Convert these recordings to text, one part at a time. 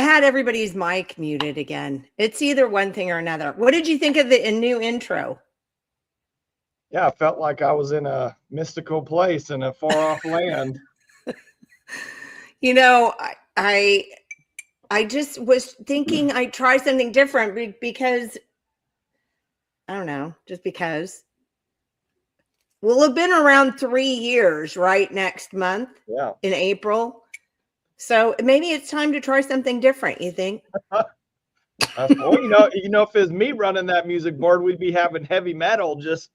had everybody's mic muted again. It's either one thing or another. What did you think of the new intro? Yeah, I felt like I was in a mystical place in a far off land. You know, I just was thinking I'd try something different because I don't know, just because. We'll have been around 3 years, right? Next month, Yeah. in April. So maybe it's time to try something different, you think? Well, if it was me running that music board, we'd be having heavy metal just,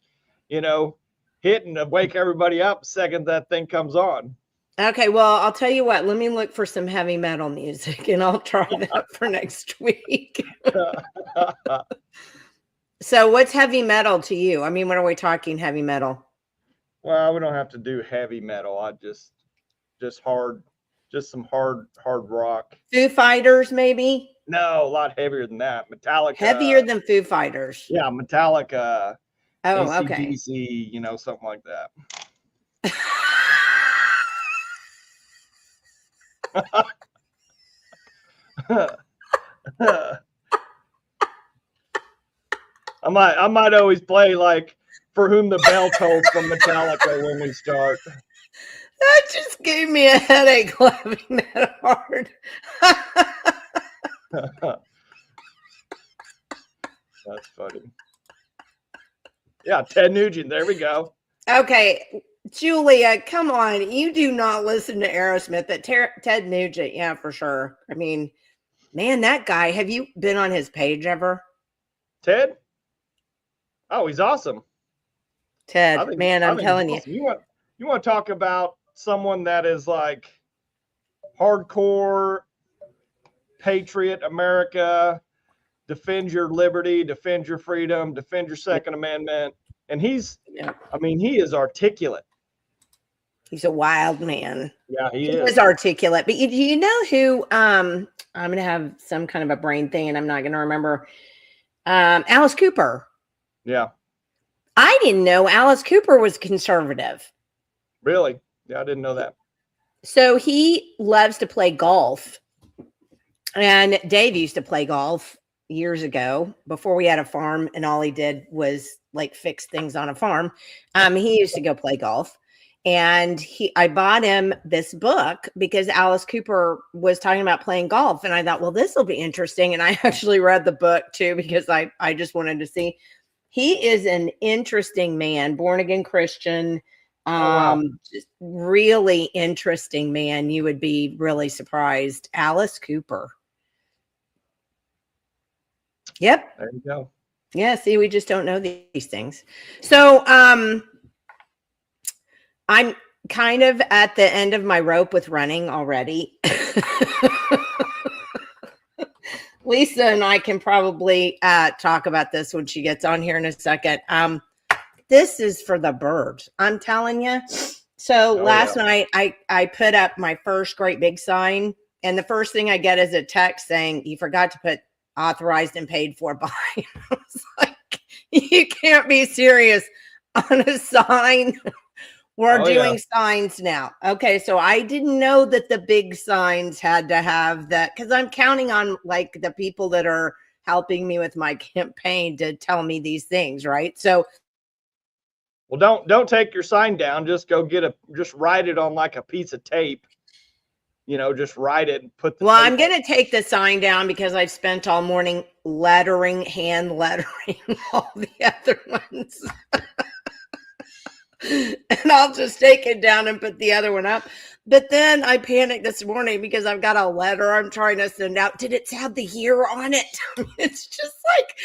hitting to wake everybody up the second that thing comes on. Okay, well, I'll tell you what. Let me look for some heavy metal music, and I'll try that for next week. So what's heavy metal to you? I mean, when are we talking heavy metal? Well, we don't have to do heavy metal. I just some hard rock. Foo Fighters, maybe? No, a lot heavier than that. Metallica. Heavier than Foo Fighters. Yeah, Metallica. Oh, AC/DC, okay. Something like that. I might always play like For Whom the Bell Tolls from Metallica when we start. That just gave me a headache laughing that hard. That's funny. Yeah, Ted Nugent. There we go. Okay, Julia, come on. You do not listen to Aerosmith, but Ted Nugent, yeah, for sure. I mean, man, that guy, have you been on his page ever? Ted? Oh, he's awesome. Ted, I'm telling you. Awesome. You want to talk about someone that is like hardcore patriot America, defend your liberty, defend your freedom, defend your Second Amendment. And he is articulate. He's a wild man. Yeah, he is articulate. But you know who, I'm going to have some kind of a brain thing and I'm not going to remember. Alice Cooper. Yeah. I didn't know Alice Cooper was conservative. Really? Yeah, I didn't know that. So he loves to play golf. And Dave used to play golf years ago before we had a farm, and all he did was like fix things on a farm. He used to go play golf, and I bought him this book because Alice Cooper was talking about playing golf, and I thought, well, this will be interesting. And I actually read the book too because I just wanted to see. He is an interesting man, born again Christian. Wow. Just really interesting man. You would be really surprised. Alice Cooper. Yep. There you go. Yeah. See, we just don't know these things. So, I'm kind of at the end of my rope with running already. Lisa and I can probably talk about this when she gets on here in a second. This is for the birds. I'm telling you. So last night I put up my first great big sign, and the first thing I get is a text saying, you forgot to put authorized and paid for by. I was like, you can't be serious on a sign. We're doing signs now. Okay, so I didn't know that the big signs had to have that, because I'm counting on like the people that are helping me with my campaign to tell me these things, right? So, well, don't take your sign down. Just go just write it on like a piece of tape. Just write it and put the. Well, I'm going to take the sign down because I've spent all morning hand lettering all the other ones. And I'll just take it down and put the other one up. But then I panicked this morning because I've got a letter I'm trying to send out. Did it have the year on it? It's just like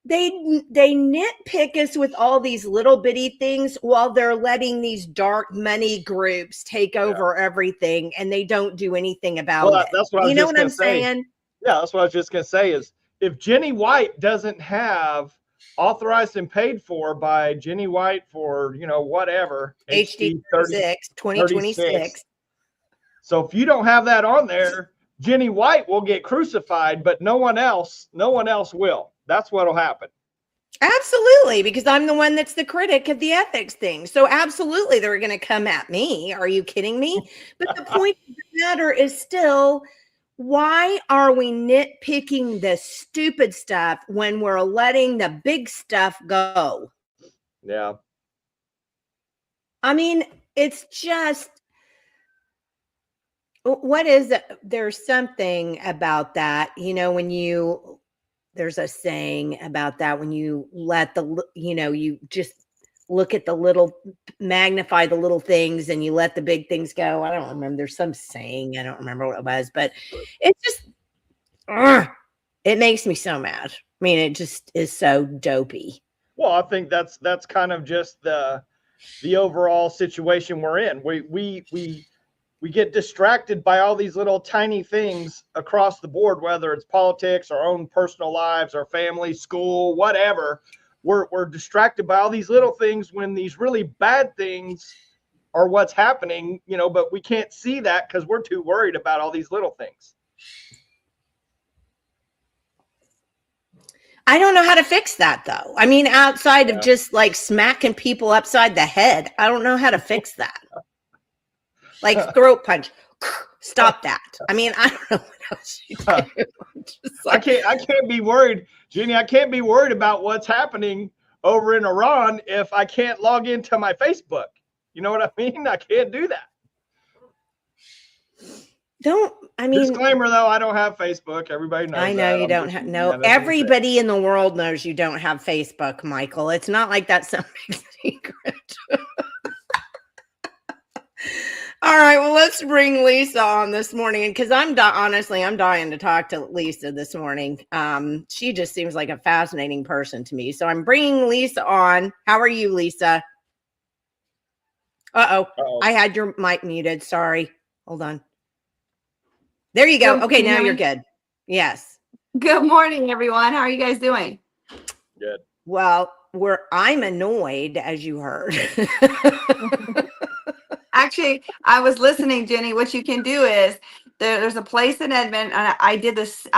they nitpick us with all these little bitty things while they're letting these dark money groups take over everything, and they don't do anything about it. That's what I was you know what I'm saying? Yeah, that's what I was just going to say is if Jenny White doesn't have authorized and paid for by Jenny White for, whatever. HD 2026. So if you don't have that on there, Jenny White will get crucified, but no one else will. That's what'll happen. Absolutely, because I'm the one that's the critic of the ethics thing. So absolutely, they're going to come at me. Are you kidding me? But the point of the matter is still, Why are we nitpicking the stupid stuff when we're letting the big stuff go? Yeah. I mean, it's just, what is it? There's something about that, there's a saying about that when you let you just look at the little, magnify the little things and you let the big things go. I don't remember. There's some saying. I don't remember what it was, but it's just, it makes me so mad. I mean, it just is so dopey. Well, I think that's kind of just the overall situation we're in. We get distracted by all these little tiny things across the board, whether it's politics, our own personal lives, our family, school, whatever. We're distracted by all these little things when these really bad things are what's happening, but we can't see that because we're too worried about all these little things. I don't know how to fix that, though. I mean, outside of just like smacking people upside the head, I don't know how to fix that. Like throat punch. Stop that. I mean, I don't know what else you do. I can't be worried, Jenny. I can't be worried about what's happening over in Iran if I can't log into my Facebook. You know what I mean? I can't do that. Disclaimer though, I don't have Facebook. Everybody knows. I know that. You don't have. No, everybody in the world knows you don't have Facebook, Michael. It's not like that's some big secret. All right, well, let's bring Lisa on this morning because honestly, I'm dying to talk to Lisa this morning. She just seems like a fascinating person to me. So I'm bringing Lisa on. How are you, Lisa? Uh-oh. I had your mic muted. Sorry. Hold on. There you go. Okay, now you're good. Yes. Good morning, everyone. How are you guys doing? Good. Well, I'm annoyed, as you heard. Actually, I was listening, Jenny. What you can do is there's a place in Edmond, and I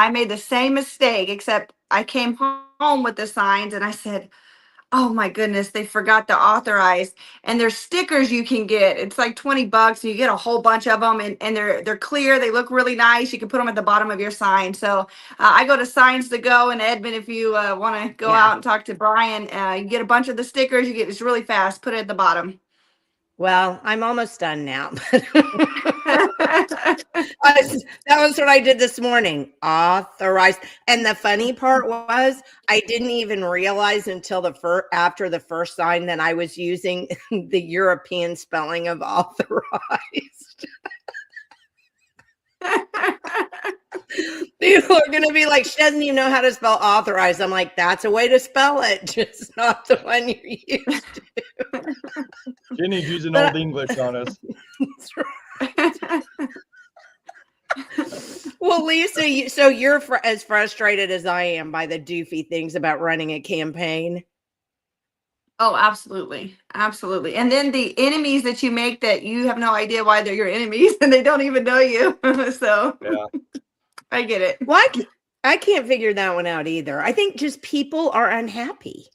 made the same mistake, except I came home with the signs and I said, oh my goodness, they forgot to authorize. And there's stickers you can get. It's like $20 and you get a whole bunch of them, and they're clear. They look really nice. You can put them at the bottom of your sign. So I go to Signs to Go in Edmond. If you want to go out and talk to Brian, you get a bunch of the stickers. It's really fast. Put it at the bottom. Well, I'm almost done now. That was what I did this morning. Authorized. And the funny part was I didn't even realize until after the first sign that I was using the European spelling of authorized. People are going to be like, she doesn't even know how to spell authorized. I'm like, that's a way to spell it, just not the one you're used to. Jenny's using Old English on us. Well, Lisa, so you're as frustrated as I am by the doofy things about running a campaign. Oh, absolutely. Absolutely. And then the enemies that you make that you have no idea why they're your enemies and they don't even know you. So yeah, I get it. Well, I can't figure that one out either. I think just people are unhappy.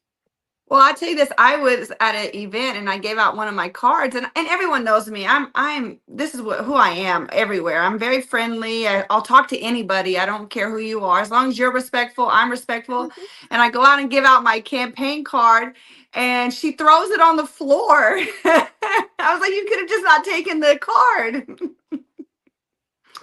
Well, I'll tell you this. I was at an event and I gave out one of my cards, and everyone knows me. This is who I am everywhere. I'm very friendly. I'll talk to anybody. I don't care who you are. As long as you're respectful, I'm respectful. Mm-hmm. And I go out and give out my campaign card, and she throws it on the floor. I was like, you could have just not taken the card.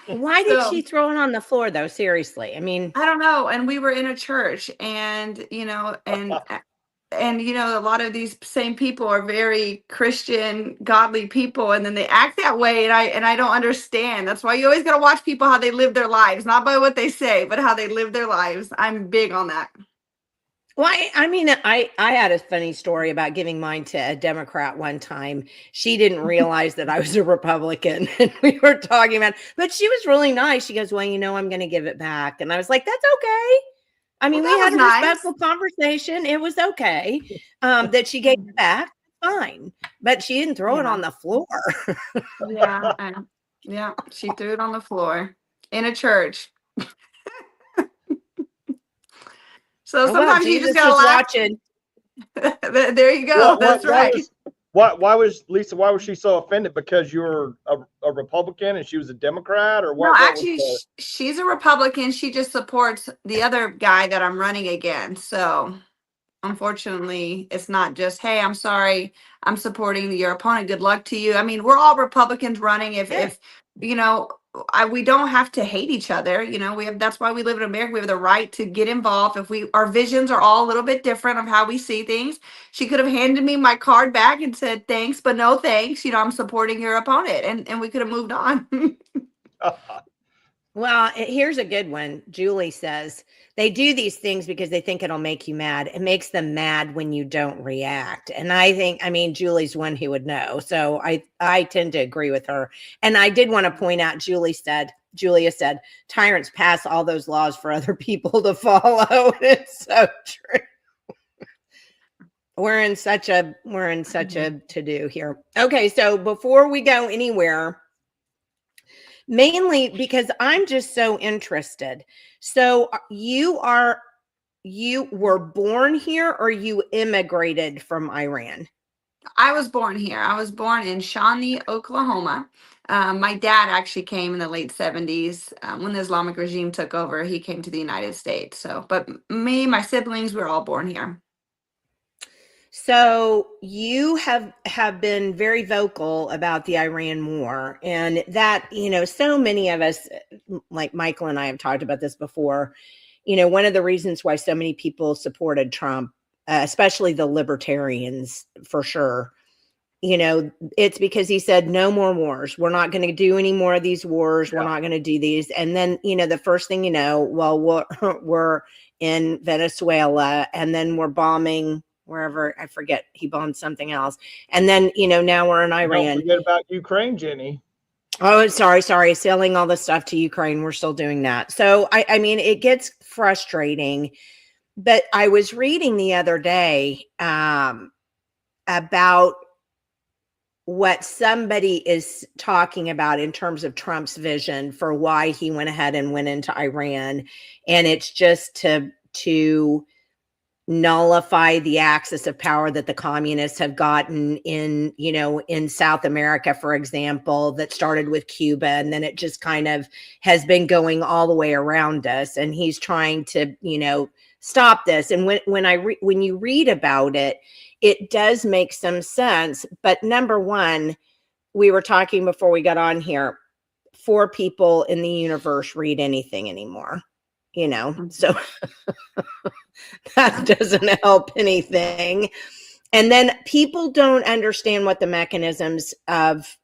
Why did she throw it on the floor, though? Seriously. I mean, I don't know. And we were in a church, and, and a lot of these same people are very Christian, godly people, and then they act that way, and I don't understand. That's why you always got to watch people, how they live their lives, not by what they say, but how they live their lives. I'm big on that. Well, I had a funny story about giving mine to a Democrat one time. She didn't realize that I was a Republican, and we were talking about, but she was really nice. She goes, well, I'm going to give it back. And I was like, that's okay. I mean, we had a respectful conversation. It was okay that she gave it back. Fine. But she didn't throw it on the floor. Yeah, she threw it on the floor in a church. So sometimes you just got to laugh. Watching. There you go. That's right. Why was Lisa? Why was she so offended? Because you were a Republican and she was a Democrat, or No, what? What was actually, the? she's a Republican. She just supports the other guy that I'm running against. So unfortunately, it's not just, hey, I'm sorry, I'm supporting your opponent. Good luck to you. I mean, we're all Republicans running. Yeah. If you know, we don't have to hate each other. You know, we have. That's why we live in America. We have the right to get involved. If our visions are all a little bit different of how we see things, she could have handed me my card back and said thanks, but no thanks. You know, I'm supporting your opponent, and we could have moved on. Well, here's a good one. Julie says they do these things because they think it'll make you mad. It makes them mad when you don't react. And I mean, Julie's one who would know. So I tend to agree with her. And I did want to point out, Julia said, tyrants pass all those laws for other people to follow. It's so true. We're in such a to-do here. Okay, so before we go anywhere, mainly because I'm just so interested. So you were born here or you immigrated from Iran? I was born here. I was born in Shawnee, Oklahoma. My dad actually came in the late 70s when the Islamic regime took over. He came to the United States. So, but me, my siblings, we were all born here. So you have been very vocal about the Iran war, and that, so many of us, like Michael and I have talked about this before, one of the reasons why so many people supported Trump, especially the libertarians for sure, it's because he said no more wars. We're not going to do any more of these wars. We're not going to do these. And then, the first thing well, we're in Venezuela, and then we're bombing wherever, I forget, he bombed something else. And then, now we're in Iran. Don't forget about Ukraine, Jenny. Oh, sorry. Selling all the stuff to Ukraine. We're still doing that. So, I mean, it gets frustrating. But I was reading the other day about what somebody is talking about in terms of Trump's vision for why he went ahead and went into Iran. And it's just to nullify the axis of power that the communists have gotten in South America, for example, that started with Cuba. And then it just kind of has been going all the way around us. And he's trying to, stop this. And when you read about it, it does make some sense. But number one, we were talking before we got on here, 4 people in the universe read anything anymore, so that doesn't help anything. And then people don't understand what the mechanisms of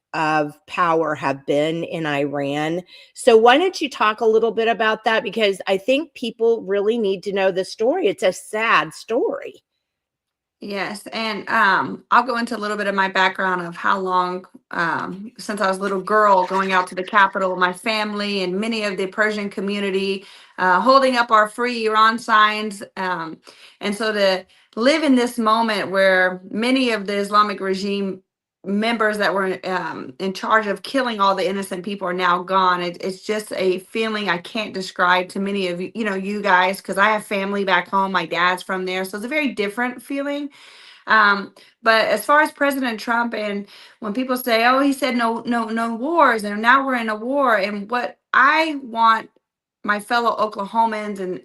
power have been in Iran. So why don't you talk a little bit about that? Because I think people really need to know the story. It's a sad story. Yes, and I'll go into a little bit of my background of how long, since I was a little girl, going out to the capital with my family and many of the Persian community, holding up our free Iran signs. And so to live in this moment where many of the Islamic regime members that were in charge of killing all the innocent people are now gone. It's just a feeling I can't describe to many of you guys, because I have family back home. My dad's from there, so it's a very different feeling. But as far as President Trump, and when people say, oh, he said no wars, and now we're in a war, and what I want my fellow Oklahomans and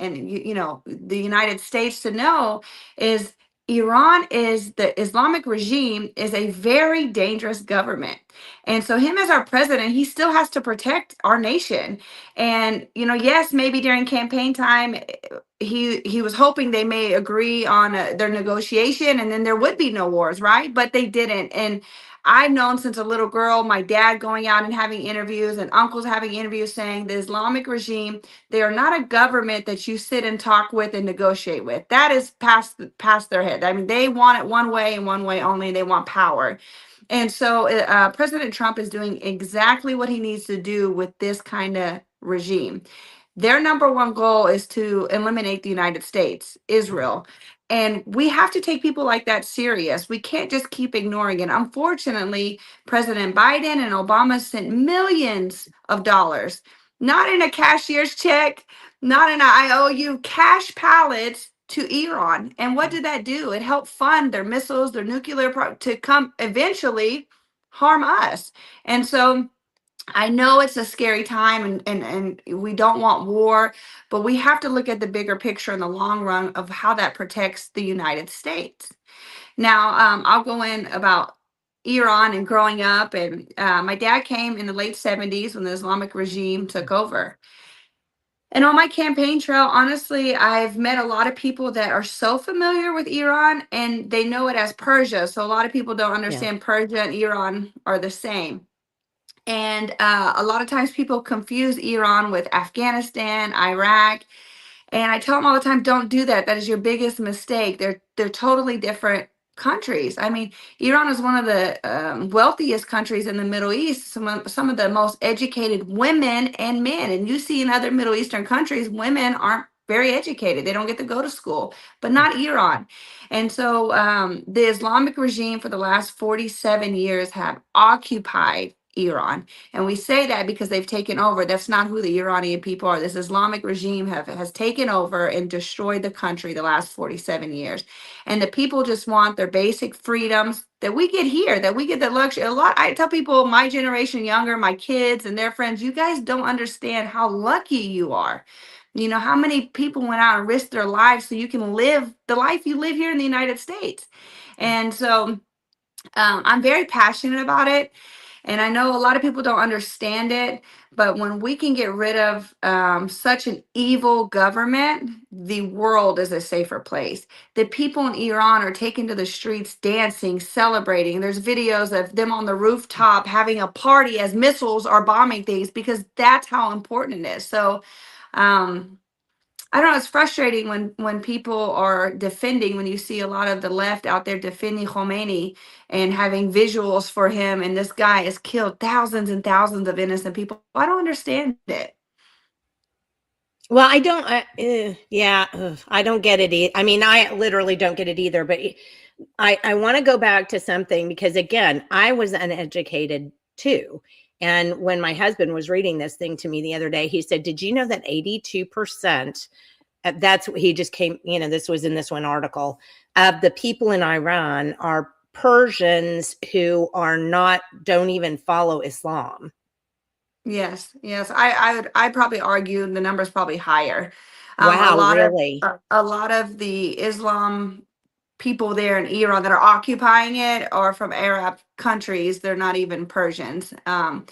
the United States to know is Iran is the Islamic regime is a very dangerous government. And so him as our president, he still has to protect our nation. And yes, maybe during campaign time he was hoping they may agree on their negotiation and then there would be no wars, right? But they didn't. And I've known since a little girl, my dad going out and having interviews and uncles having interviews saying the Islamic regime, they are not a government that you sit and talk with and negotiate with. That is past their head. I mean, they want it one way and one way only. They want power. And so President Trump is doing exactly what he needs to do with this kind of regime. Their number one goal is to eliminate the United States, Israel. And we have to take people like that serious. We can't just keep ignoring it. Unfortunately, President Biden and Obama sent millions of dollars, not in a cashier's check, not in an IOU, cash pallets to Iran. And what did that do? It helped fund their missiles, their to come eventually harm us. And so I know it's a scary time, and we don't want war, but we have to look at the bigger picture in the long run of how that protects the United States. Now, I'll go in about Iran and growing up. And my dad came in the late 70s when the Islamic regime took over. And on my campaign trail, honestly, I've met a lot of people that are so familiar with Iran and they know it as Persia. So a lot of people don't understand Persia and Iran are the same. And a lot of times people confuse Iran with Afghanistan, Iraq. And I tell them all the time, don't do that. That is your biggest mistake. They're totally different countries. I mean, Iran is one of the wealthiest countries in the Middle East. Some of the most educated women and men. And you see in other Middle Eastern countries, women aren't very educated. They don't get to go to school, but not Iran. And so the Islamic regime for the last 47 years have occupied Iran. And we say that because they've taken over. That's not who the Iranian people are. This Islamic regime has taken over and destroyed the country the last 47 years. And the people just want their basic freedoms that we get here, that we get the luxury. I tell people, my generation younger, my kids and their friends, you guys don't understand how lucky you are. You know, how many people went out and risked their lives so you can live the life you live here in the United States. And so I'm very passionate about it. And I know a lot of people don't understand it, but when we can get rid of such an evil government, the world is a safer place. The people in Iran are taken to the streets, dancing, celebrating. There's videos of them on the rooftop having a party as missiles are bombing things because that's how important it is. So, I don't know. It's frustrating when people are defending, when you see a lot of the left out there defending Khomeini and having visuals for him, and this guy has killed thousands and thousands of innocent people. I don't understand it. Well, I don't. I don't get it. I mean, I literally don't get it either. But I want to go back to something because again, I was uneducated too. And when my husband was reading this thing to me the other day, he said, "Did you know that 82%?" That's what he just came. You know, this was in this one article of the people in Iran are Persians who don't even follow Islam. Yes. I probably argue the number's probably higher. Wow, really? A lot of the Islam people there in Iran that are occupying it are from Arab countries. They're not even Persians. And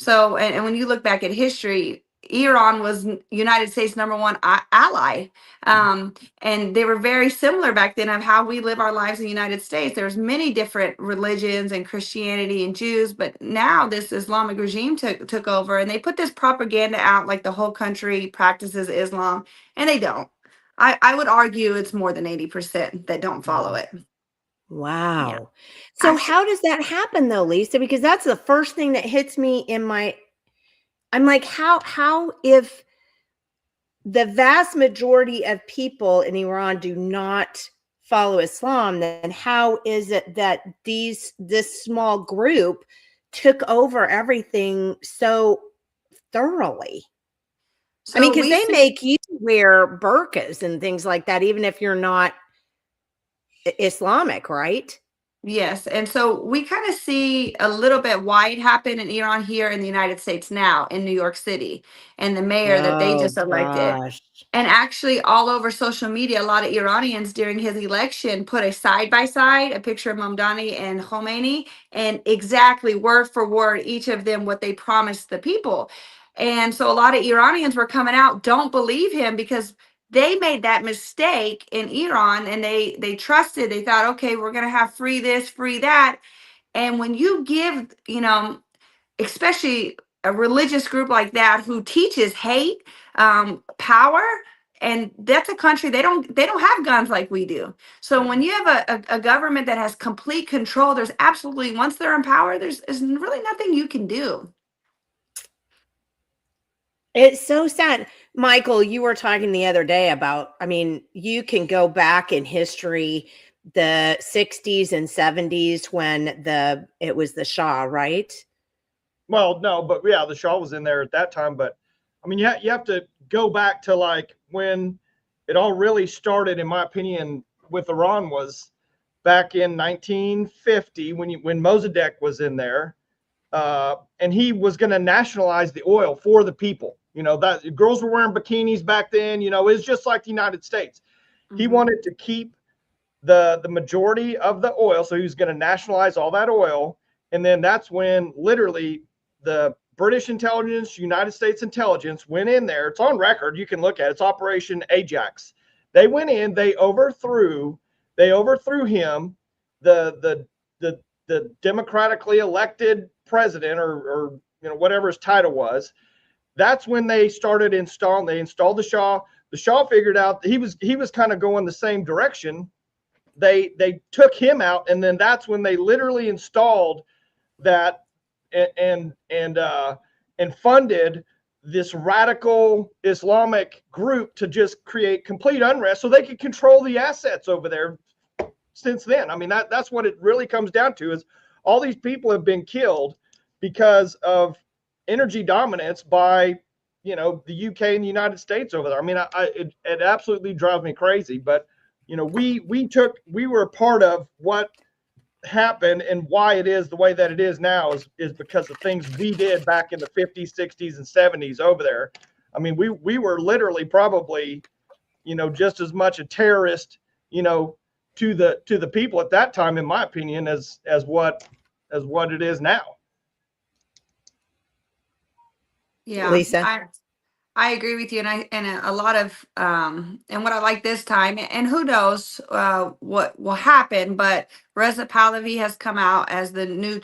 when you look back at history, Iran was United States #1 ally. And they were very similar back then of how we live our lives in the United States. There's many different religions and Christianity and Jews, but now this Islamic regime took over and they put this propaganda out like the whole country practices Islam, and they don't. I would argue it's more than 80% that don't follow it. Wow. Yeah. So how does that happen though, Lisa? Because that's the first thing that hits me I'm like, how if the vast majority of people in Iran do not follow Islam, then how is it that this small group took over everything so thoroughly? So I mean, because they make you wear burqas and things like that, even if you're not Islamic, right? Yes. And so we kind of see a little bit why it happened in Iran here in the United States now in New York City and the mayor that they Oh just elected. gosh. And actually, all over social media, a lot of Iranians during his election put a side by side, a picture of Mamdani and Khomeini, and exactly word for word, each of them what they promised the people. And so a lot of Iranians were coming out, don't believe him because they made that mistake in Iran and they trusted, they thought, okay, we're going to have free this, free that. And when you give, especially a religious group like that who teaches hate, power, and that's a country they don't have guns like we do. So when you have a government that has complete control, there's absolutely, once they're in power, there's really nothing you can do. It's so sad. Michael, you were talking the other day about, I mean, you can go back in history, the 60s and 70s when it was the Shah, right? Well, no, but yeah, the Shah was in there at that time. But I mean, you have to go back to like when it all really started, in my opinion, with Iran was back in 1950 when Mossadegh was in there, and he was going to nationalize the oil for the people. That girls were wearing bikinis back then. It was just like the United States. Mm-hmm. He wanted to keep the majority of the oil, so he was going to nationalize all that oil. And then that's when literally the British intelligence, United States intelligence went in there. It's on record. You can look at it. It's Operation Ajax. They went in. They overthrew him, the democratically elected president, or whatever his title was. That's when they started installing. They installed the Shah. The Shah figured out that he was kind of going the same direction. They took him out, and then that's when they literally installed that and funded this radical Islamic group to just create complete unrest so they could control the assets over there. Since then, I mean, that's what it really comes down to, is all these people have been killed because of energy dominance by the UK and the United States over there. I mean, it absolutely drives me crazy, but we were a part of what happened, and why it is the way that it is now is because of things we did back in the 50s, 60s, and 70s over there. I mean, we were literally probably just as much a terrorist to the people at that time, in my opinion, as what it is now. Yeah, Lisa. I agree with you, and a lot of and what I like this time, and who knows what will happen, but Reza Pahlavi has come out as the new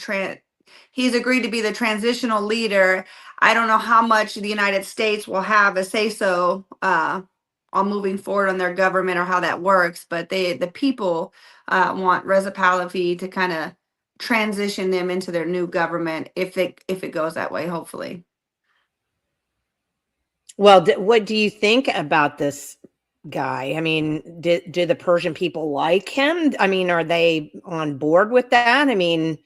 he's agreed to be the transitional leader. I don't know how much the United States will have a say so on moving forward on their government or how that works, but the people want Reza Pahlavi to kind of transition them into their new government if it goes that way, hopefully. Well, what do you think about this guy? I mean, do the Persian people like him? I mean, are they on board with that? I mean,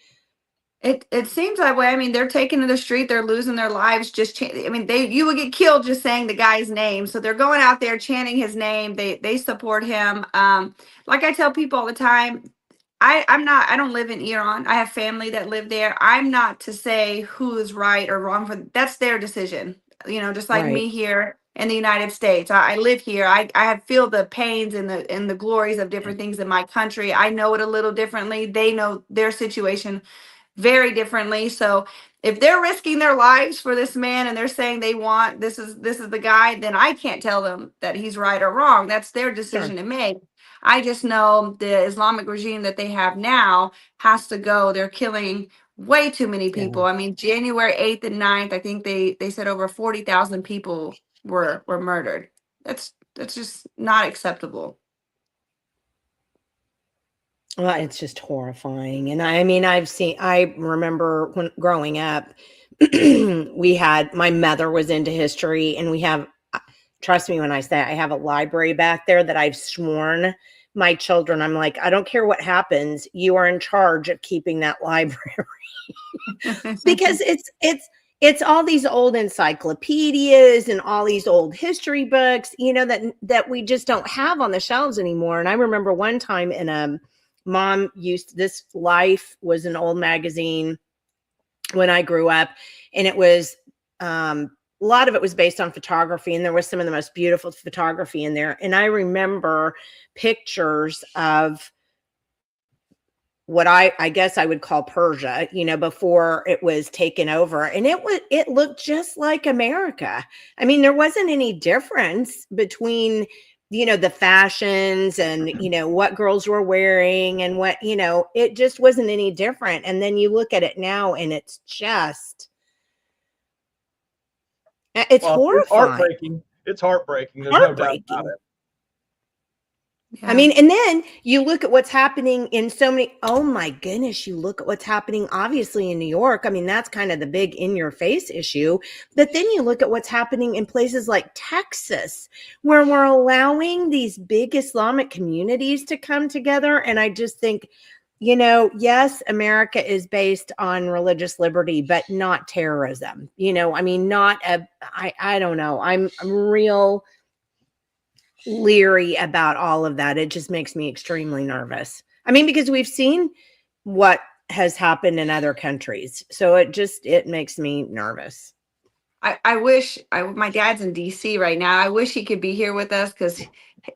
it seems that way. I mean, they're taking to the street, they're losing their lives just I mean, you would get killed just saying the guy's name. So they're going out there chanting his name. They support him. Like I tell people all the time, I don't live in Iran. I have family that live there. I'm not to say who is right or wrong, that's their decision. Just like me here in the United States. I live here. I feel the pains and the glories of different things in my country. I know it a little differently. They know their situation very differently. So if they're risking their lives for this man and they're saying they want this is the guy, then I can't tell them that he's right or wrong. That's their decision to make. I just know the Islamic regime that they have now has to go. They're killing way too many people. I mean, January 8th and 9th, I think they said over 40,000 people were murdered. That's just not acceptable. Well, it's just horrifying. And I mean, I remember when growing up, my mother was into history, and trust me when I say I have a library back there that I've sworn my children, I'm like, I don't care what happens, you are in charge of keeping that library. Because it's all these old encyclopedias and all these old history books, that we just don't have on the shelves anymore. And I remember one time Mom this Life was an old magazine when I grew up, and it was a lot of it was based on photography, and there was some of the most beautiful photography in there. And I remember pictures of what I guess I would call Persia, before it was taken over. And it looked just like America. I mean, there wasn't any difference between, the fashions and, what girls were wearing and what, it just wasn't any different. And then you look at it now and it's horrifying. It's heartbreaking. There's no doubt about it. Yeah. I mean, and then you look at what's happening in so many, oh my goodness, you look at what's happening obviously in New York. I mean, that's kind of the big in your face issue. But then you look at what's happening in places like Texas, where we're allowing these big Islamic communities to come together. And I just think, yes, America is based on religious liberty, but not terrorism. I mean, I don't know. I'm real. leery about all of that. It just makes me extremely nervous. I mean, because we've seen what has happened in other countries. So it makes me nervous. I wish my dad's in DC right now. I wish he could be here with us because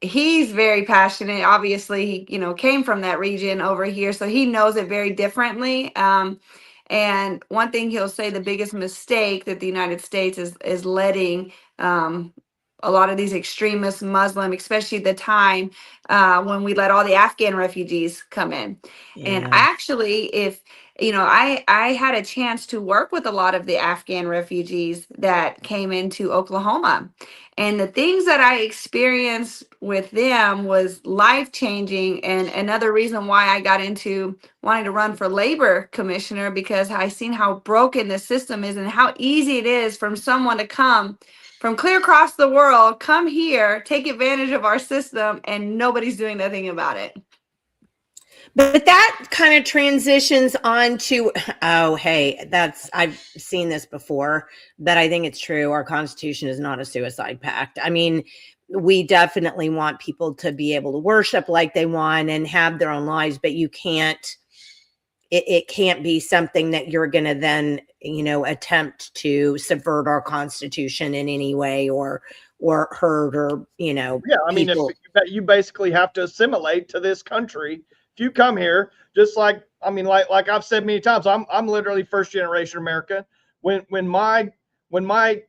he's very passionate. Obviously, he, came from that region over here, so he knows it very differently. And one thing he'll say, the biggest mistake that the United States is letting a lot of these extremist Muslim, especially the time when we let all the Afghan refugees come in. And Yeah. actually, if I had a chance to work with a lot of the Afghan refugees that came into Oklahoma. And the things that I experienced with them was life changing. And another reason why I got into wanting to run for labor commissioner, because I seen how broken the system is and how easy it is from someone to come from clear across the world, come here, take advantage of our system, and nobody's doing nothing about it. But that kind of transitions on to, oh, hey, I've seen this before, but I think it's true. Our Constitution is not a suicide pact. I mean, we definitely want people to be able to worship like they want and have their own lives, but you can't, it can't be something that you're going to then, attempt to subvert our Constitution in any way or hurt or, Yeah, I mean, people. you basically have to assimilate to this country. If you come here, just like I've said many times, I'm literally first generation American. When my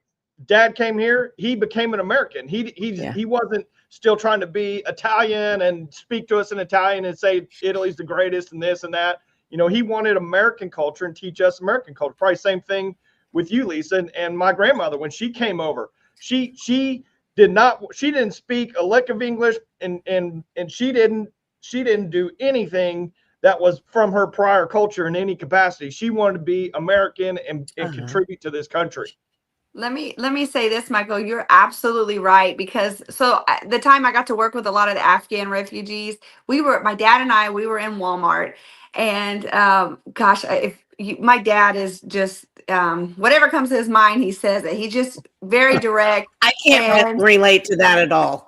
dad came here, he became an American. He wasn't still trying to be Italian and speak to us in Italian and say Italy's the greatest and this and that. He wanted American culture and teach us American culture. Probably same thing with you, Lisa, and my grandmother when she came over. She didn't speak a lick of English, and she didn't do anything that was from her prior culture in any capacity. She wanted to be American and contribute to this country. Let me say this, Michael, you're absolutely right, because the time I got to work with a lot of the Afghan refugees, my dad and we were in Walmart, and gosh, my dad is just whatever comes to his mind, he says it. He's just very direct. I can't relate to that at all.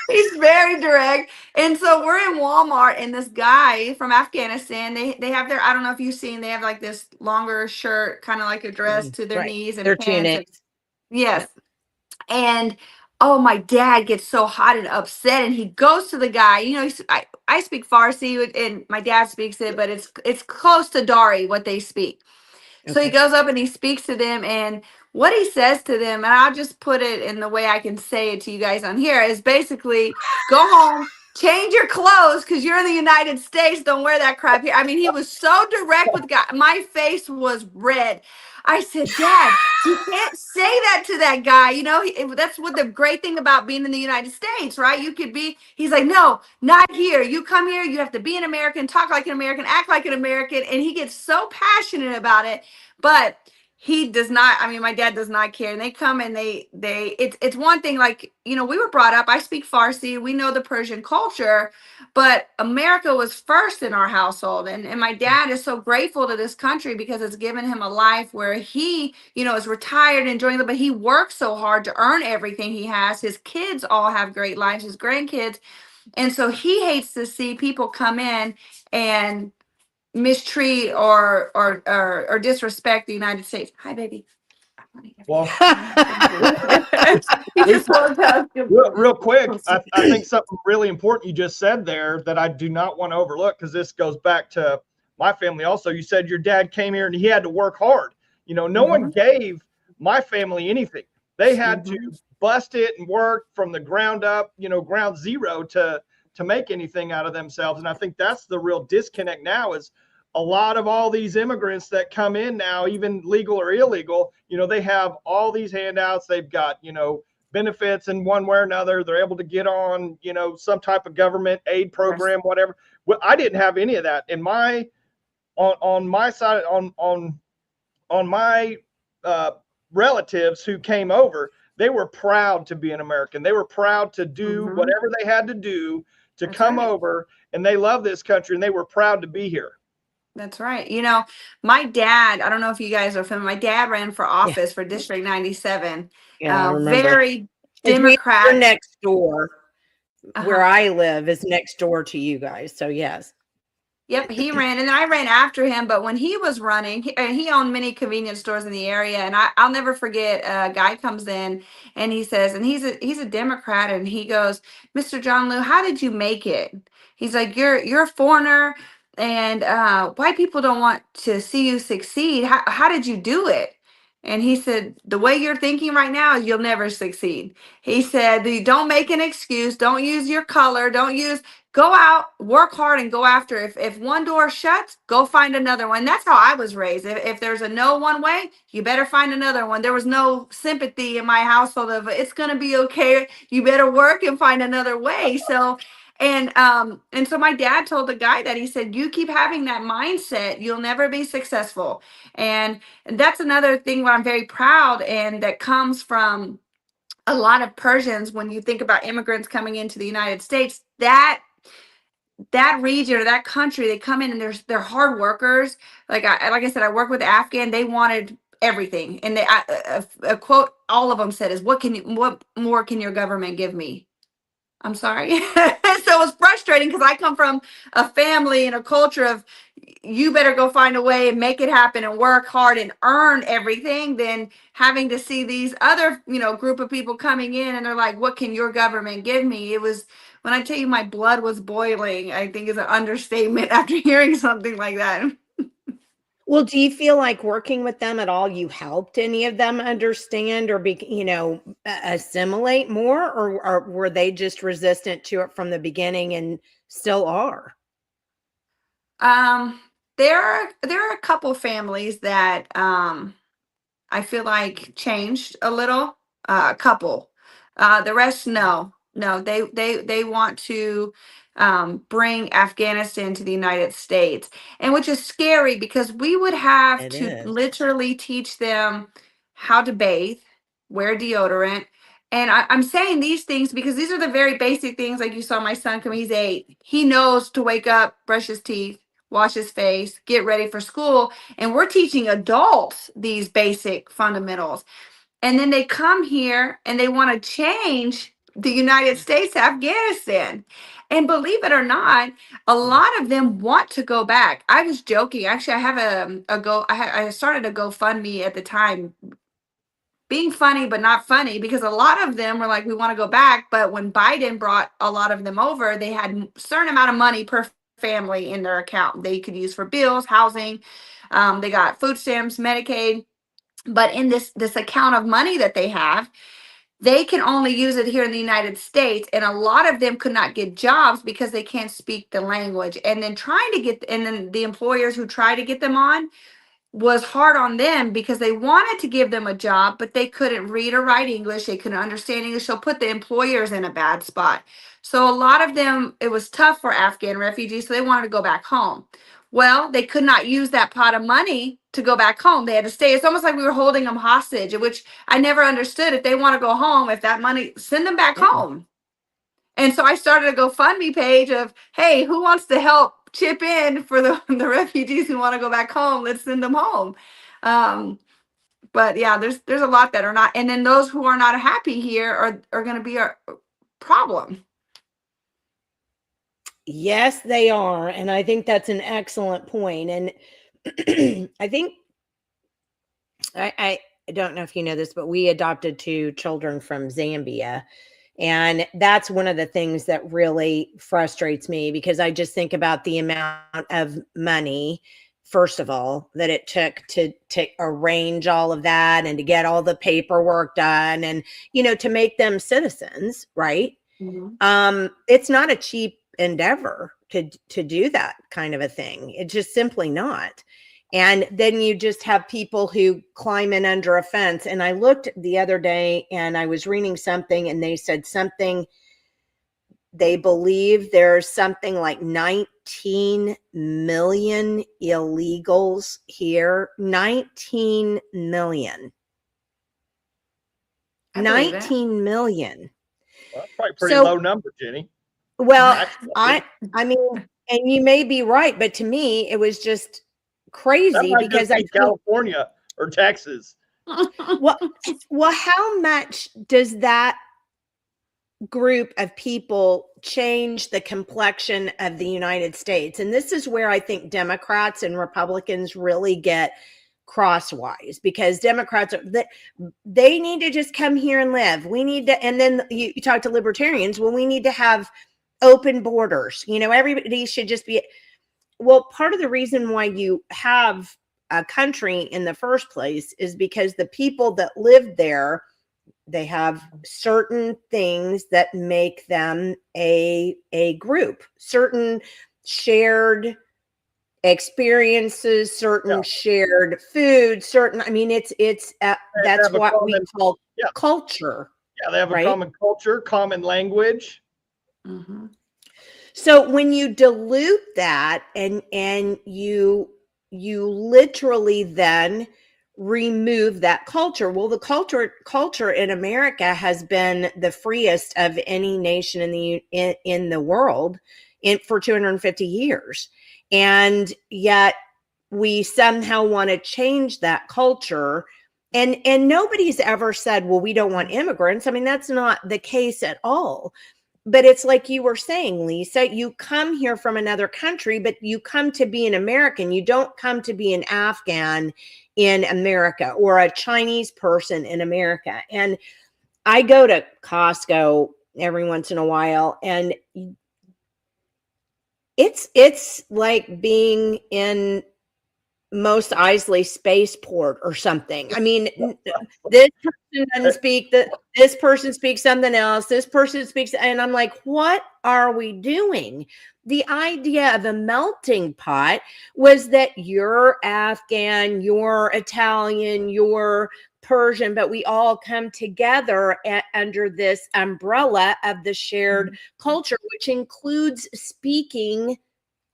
He's very direct. And so we're in Walmart, and this guy from Afghanistan, they have I don't know if you've seen, they have like this longer shirt, kind of like a dress to their knees and their pants. tunics. Yes. And oh, my dad gets so hot and upset, and he goes to the guy. I speak Farsi, and my dad speaks it, but it's close to Dari what they speak. So he goes up and he speaks to them, and what he says to them, and I'll just put it in the way I can say it to you guys on here, is basically, go home, change your clothes, because you're in the United States. Don't wear that crap here. I mean, he was so direct with God. My face was red. I said, Dad, you can't say that to that guy. That's what the great thing about being in the United States, right? He's like, no, not here. You come here, you have to be an American, talk like an American, act like an American. And he gets so passionate about it. But he does not, I mean, my dad does not care. And they come and it's one thing, like, we were brought up, I speak Farsi, we know the Persian culture, but America was first in our household. And my dad is so grateful to this country because it's given him a life where he, is retired, enjoying it, but he works so hard to earn everything he has. His kids all have great lives, his grandkids. And so he hates to see people come in and mistreat or disrespect the United States. Hi, baby. Well, real quick, I think something really important you just said there that I do not want to overlook, because this goes back to my family also. You said your dad came here and he had to work hard. No one gave my family anything. They had to bust it and work from the ground up, ground zero to make anything out of themselves. And I think that's the real disconnect now, is a lot of all these immigrants that come in now, even legal or illegal, they have all these handouts. They've got, benefits in one way or another. They're able to get on, some type of government aid program, whatever. Well, I didn't have any of that in on my side, on my relatives who came over. They were proud to be an American. They were proud to do whatever they had to do to come over, and they love this country, and they were proud to be here. That's right. My dad, I don't know if you guys are familiar, my dad ran for office for District 97. Yeah, I remember. Very We're Democrat. next door. Where Uh-huh. I live is next door to you guys. So yes. Yep, he ran, and then I ran after him. But when he was running, he owned many convenience stores in the area, and I'll never forget. A guy comes in, and he says, and he's a Democrat, and he goes, "Mr. Janloo, how did you make it?" He's like, "You're a foreigner, and white people don't want to see you succeed. How did you do it?" And he said, "The way you're thinking right now, you'll never succeed." He said, "Don't make an excuse. Don't use your color. Don't use." Go out, work hard, and go after. If one door shuts, go find another one. That's how I was raised. If there's a no one way, you better find another one. There was no sympathy in my household of it's gonna be okay. You better work and find another way. So and so my dad told the guy that he said, you keep having that mindset, you'll never be successful. And that's another thing where I'm very proud and that comes from a lot of Persians. When you think about immigrants coming into the United States, that region or that country, they come in and they're hard workers. Like I said, I work with Afghan. They wanted everything, and a quote all of them said is, what more can your government give me?" I'm sorry. So it was frustrating because I come from a family and a culture of you better go find a way and make it happen and work hard and earn everything, than having to see these other, group of people coming in and they're like, what can your government give me? It was, when I tell you my blood was boiling, I think is an understatement after hearing something like that. Well, do you feel like working with them at all, you helped any of them understand or assimilate more, or were they just resistant to it from the beginning and still are? Um, there are a couple families that I feel like changed a little. A couple. The rest, no, no. They want to bring Afghanistan to the United States, and which is scary because we would have It to is. literally teach them how to bathe, wear deodorant. And I'm saying these things because these are the very basic things. Like you saw my son come, he's 8. He knows to wake up, brush his teeth, wash his face, get ready for school. And we're teaching adults these basic fundamentals. And then they come here and they want to change the United States to Afghanistan. And believe it or not, a lot of them want to go back. I was joking. Actually, I have I started a GoFundMe at the time, being funny but not funny, because a lot of them were like, we want to go back. But when Biden brought a lot of them over, they had a certain amount of money per family in their account they could use for bills, housing. They got food stamps, Medicaid. But in this account of money that they have, they can only use it here in the United States. And a lot of them could not get jobs because they can't speak the language. And then and then the employers who try to get them on was hard on them because they wanted to give them a job, but they couldn't read or write English. They couldn't understand English. So put the employers in a bad spot. So a lot of them, it was tough for Afghan refugees. So they wanted to go back home. Well, they could not use that pot of money to go back home. They had to stay. It's almost like we were holding them hostage, which I never understood. If they want to go home, if that money, send them back home. And so I started a GoFundMe page of, hey, who wants to help chip in for the refugees who want to go back home? Let's send them home. But yeah, there's a lot that are not. And then those who are not happy here are going to be a problem. Yes, they are. And I think that's an excellent point. And I think I don't know if you know this, but we adopted 2 children from Zambia. And that's one of the things that really frustrates me, because I just think about the amount of money, first of all, that it took to arrange all of that and to get all the paperwork done and, to make them citizens, right? Mm-hmm. It's not a cheap endeavor to do that kind of a thing. It's just simply not. And then you just have people who climb in under a fence. And I looked the other day and I was reading something and they said something, they believe there's something like 19 million illegals here. 19 million. 19 million. Well, that's probably a pretty low number, Jenny. Well, I mean, and you may be right, but to me, it was just crazy because I California or Texas. Well, how much does that group of people change the complexion of the United States. And this is where I think Democrats and Republicans really get crosswise, because Democrats are they need to just come here and live. We need to, and then you talk to libertarians, well, we need to have open borders. Everybody should just be, well, part of the reason why you have a country in the first place is because the people that live there, they have certain things that make them a group, certain shared experiences, certain shared food, certain, I mean, that's what we call culture. Yeah, they have a common culture, common language. Mm-hmm. So when you dilute that and you literally then remove that culture. Well, the culture in America has been the freest of any nation in the world for 250 years. And yet we somehow want to change that culture. And nobody's ever said, well, we don't want immigrants. I mean, that's not the case at all. But it's like you were saying, Lisa, you come here from another country, but you come to be an American. You don't come to be an Afghan in America or a Chinese person in America. And I go to Costco every once in a while, and it's like being in Mos Eisley spaceport or something. I mean, this person doesn't speak this person speaks something else. This person speaks, and I'm like, what are we doing? The idea of a melting pot was that you're Afghan, you're Italian, you're Persian, but we all come together under this umbrella of the shared culture, which includes speaking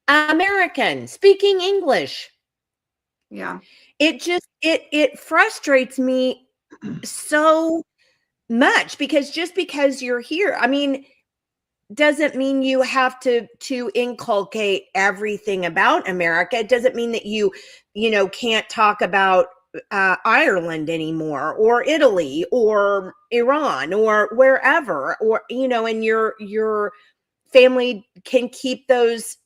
American, speaking English. Yeah. It just it frustrates me so much, because just because you're here, I mean, doesn't mean you have to inculcate everything about America. It doesn't mean that you can't talk about Ireland anymore, or Italy, or Iran, or wherever, or and your family can keep those,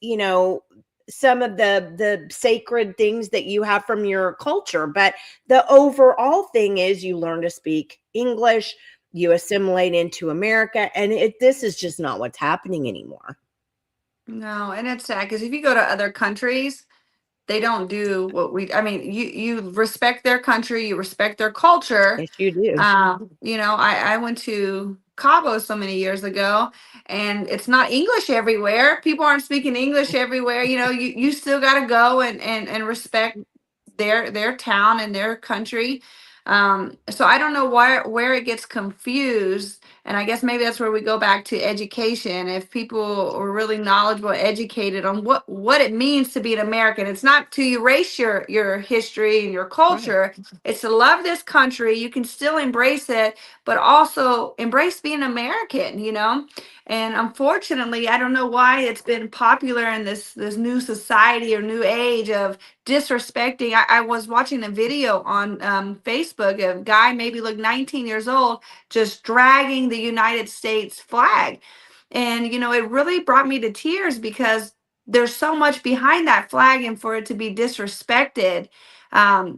some of the sacred things that you have from your culture. But the overall thing is you learn to speak English, you assimilate into America, and this is just not what's happening anymore. No, and it's sad because if you go to other countries, they don't do what I mean, you respect their country, you respect their culture. Yes, you do. I went to Cabo so many years ago, and it's not English everywhere. People aren't speaking English everywhere. You still got to go and respect their town and their country. So I don't know where it gets confused. And I guess maybe that's where we go back to education. If people are really knowledgeable, educated on what it means to be an American, it's not to erase your history and your culture. Right. It's to love this country. You can still embrace it, but also embrace being American, And unfortunately, I don't know why it's been popular in this new society or new age of disrespecting. I was watching a video on Facebook. A guy maybe looked 19 years old, just dragging the United States flag. And, it really brought me to tears, because there's so much behind that flag, and for it to be disrespected. I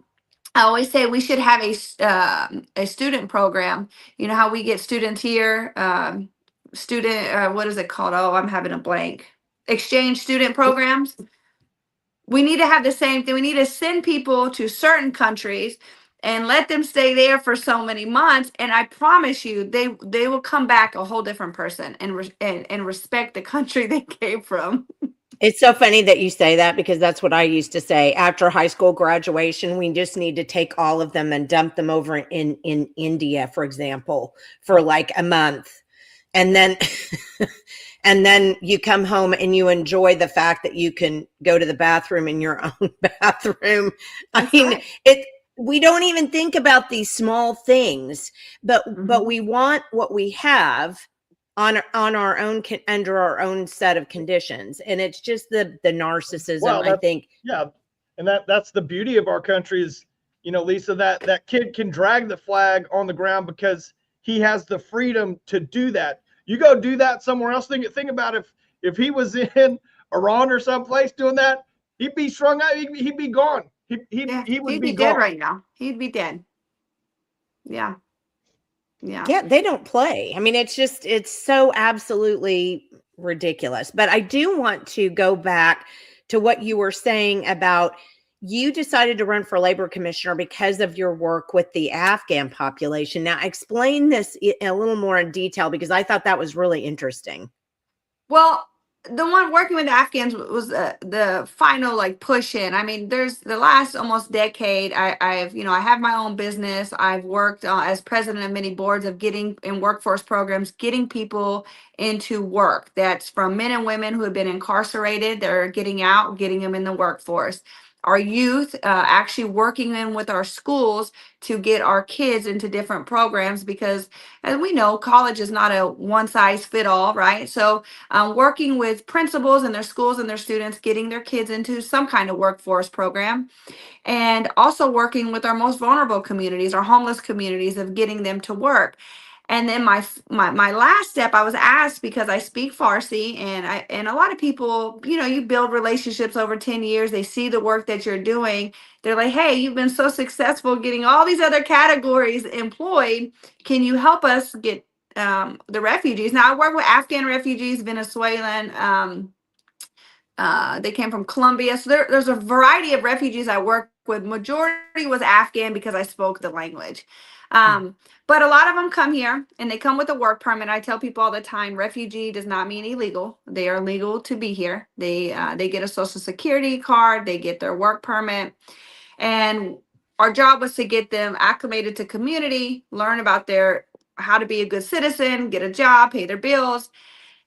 always say we should have a student program. You know how we get students here, what is it called? Oh, I'm having a blank. Exchange student programs. We need to have the same thing. We need to send people to certain countries and let them stay there for so many months. And I promise you, they will come back a whole different person and respect the country they came from. It's so funny that you say that, because that's what I used to say. After high school graduation, we just need to take all of them and dump them over in India, for example, for like a month. And then and then you come home and you enjoy the fact that you can go to the bathroom in your own bathroom. I mean, we don't even think about these small things, but we want what we have on our own, under our own set of conditions. And it's just the narcissism, I think. Yeah. And that's the beauty of our country is, Lisa, that kid can drag the flag on the ground because he has the freedom to do that. You go do that somewhere else. Think about if he was in Iran or someplace doing that, he'd be strung out. He'd be gone. Yeah, He would he'd be be dead gone. right now. He'd be dead. Yeah. Yeah. Yeah, they don't play. I mean, it's so absolutely ridiculous. But I do want to go back to what you were saying about you decided to run for labor commissioner because of your work with the Afghan population. Now, explain this a little more in detail because I thought that was really interesting. Well, the one working with the Afghans was the final like push in. I mean, there's the last almost decade. I've I have my own business. I've worked as president of many boards of getting in workforce programs, getting people into work. That's from men and women who have been incarcerated. They're getting out, getting them in the workforce. Our youth actually working in with our schools to get our kids into different programs because, as we know, college is not a one size fit all, right? So working with principals and their schools and their students, getting their kids into some kind of workforce program, and also working with our most vulnerable communities, our homeless communities, of getting them to work. And then my last step, I was asked because I speak Farsi, and a lot of people, you build relationships over 10 years. They see the work that you're doing. They're like, hey, you've been so successful getting all these other categories employed. Can you help us get the refugees? Now I work with Afghan refugees, Venezuelan. They came from Colombia. So there's a variety of refugees I work with. Majority was Afghan because I spoke the language. But a lot of them come here and they come with a work permit. I tell people all the time, refugee does not mean illegal. They are legal to be here. They get a social security card. They get their work permit. And our job was to get them acclimated to community, learn about how to be a good citizen, get a job, pay their bills.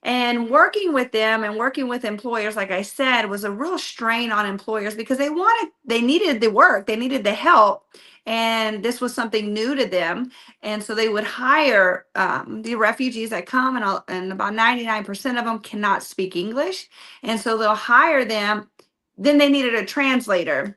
And working with them and working with employers, like I said, was a real strain on employers because they needed the work, they needed the help. And this was something new to them. And so they would hire the refugees that come, and about 99% of them cannot speak English. And so they'll hire them. Then they needed a translator.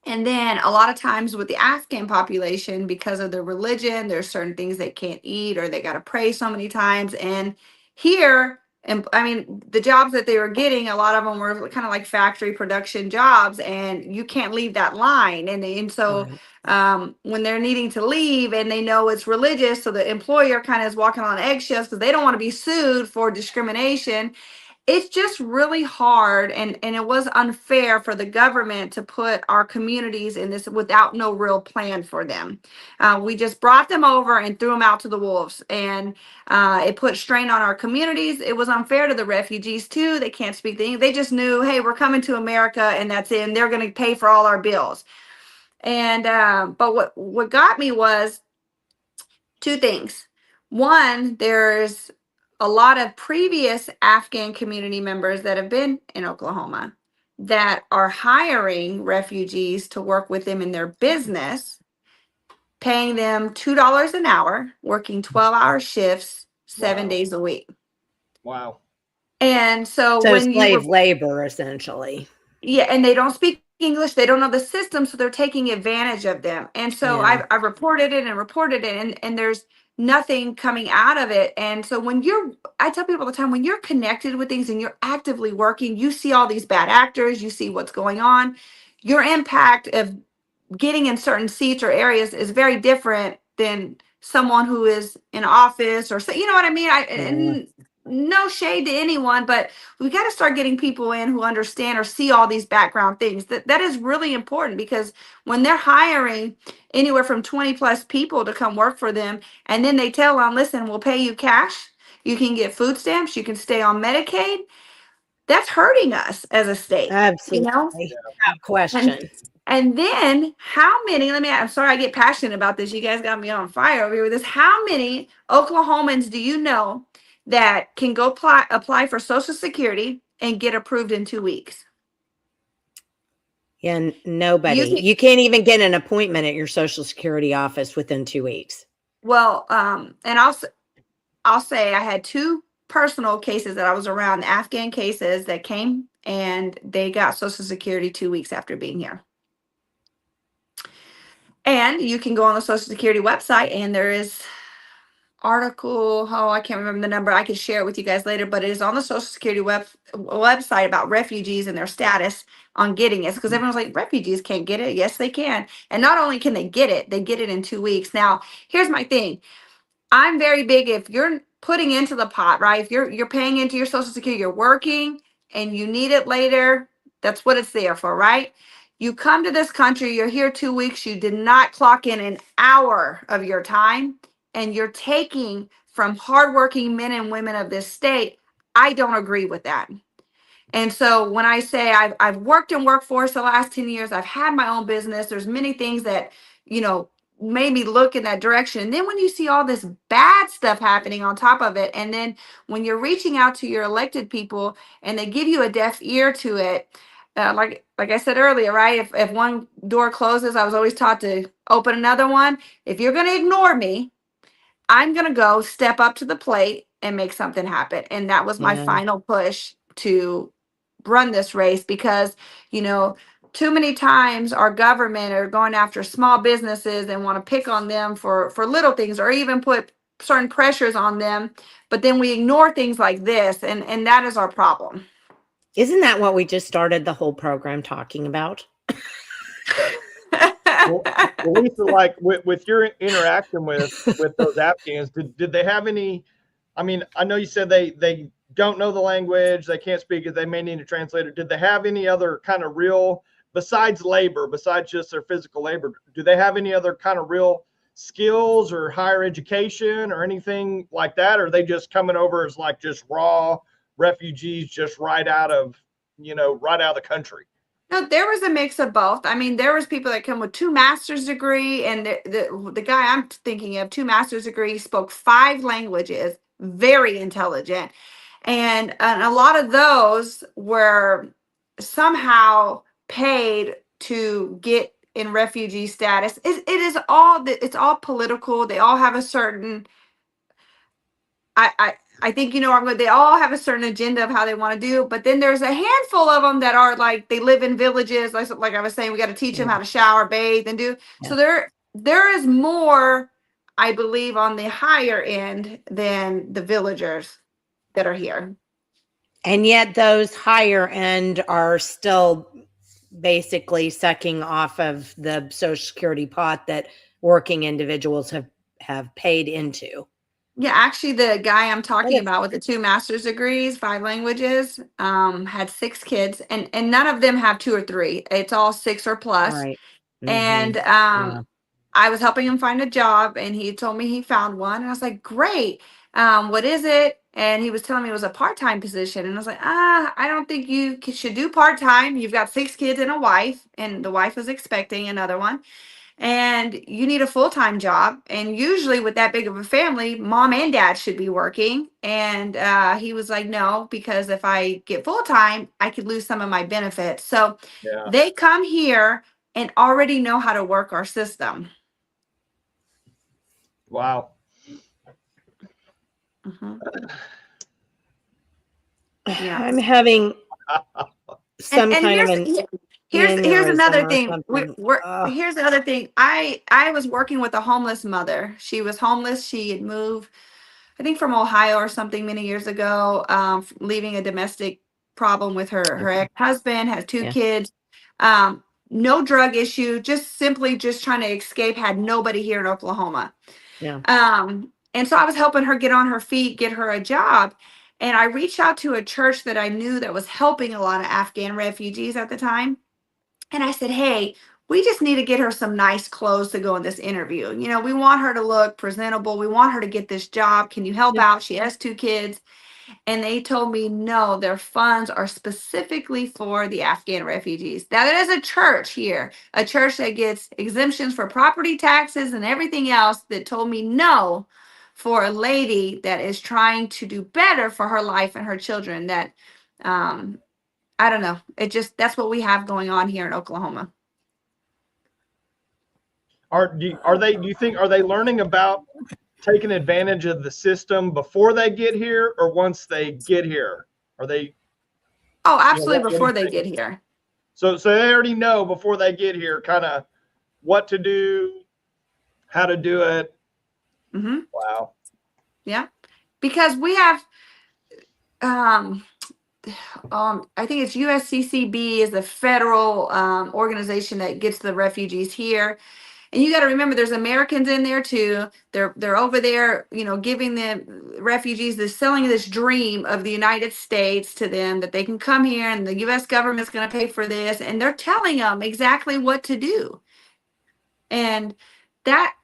And then a lot of times with the Afghan population, because of their religion, there's certain things they can't eat or they got to pray so many times. And here, and I mean, the jobs that they were getting, a lot of them were kind of like factory production jobs, and you can't leave that line. And so when they're needing to leave and they know it's religious, so the employer kind of is walking on eggshells because they don't want to be sued for discrimination. It's just really hard, and it was unfair for the government to put our communities in this without no real plan for them. We just brought them over and threw them out to the wolves, and it put strain on our communities. It was unfair to the refugees too. They can't speak the English. They just knew, hey, we're coming to America and that's it, and they're going to pay for all our bills. And but what got me was two things. One, there's a lot of previous Afghan community members that have been in Oklahoma that are hiring refugees to work with them in their business, paying them $2 an hour, working 12-hour shifts, 7 days a week. Wow. And so slave labor, essentially. Yeah, and they don't speak English. They don't know the system, so they're taking advantage of them. And so I reported it, and there's nothing coming out of it. And so I tell people all the time, when you're connected with things and you're actively working, you see all these bad actors, you see what's going on. Your impact of getting in certain seats or areas is very different than someone who is in office, or you know what I mean? And no shade to anyone, but we got to start getting people in who understand or see all these background things. That is really important, because when they're hiring anywhere from 20 plus people to come work for them, and then they tell them, listen, we'll pay you cash, you can get food stamps, you can stay on Medicaid, that's hurting us as a state. Absolutely. Without question. And then I'm sorry, I get passionate about this. You guys got me on fire over here with this. How many Oklahomans do you know that can go apply for Social Security and get approved in 2 weeks? Yeah, nobody. You can't even get an appointment at your Social Security office within 2 weeks. Well, and I'll say I had two personal cases that I was around, Afghan cases that came and they got Social Security 2 weeks after being here. And you can go on the Social Security website, and there is article. Oh, I can't remember the number. I could share it with you guys later, but it is on the Social Security website about refugees and their status on getting it. Because everyone's like, refugees can't get it. Yes, they can. And not only can they get it in 2 weeks. Now, here's my thing. I'm very big if you're putting into the pot, right? If you're paying into your Social Security, you're working and you need it later, that's what it's there for, right? You come to this country, you're here 2 weeks, you did not clock in an hour of your time, and you're taking from hardworking men and women of this state. I don't agree with that. And so when I say I've worked in workforce the last 10 years, I've had my own business, there's many things that, you know, made me look in that direction. And then when you see all this bad stuff happening on top of it, and then when you're reaching out to your elected people and they give you a deaf ear to it, like I said earlier, right? If one door closes, I was always taught to open another one. If you're going to ignore me, I'm going to go step up to the plate and make something happen. And that was my Yeah. final push to run this race because, you know, too many times our government are going after small businesses and want to pick on them for little things or even put certain pressures on them. But then we ignore things like this. And that is our problem. Isn't that what we just started the whole program talking about? Well, Lisa, like with your interaction with those Afghans, did they have any? I mean, I know you said they don't know the language, they can't speak it, they may need a translator. Did they have any other kind of real, besides labor, besides just their physical labor? Do they have any other kind of real skills or higher education or anything like that? Or are they just coming over as like just raw refugees, just right out of the country? No, there was a mix of both. I mean, there was people that come with 2 master's degree, and the guy I'm thinking of, 2 master's degree, spoke 5 languages, very intelligent, and a lot of those were somehow paid to get in refugee status. It's all political. They all have a certain I think they all have a certain agenda of how they want to do, but then there's a handful of them that are like they live in villages. Like I was saying, we got to teach them how to shower, bathe, and do. Yeah. So there is more, I believe, on the higher end than the villagers that are here. And yet those higher end are still basically sucking off of the Social Security pot that working individuals have paid into. Yeah, actually, the guy I'm talking about with the 2 master's degrees, 5 languages, had 6 kids, and none of them have 2 or 3. It's all 6 or plus. Right. And Yeah. I was helping him find a job, and he told me he found one, and I was like, "Great, what is it?" And he was telling me it was a part-time position, and I was like, I don't think you should do part-time. You've got 6 kids and a wife, and the wife was expecting another one, and you need a full-time job. And usually with that big of a family, mom and dad should be working. And he was like, no, because if I get full-time, I could lose some of my benefits. So Yeah. they come here and already know how to work our system. Wow. Mm-hmm. Yeah. I'm having some kind of an here's another thing. Here's the other thing. I was working with a homeless mother. She was homeless. She had moved, I think, from Ohio or something many years ago, leaving a domestic problem with her ex-husband, has 2 kids, no drug issue, just simply just trying to escape, had nobody here in Oklahoma. Yeah. And so I was helping her get on her feet, get her a job. And I reached out to a church that I knew that was helping a lot of Afghan refugees at the time. And I said, hey, we just need to get her some nice clothes to go in this interview. We want her to look presentable. We want her to get this job. Can you help out? She has 2 kids. And they told me, no, their funds are specifically for the Afghan refugees. Now, there is a church here, a church that gets exemptions for property taxes and everything else, that told me no for a lady that is trying to do better for her life and her children. That, I don't know. That's what we have going on here in Oklahoma. Do you think are they learning about taking advantage of the system before they get here or once they get here? Are they? Oh, absolutely, before they get here. So they already know before they get here kind of what to do, how to do it. Mm-hmm. Wow. Yeah. Because we have, um, I think it's USCCB is the federal organization that gets the refugees here. And you got to remember, there's Americans in there too. They're over there, giving the refugees this, selling this dream of the United States to them, that they can come here and the U.S. government's going to pay for this, and they're telling them exactly what to do. And that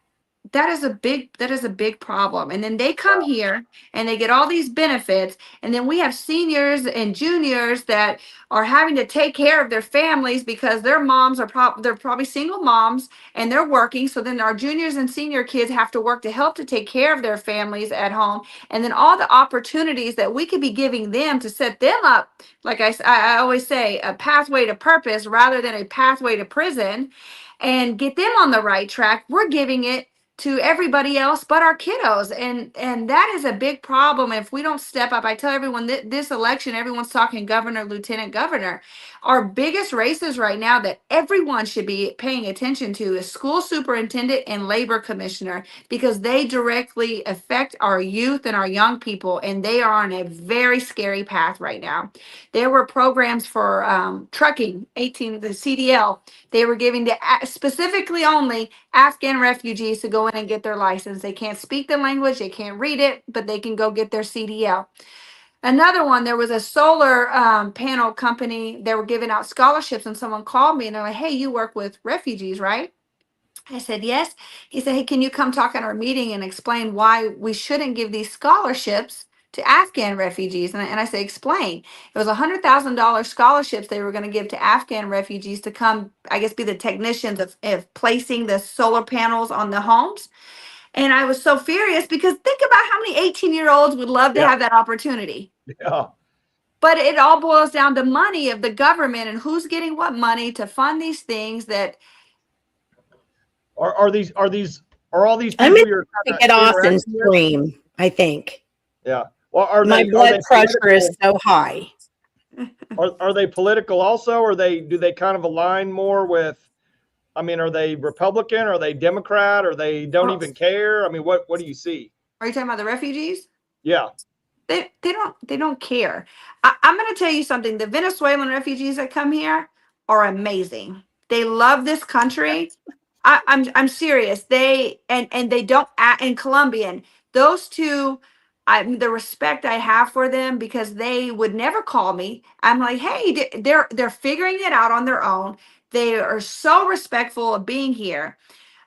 that is a big problem. And then they come here and they get all these benefits, and then we have seniors and juniors that are having to take care of their families because their moms are they're probably single moms and they're working. So then our juniors and senior kids have to work to help to take care of their families at home, and then all the opportunities that we could be giving them to set them up, like I always say, a pathway to purpose rather than a pathway to prison, and get them on the right track. We're giving it to everybody else but our kiddos, and that is a big problem if we don't step up. I tell everyone that this election, everyone's talking governor, lieutenant governor. Our biggest races right now that everyone should be paying attention to is school superintendent and labor commissioner, because they directly affect our youth and our young people, and they are on a very scary path right now. There were programs for trucking, the CDL. They were giving to specifically only Afghan refugees to go in and get their license. They can't speak the language, they can't read it, but they can go get their CDL. Another one, there was a solar panel company. They were giving out scholarships, and someone called me and they're like, "Hey, you work with refugees, right?" I said, "Yes." He said, "Hey, can you come talk at our meeting and explain why we shouldn't give these scholarships to Afghan refugees?" And I said, "Explain." It was $100,000 scholarships they were going to give to Afghan refugees to come, I guess, be the technicians of placing the solar panels on the homes. And I was so furious because think about how many 18-year-olds would love to Yeah. have that opportunity. Yeah. But it all boils down to money of the government and who's getting what money to fund these things. That Are all these I'm people going you're to kind get of off and interacting with? scream, I think. Yeah. Well, are My they blood pressure political? is so high. Are they political also? Or do they kind of align more with? I mean, are they Republican? Are they Democrat? Or they don't Well, even care? I mean, what do you see? are you talking about the refugees? Yeah. They don't care. I'm going to tell you something. The Venezuelan refugees that come here are amazing. They love this country. I'm serious. And they don't act. And Colombian, those two, the respect I have for them, because they would never call me. I'm like, hey, they're figuring it out on their own. They are so respectful of being here.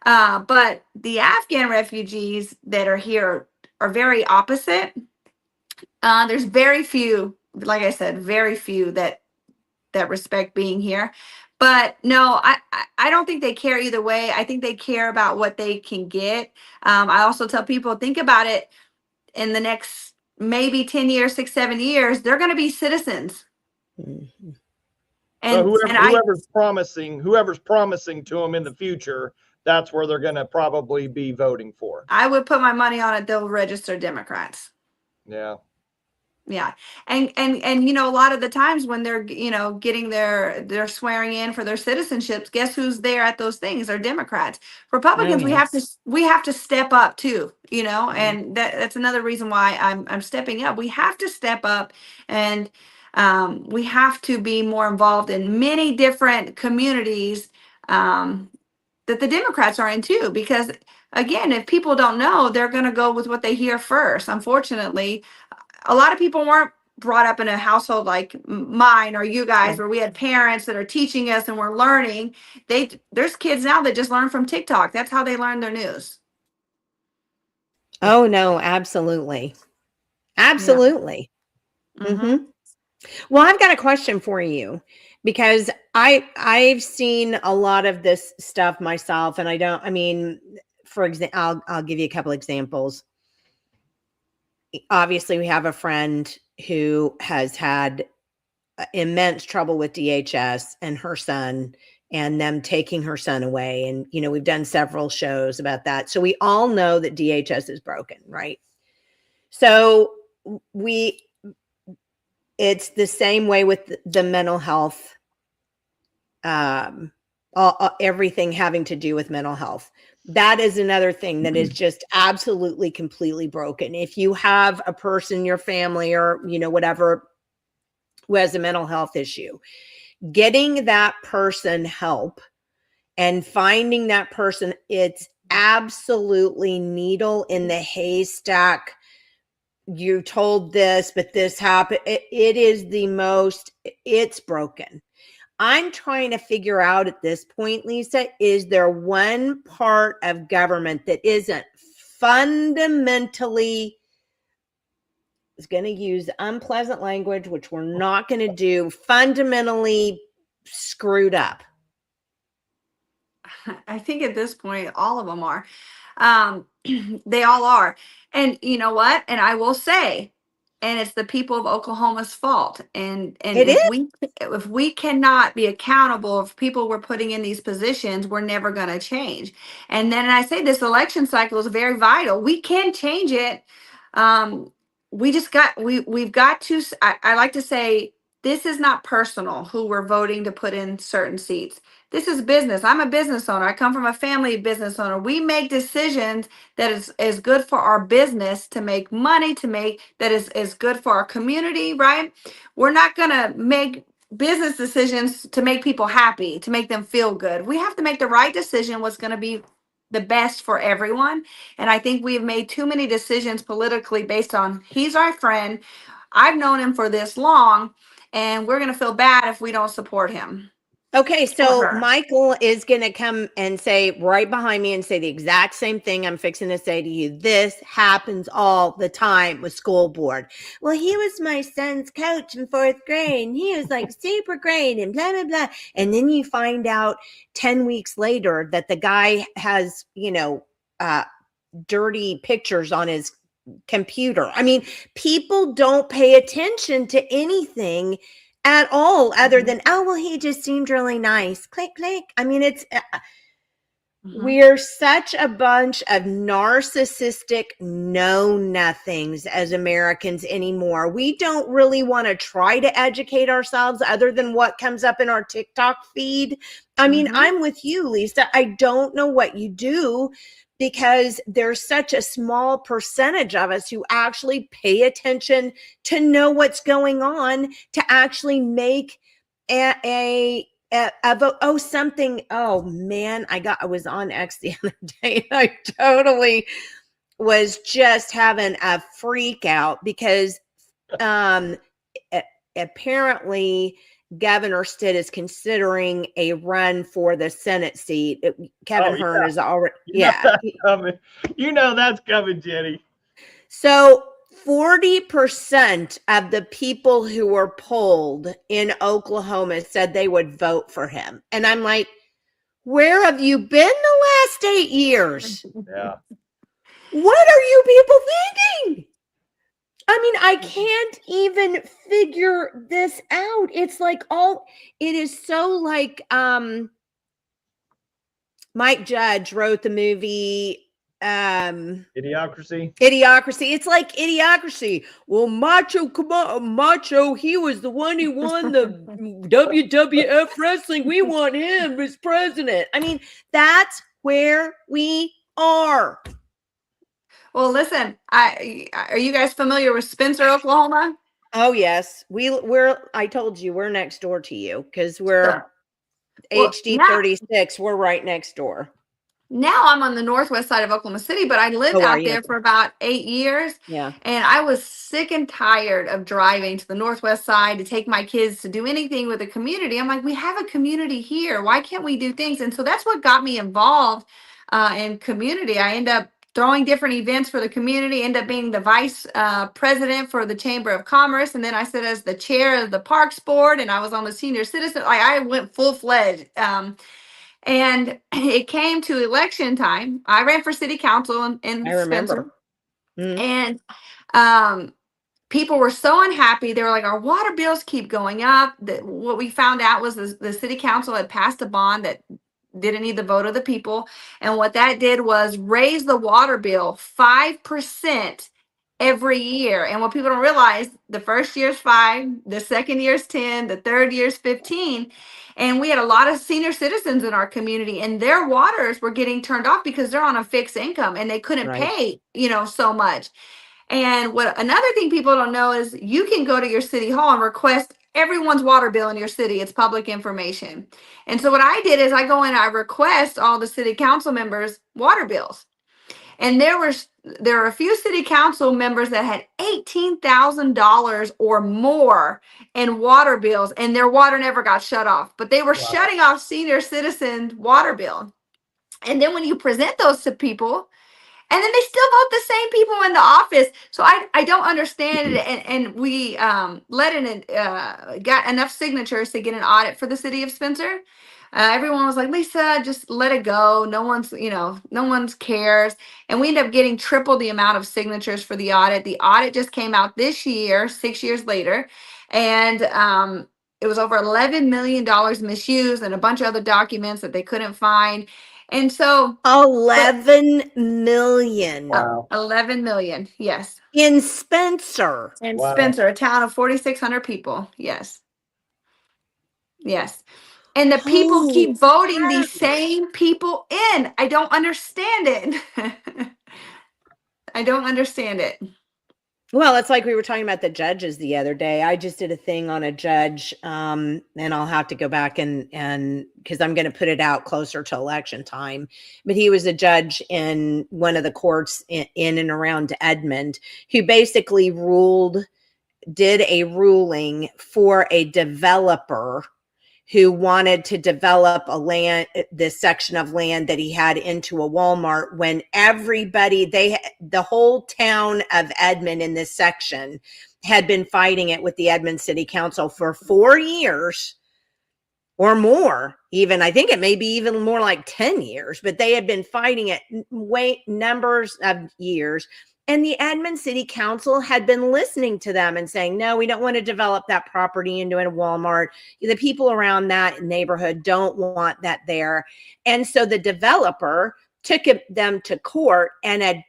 But the Afghan refugees that are here are very opposite. There's very few, like I said, very few that respect being here. But no, I don't think they care either way. I think they care about what they can get. I also tell people, think about it, in the next maybe 10 years, 6, 7 years, they're going to be citizens. Mhm. So And I whoever's promising to them in the future, that's where they're going to probably be voting for. I would put my money on it. They'll register Democrats. Yeah. Yeah. And a lot of the times when they're, getting they're swearing in for their citizenships, guess who's there at those things? They're Democrats. Republicans, Oh, yeah. we have to step up too, Mhm. and that's another reason why I'm stepping up. We have to step up, and we have to be more involved in many different communities that the Democrats are in too, because again, if people don't know, they're going to go with what they hear first. Unfortunately, a lot of people weren't brought up in a household like mine or you guys, where we had parents that are teaching us and we're learning. There's kids now that just learn from TikTok. That's how they learn their news. Oh, no, absolutely. Yeah. Absolutely. Mm-hmm. Well, I've got a question for you, because I've seen a lot of this stuff myself, and I mean, for example, I'll give you a couple examples. Obviously, we have a friend who has had immense trouble with DHS and her son, and them taking her son away. And, we've done several shows about that. So we all know that DHS is broken, right? So it's the same way with the mental health, everything having to do with mental health. That is another thing that is just absolutely completely broken. If you have a person in your family or, whatever, who has a mental health issue, getting that person help and finding that person, it's absolutely needle in the haystack. You told this, but this happened. It is the most, it's broken. I'm trying to figure out at this point, Lisa, is there one part of government that isn't fundamentally, is going to use unpleasant language, which we're not going to do, fundamentally screwed up? I think at this point, all of them are. They all are. And you know what? And I will say, and it's the people of Oklahoma's fault. And It is. if we cannot be accountable of people we're putting in these positions, we're never going to change. And then I say this election cycle is very vital. We can change it. We've got to. I like to say this is not personal. Who we're voting to put in certain seats. This is business. I'm a business owner. I come from a family business owner. We make decisions that is good for our business, to make money, that is good for our community, right? We're not going to make business decisions to make people happy, to make them feel good. We have to make the right decision, what's going to be the best for everyone. And I think we've made too many decisions politically based on he's our friend. I've known him for this long, and we're going to feel bad if we don't support him. Okay, so Michael is going to come and say right behind me and say the exact same thing I'm fixing to say to you. This happens all the time with school board. Well, he was my son's coach in 4th grade. And he was like super great and blah, blah, blah. And then you find out 10 weeks later that the guy has, dirty pictures on his computer. I mean, people don't pay attention to anything at all other than, oh, well, he just seemed really nice. Click, click. I mean, it's, we're such a bunch of narcissistic know-nothings as Americans anymore. We don't really want to try to educate ourselves other than what comes up in our TikTok feed. I mean, I'm with you, Lisa. I don't know what you do, because there's such a small percentage of us who actually pay attention to know what's going on, to actually make a vote. Oh, something. Oh man, I was on X the other day and I totally was just having a freak out because apparently Governor Stitt is considering a run for the Senate seat. Kevin Hearn is already, You know that's coming, Jenny. So 40% of the people who were polled in Oklahoma said they would vote for him. And I'm like, where have you been the last 8 years? Yeah. What are you people thinking? I mean, I can't even figure this out. It's like it is so like Mike Judge wrote the movie Idiocracy. It's like Idiocracy. Well, Macho, come on, Macho, he was the one who won the WWF wrestling. We want him as president. I mean, that's where we are. Well, listen, are you guys familiar with Spencer, Oklahoma? Oh yes, I told you we're next door to you because we're HD 36. We're right next door. Now I'm on the northwest side of Oklahoma City, but I lived out there for about 8 years. Yeah. And I was sick and tired of driving to the northwest side to take my kids to do anything with the community. I'm like, we have a community here. Why can't we do things? And so that's what got me involved in community. I end up throwing different events for the community, end up being the vice president for the Chamber of Commerce. And then I sit as the chair of the Parks Board, and I was on the senior citizen. I went full-fledged. And it came to election time. I ran for city council in Spencer. And people were so unhappy. They were like, our water bills keep going up. What we found out was the city council had passed a bond that didn't need the vote of the people. And what that did was raise the water bill 5% every year. And what people don't realize, the first year's 5, the second year's 10, the third year's 15. And we had a lot of senior citizens in our community, and their waters were getting turned off because they're on a fixed income and they couldn't Right. pay, so much. And what another thing people don't know is you can go to your city hall and request everyone's water bill in your city. It's public information. And so what I did is I go in and I request all the city council members' water bills. And there were a few city council members that had $18,000 or more in water bills, and their water never got shut off. But they were shutting off senior citizens' water bill. And then when you present those to people, and then they still vote the same people in the office. So I don't understand it. And we got enough signatures to get an audit for the city of Spencer. Everyone was like, Lisa, just let it go. No one's cares. And we ended up getting triple the amount of signatures for the audit. The audit just came out this year, 6 years later. And it was over $11 million misused and a bunch of other documents that they couldn't find. And so 11 million. Wow. 11 million. Yes. In Spencer. And Wow. Spencer, a town of 4,600 people. Yes. Yes. And the people Holy keep voting crap. these same people in. I don't understand it. I don't understand it. Well, it's like we were talking about the judges the other day. I just did a thing on a judge, and I'll have to go back and because I'm going to put it out closer to election time. But he was a judge in one of the courts in and around Edmond, who basically did a ruling for a developer who wanted to develop this section of land that he had into a Walmart, when the whole town of Edmond in this section had been fighting it with the Edmond City Council for 4 years or more. Even, I think it may be even more like 10 years, but they had been fighting it numbers of years. And the Edmond City Council had been listening to them and saying, no, we don't want to develop that property into a Walmart. The people around that neighborhood don't want that there. And so the developer took them to court, and a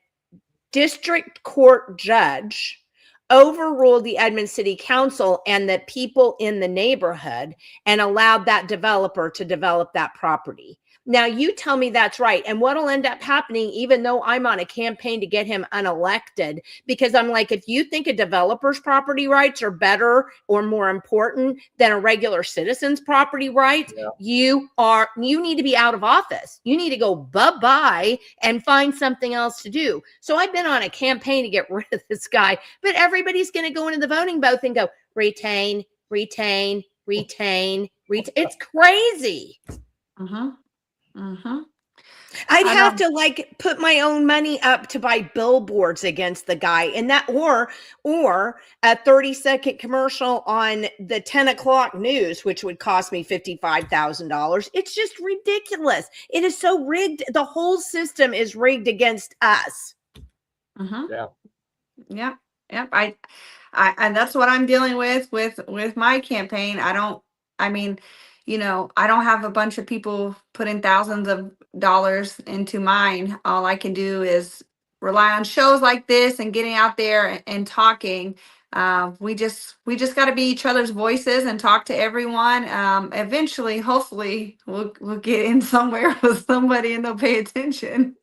district court judge overruled the Edmond City Council and the people in the neighborhood and allowed that developer to develop that property. Now, you tell me that's right. And what'll end up happening, even though I'm on a campaign to get him unelected, because I'm like, if you think a developer's property rights are better or more important than a regular citizen's property rights, you need to be out of office. You need to go bye-bye and find something else to do. So I've been on a campaign to get rid of this guy, but everybody's going to go into the voting booth and go, retain, retain, retain, retain. It's crazy. Uh-huh. Uh-huh. I'd have to put my own money up to buy billboards against the guy, and that or a 30-second commercial on the 10 o'clock news, which would cost me $55,000. It's just ridiculous. It is so rigged. The whole system is rigged against us. Uh-huh. Yeah. Yep. Yep. I and that's what I'm dealing with my campaign. I don't have a bunch of people putting thousands of dollars into mine. All I can do is rely on shows like this and getting out there and talking. We just got to be each other's voices and talk to everyone. Eventually, hopefully, we'll get in somewhere with somebody and they'll pay attention.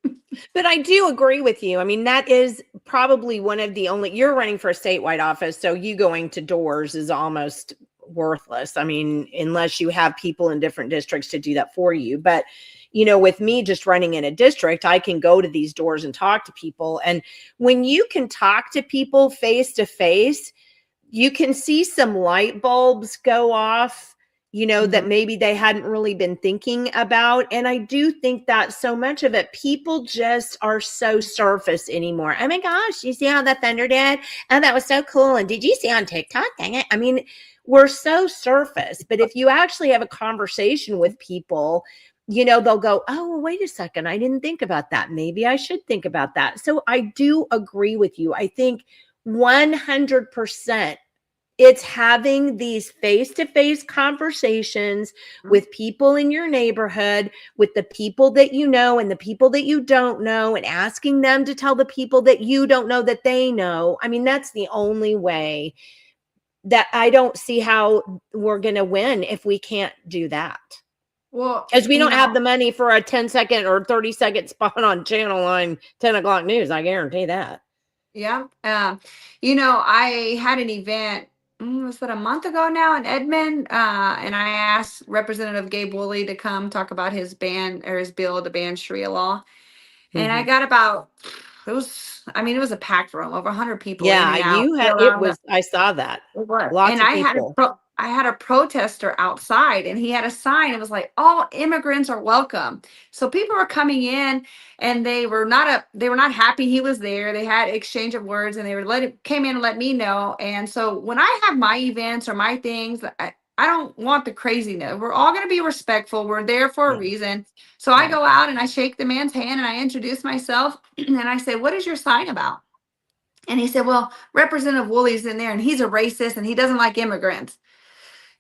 But I do agree with you. I mean, that is probably one of the only, you're running for a statewide office, so you going to doors is almost worthless. I mean, unless you have people in different districts to do that for you. But, with me just running in a district, I can go to these doors and talk to people. And when you can talk to people face to face, you can see some light bulbs go off, that maybe they hadn't really been thinking about. And I do think that so much of it, people just are so surface anymore. Oh my gosh, you see how the Thunder did? Oh, that was so cool. And did you see on TikTok? Dang it. I mean, we're so surface. But if you actually have a conversation with people, they'll go, oh, well, wait a second. I didn't think about that. Maybe I should think about that. So I do agree with you. I think 100% It's having these face-to-face conversations with people in your neighborhood, with the people that you know and the people that you don't know, and asking them to tell the people that you don't know that they know. I mean, that's the only way. That I don't see how we're going to win if we can't do that. Well, Because we you don't have know, the money for a 10-second or 30-second spot on Channel 9, 10 o'clock news. I guarantee that. yeah. You know, I had an event, was that a month ago now in Edmond? And I asked Representative Gabe Woolley to come talk about his ban or his bill to ban Sharia law. And I got about, it was a packed room, over 100 people in Yeah, and out. you had Still it around the- was. I saw that. It was. Lots And of people. I had a protester outside, and he had a sign. It was like, all immigrants are welcome. So people were coming in, and they were not happy he was there. They had exchange of words, and they were came in and let me know. And so when I have my events or my things, I don't want the craziness. We're all going to be respectful. We're there for a Yeah. reason. So I Right. go out and I shake the man's hand and I introduce myself and I say, "What is your sign about?" And he said, "Well, Representative Woolley's in there and he's a racist and he doesn't like immigrants."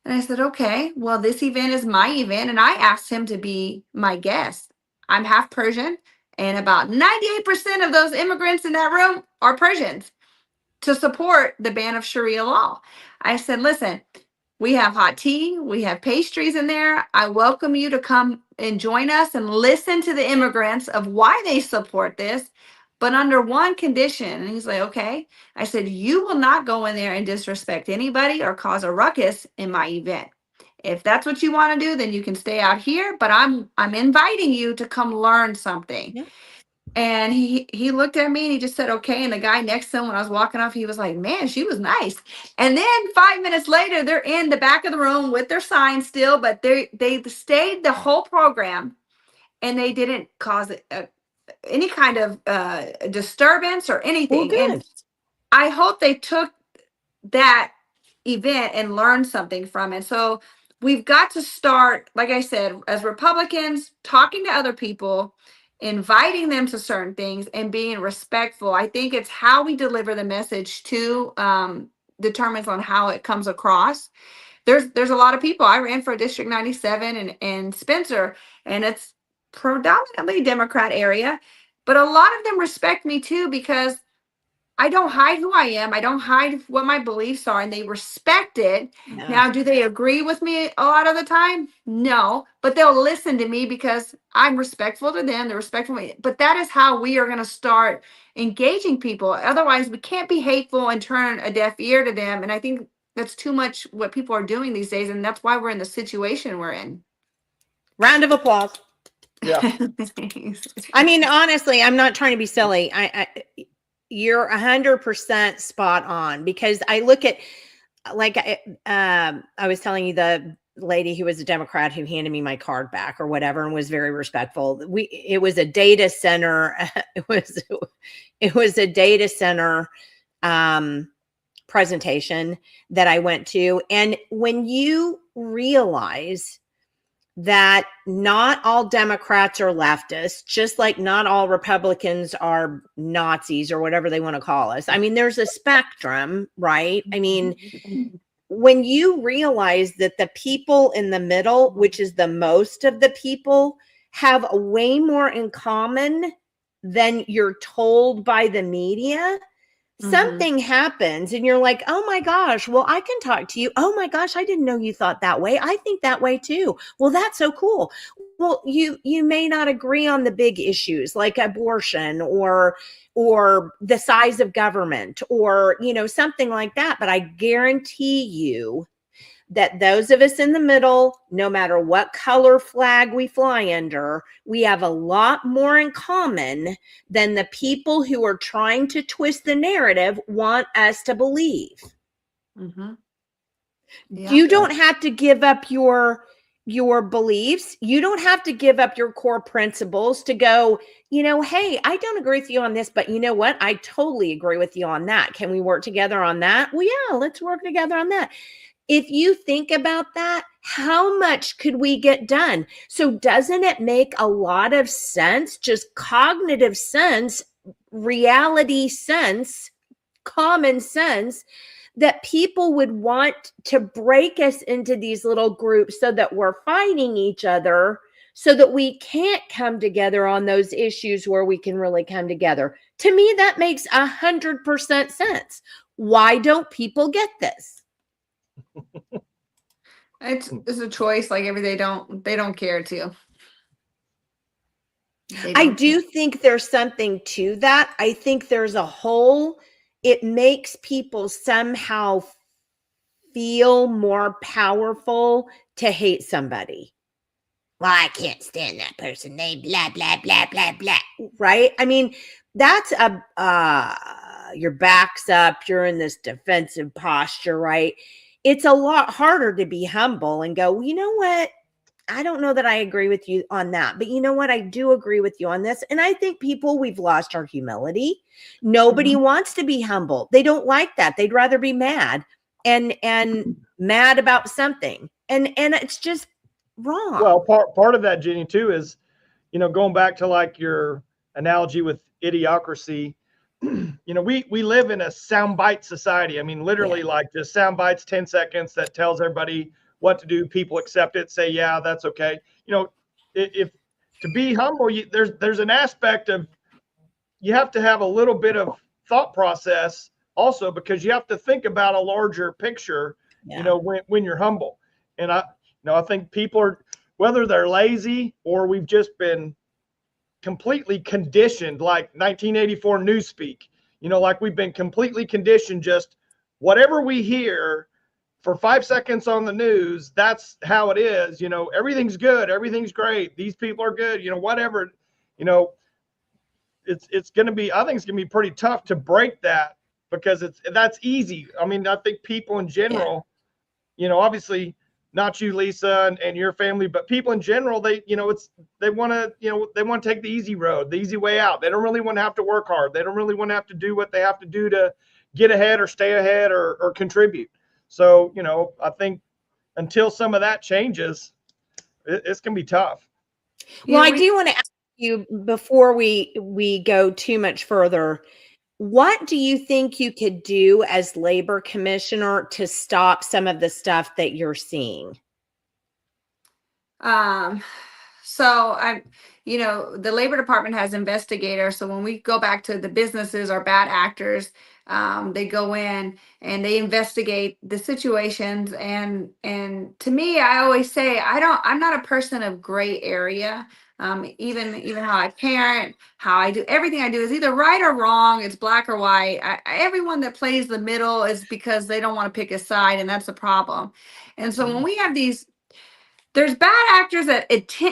And I said, "Okay, well, this event is my event." And I asked him to be my guest. I'm half Persian, and about 98% of those immigrants in that room are Persians to support the ban of Sharia law. I said, "Listen, we have hot tea, we have pastries in there. I welcome you to come and join us and listen to the immigrants of why they support this, but under one condition." And he's like, "Okay." I said, "You will not go in there and disrespect anybody or cause a ruckus in my event. If that's what you want to do, then you can stay out here, but I'm inviting you to come learn something." Yeah. And he looked at me and he just said, "Okay." And the guy next to him, when I was walking off, he was like, "Man, she was nice." And then 5 minutes later, they're in the back of the room with their sign still, but they stayed the whole program and they didn't cause any kind of disturbance or Well, anything. And good. I hope they took that event and learn something from it. So we've got to start, like I said, as Republicans, talking to other people, inviting them to certain things, and being respectful. I think it's how we deliver the message to determines on how it comes across. There's a lot of people. I ran for District 97 and Spencer, and it's predominantly Democrat area, but a lot of them respect me too because I don't hide who I am. I don't hide what my beliefs are, and they respect it. Yeah. Now, do they agree with me a lot of the time? No, but they'll listen to me because I'm respectful to them. They're respectful to me. But that is how we are going to start engaging people. Otherwise, we can't be hateful and turn a deaf ear to them. And I think that's too much what people are doing these days, and that's why we're in the situation we're in. Round of applause. Yeah. I mean, honestly, I'm not trying to be silly. You're 100% spot on, because I look at, like, I was telling you, the lady who was a Democrat who handed me my card back or whatever and was very respectful. It was a data center. It was a data center presentation that I went to. And when you realize that not all Democrats are leftists, just like not all Republicans are Nazis or whatever they want to call us. I mean, there's a spectrum, right? I mean, when you realize that the people in the middle, which is the most of the people, have way more in common than you're told by the media, something happens and you're like, "Oh my gosh, well, I can talk to you. Oh my gosh, I didn't know you thought that way. I think that way too. Well, that's so cool." Well, you may not agree on the big issues like abortion or the size of government or, something like that, but I guarantee you that those of us in the middle, no matter what color flag we fly under, we have a lot more in common than the people who are trying to twist the narrative want us to believe. Yeah. You don't have to give up your beliefs. You don't have to give up your core principles to go, "Hey, I don't agree with you on this, but you know what? I totally agree with you on that. Can we work together on that?" Well, yeah, let's work together on that. If you think about that, how much could we get done? So doesn't it make a lot of sense, just cognitive sense, reality sense, common sense, that people would want to break us into these little groups so that we're fighting each other, so that we can't come together on those issues where we can really come together. To me, that makes 100% sense. Why don't people get this? It's a choice. Like they don't care to. I do think there's something to that. I think there's a whole, it makes people somehow feel more powerful to hate somebody. Well, I can't stand that person. They blah, blah, blah, blah, blah. Right? I mean, that's your back's up. You're in this defensive posture, right? It's a lot harder to be humble and go, well, you know what? I don't know that I agree with you on that, but you know what? I do agree with you on this. And I think we've lost our humility. Nobody wants to be humble. They don't like that. They'd rather be mad and mad about something. And it's just wrong. Well, part of that, Jenny, too, is, going back to like your analogy with idiocracy, we live in a soundbite society. I mean, literally like just sound bites, 10 seconds that tells everybody what to do. People accept it, say, yeah, that's okay. If to be humble, there's an aspect of, you have to have a little bit of thought process also, because you have to think about a larger picture, when you're humble. And I think people are, whether they're lazy or we've just been completely conditioned, like 1984 newspeak, like we've been completely conditioned, just whatever we hear for 5 seconds on the news, that's how it is. Everything's good, everything's great, these people are good, whatever. It's going to be, I think it's going to be pretty tough to break that, because that's easy. I mean, I think people in general, obviously not you, Lisa, and your family, but people in general, they want to take the easy road, the easy way out. They don't really want to have to work hard. They don't really want to have to do what they have to do to get ahead or stay ahead or contribute. So, I think until some of that changes, it's going to be tough. Well, I do want to ask you, before we go too much further, what do you think you could do as labor commissioner to stop some of the stuff that you're seeing? So the labor department has investigators. So when we go back to the businesses or bad actors, they go in and they investigate the situations. And to me, I always say, I'm not a person of gray area. Even how I parent, how I do everything I do is either right or wrong. It's black or white. Everyone that plays the middle is because they don't want to pick a side, and that's the problem. And so when we have there's bad actors that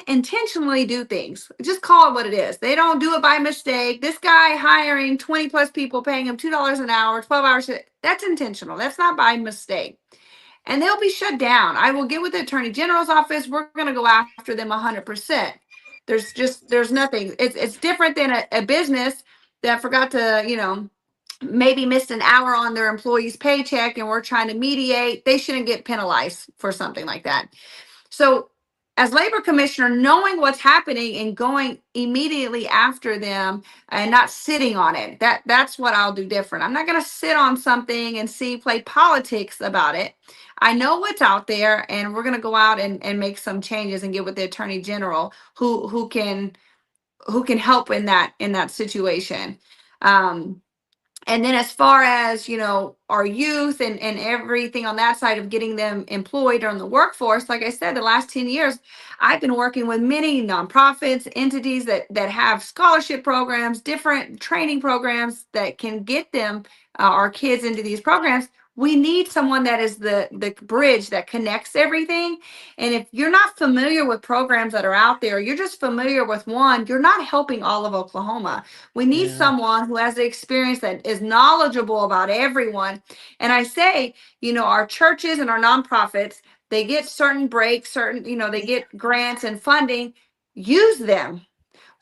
intentionally do things. Just call it what it is. They don't do it by mistake. This guy hiring 20 plus people, paying him $2 an hour, 12 hours, that's intentional. That's not by mistake. And they'll be shut down. I will get with the Attorney General's office. We're going to go after them 100%. There's nothing. It's different than a business that forgot to, maybe missed an hour on their employee's paycheck, and we're trying to mediate. They shouldn't get penalized for something like that. So as labor commissioner, knowing what's happening and going immediately after them and not sitting on it, that's what I'll do different. I'm not going to sit on something and play politics about it. I know what's out there, and we're going to go out and make some changes and get with the Attorney General who can help in that situation. And then as far as, our youth and everything on that side of getting them employed or in the workforce, like I said, the last 10 years, I've been working with many nonprofits, entities that have scholarship programs, different training programs that can get them, our kids, into these programs. We need someone that is the bridge that connects everything. And if you're not familiar with programs that are out there, you're just familiar with one, you're not helping all of Oklahoma. We need someone who has the experience, that is knowledgeable about everyone. And I say, our churches and our nonprofits, they get certain breaks, they get grants and funding. Use them.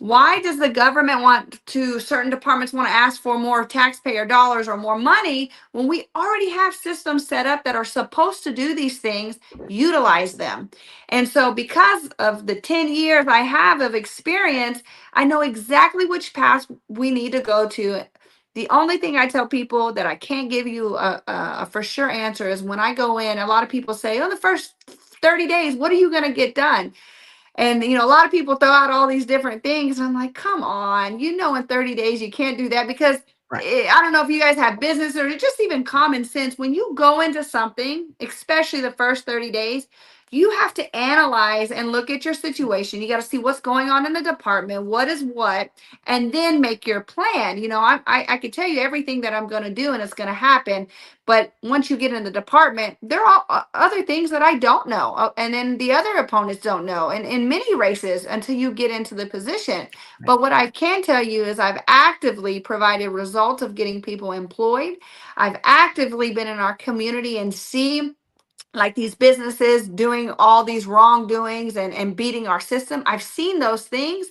Why does the government certain departments want to ask for more taxpayer dollars or more money when we already have systems set up that are supposed to do these things? Utilize them. And so because of the 10 years I have of experience, I know exactly which path we need to go to The only thing I tell people that I can't give you a for sure answer is when I go in, a lot of people say, oh, the first 30 days, what are you going to get done? And, a lot of people throw out all these different things. And I'm like, come on, in 30 days, you can't do that because Right. I don't know if you guys have business or just even common sense. When you go into something, especially the first 30 days, you have to analyze and look at your situation. You got to see what's going on in the department, what is what, and then make your plan. I could tell you everything that I'm going to do and it's going to happen. But once you get in the department, there are other things that I don't know. And then the other opponents don't know. And in many races until you get into the position. But what I can tell you is I've actively provided results of getting people employed. I've actively been in our community and see like these businesses doing all these wrongdoings and beating our system. I've seen those things.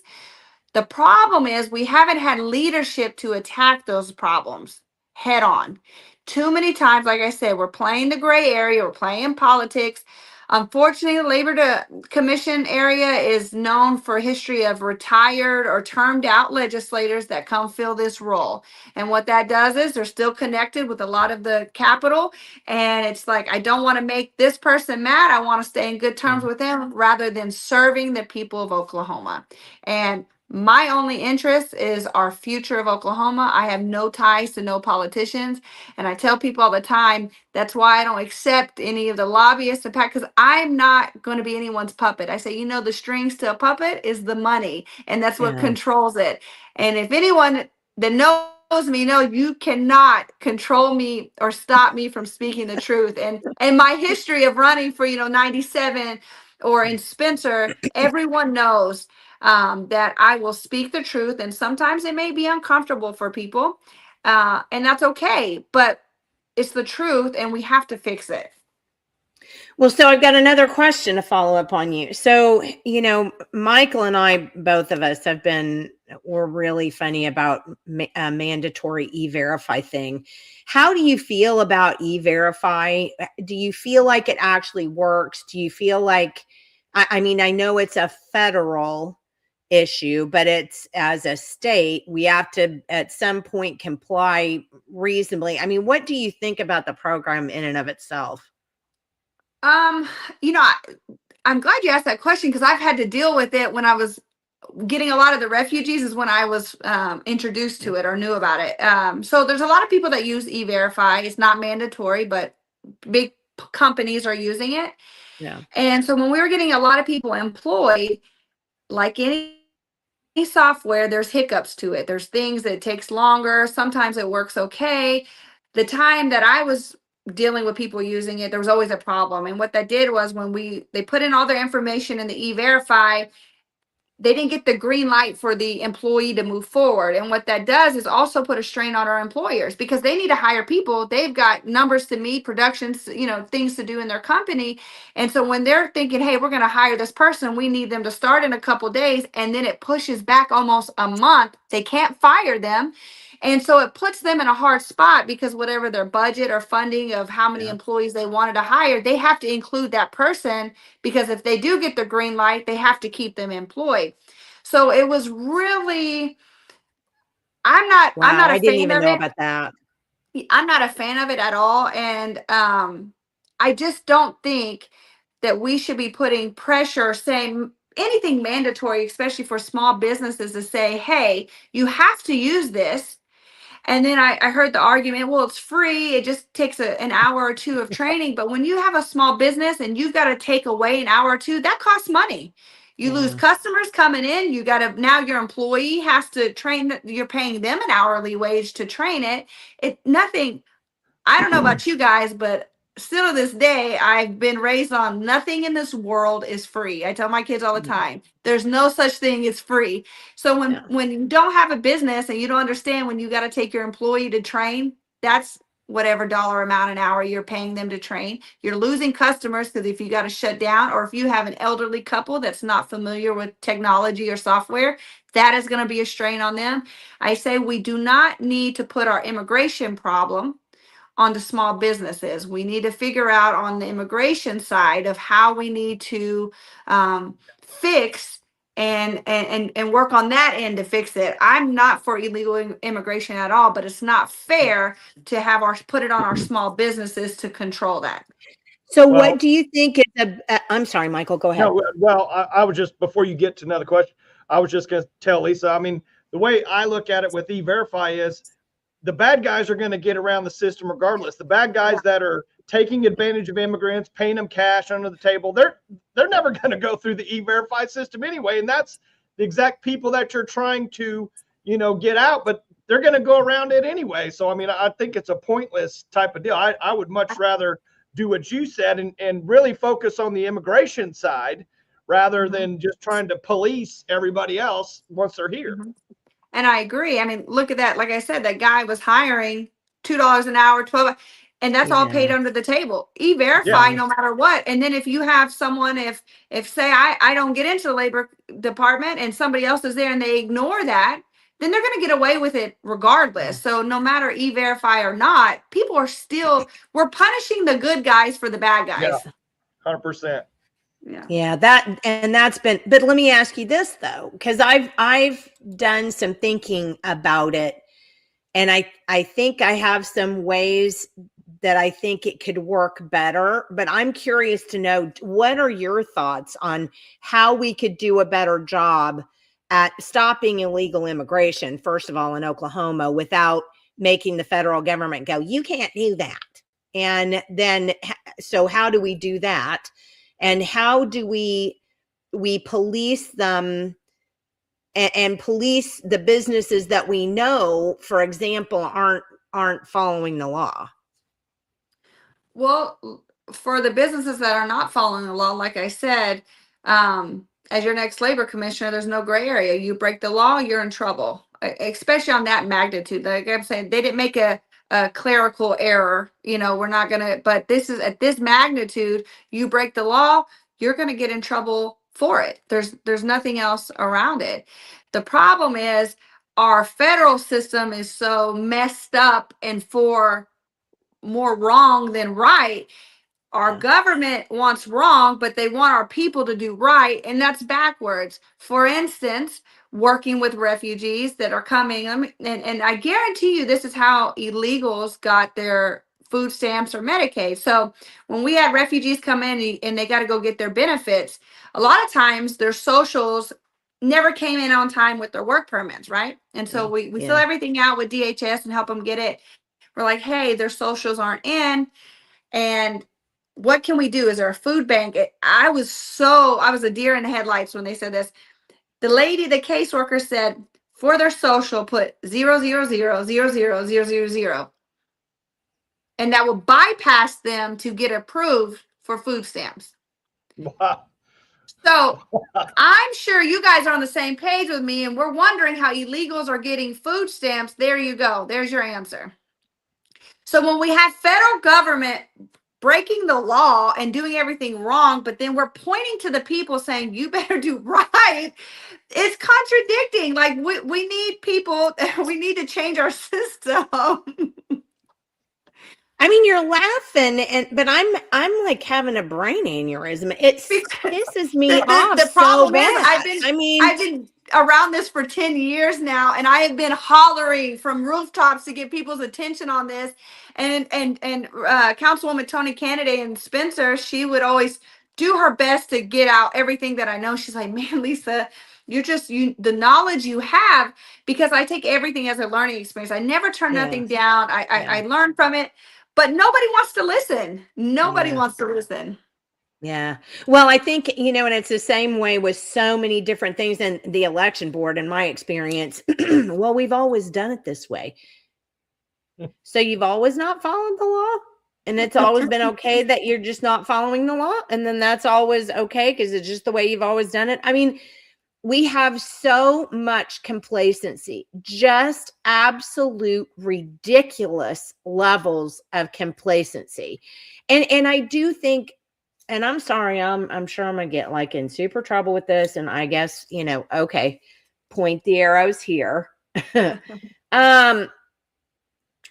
The problem is we haven't had leadership to attack those problems head on. Too many times, like I said, we're playing the gray area, we're playing politics. Unfortunately, the Commission area is known for a history of retired or termed out legislators that come fill this role. And what that does is they're still connected with a lot of the capital. And it's like, I don't want to make this person mad. I want to stay in good terms with them rather than serving the people of Oklahoma. And my only interest is our future of Oklahoma. I have no ties to no politicians. And I tell people all the time, that's why I don't accept any of the lobbyists to pack, because I'm not going to be anyone's puppet. I say, the strings to a puppet is the money, and that's what controls it. And if anyone that knows me, you cannot control me or stop me from speaking the truth. And my history of running for, 97 or in Spencer, everyone knows that I will speak the truth, and sometimes it may be uncomfortable for people, and that's okay, but it's the truth and we have to fix it. Well, so I've got another question to follow up on you. So, Michael and I, both of us we're really funny about a mandatory E-Verify thing. How do you feel about E-Verify? Do you feel like it actually works? Do you feel like, I know it's a federal issue, but it's as a state, we have to at some point comply reasonably. What do you think about the program in and of itself? I'm glad you asked that question because I've had to deal with it when I was getting a lot of the refugees is when I was introduced to it or knew about it. So there's a lot of people that use E-Verify. It's not mandatory, but big companies are using it. Yeah. And so when we were getting a lot of people employed, like any software, there's hiccups to it. There's things that it takes longer. Sometimes it works okay. The time that I was dealing with people using it, there was always a problem. And what that did was when they put in all their information in the E-Verify, they didn't get the green light for the employee to move forward. And what that does is also put a strain on our employers because they need to hire people. They've got numbers to meet, productions, things to do in their company. And so when they're thinking, hey, we're going to hire this person, we need them to start in a couple days, and then it pushes back almost a month, they can't fire them. And so it puts them in a hard spot because whatever their budget or funding of how many employees they wanted to hire, they have to include that person because if they do get the green light, they have to keep them employed. So it was really, I'm not a I didn't fan even of know it. about that. I'm not a fan of it at all. And I just don't think that we should be putting pressure, saying anything mandatory, especially for small businesses, to say, hey, you have to use this. And then I heard the argument, well, it's free. It just takes an hour or two of training. But when you have a small business and you've got to take away an hour or two, that costs money. You lose customers coming in. You got to, now your employee has to train, you're paying them an hourly wage to train it. I don't know about you guys, but still to this day, I've been raised on nothing in this world is free. I tell my kids all the time, there's no such thing as free. So when you don't have a business and you don't understand when you got to take your employee to train, that's whatever dollar amount an hour you're paying them to train. You're losing customers because if you got to shut down or if you have an elderly couple that's not familiar with technology or software, that is going to be a strain on them. I say we do not need to put our immigration problem on the small businesses. We need to figure out on the immigration side of how we need to fix and work on that end to fix it. I'm not for illegal immigration at all, but it's not fair to have put it on our small businesses to control that. So Well, what do you think is I'm sorry, Michael, go ahead. no, well, I was just, before you get to another question, I was just going to tell Lisa, I mean, the way I look at it with E-Verify is the bad guys are going to get around the system regardless. The bad guys that are taking advantage of immigrants, paying them cash under the table, they're never going to go through the E-Verify system anyway. And that's the exact people that you're trying to, get out, but they're going to go around it anyway. So, I mean, I think it's a pointless type of deal. I would much rather do what you said and really focus on the immigration side rather than just trying to police everybody else once they're here. Mm-hmm. And I agree. I mean, look at that. Like I said, that guy was hiring $2 an hour, 12, and that's all paid under the table. E-Verify, no matter what. And then if you have someone, if say I don't get into the labor department and somebody else is there and they ignore that, then they're going to get away with it regardless. So no matter E-Verify or not, people are still, we're punishing the good guys for the bad guys. Yeah, 100%. Yeah, that's been, but let me ask you this though, because I've done some thinking about it, and I think I have some ways that I think it could work better, but I'm curious to know, what are your thoughts on how we could do a better job at stopping illegal immigration, first of all, in Oklahoma, without making the federal government go, you can't do that. And then, so how do we do that? And how do we police them and police the businesses that we know, for example, aren't following the law? Well, for the businesses that are not following the law, like I said, as your next labor commissioner, there's no gray area. You break the law, you're in trouble, especially on that magnitude. Like I'm saying, they didn't make a clerical error. We're not going to, but this is at this magnitude, you break the law, you're going to get in trouble for it. There's nothing else around it. The problem is our federal system is so messed up and for more wrong than right. Our government wants wrong, but they want our people to do right, and that's backwards. For instance, working with refugees that are coming, and I guarantee you this is how illegals got their food stamps or Medicaid. So when we had refugees come in and they got to go get their benefits, a lot of times their socials never came in on time with their work permits, right? And so we fill everything out with DHS and help them get it. We're like, hey, their socials aren't in, and what can we do? Is there a food bank? I was a deer in the headlights when they said this. The caseworker said, for their social, put 000000000, and that will bypass them to get approved for food stamps. Wow. So I'm sure you guys are on the same page with me, and we're wondering how illegals are getting food stamps. There you go. There's your answer. So when we have federal government breaking the law and doing everything wrong, but then we're pointing to the people saying, you better do right, it's contradicting. Like we need people, we need to change our system. I mean, you're laughing, but I'm like having a brain aneurysm. It pisses me off. The problem so bad. is I've been around this for 10 years now, and I have been hollering from rooftops to get people's attention on this. And Councilwoman Tony Kennedy and Spencer, she would always do her best to get out everything that I know. She's like, man, Lisa, the knowledge you have, because I take everything as a learning experience. I never turn nothing down. I learn from it, but nobody wants to listen. Nobody wants to listen. Yeah. Well, I think, and it's the same way with so many different things in the election board, in my experience. Well, we've always done it this way. So you've always not followed the law, and it's always been okay that you're just not following the law. And then that's always okay because it's just the way you've always done it. I mean, we have so much complacency, just absolute ridiculous levels of complacency. And I do think, and I'm sorry, I'm sure I'm going to get like in super trouble with this. And I guess, okay, point the arrows here.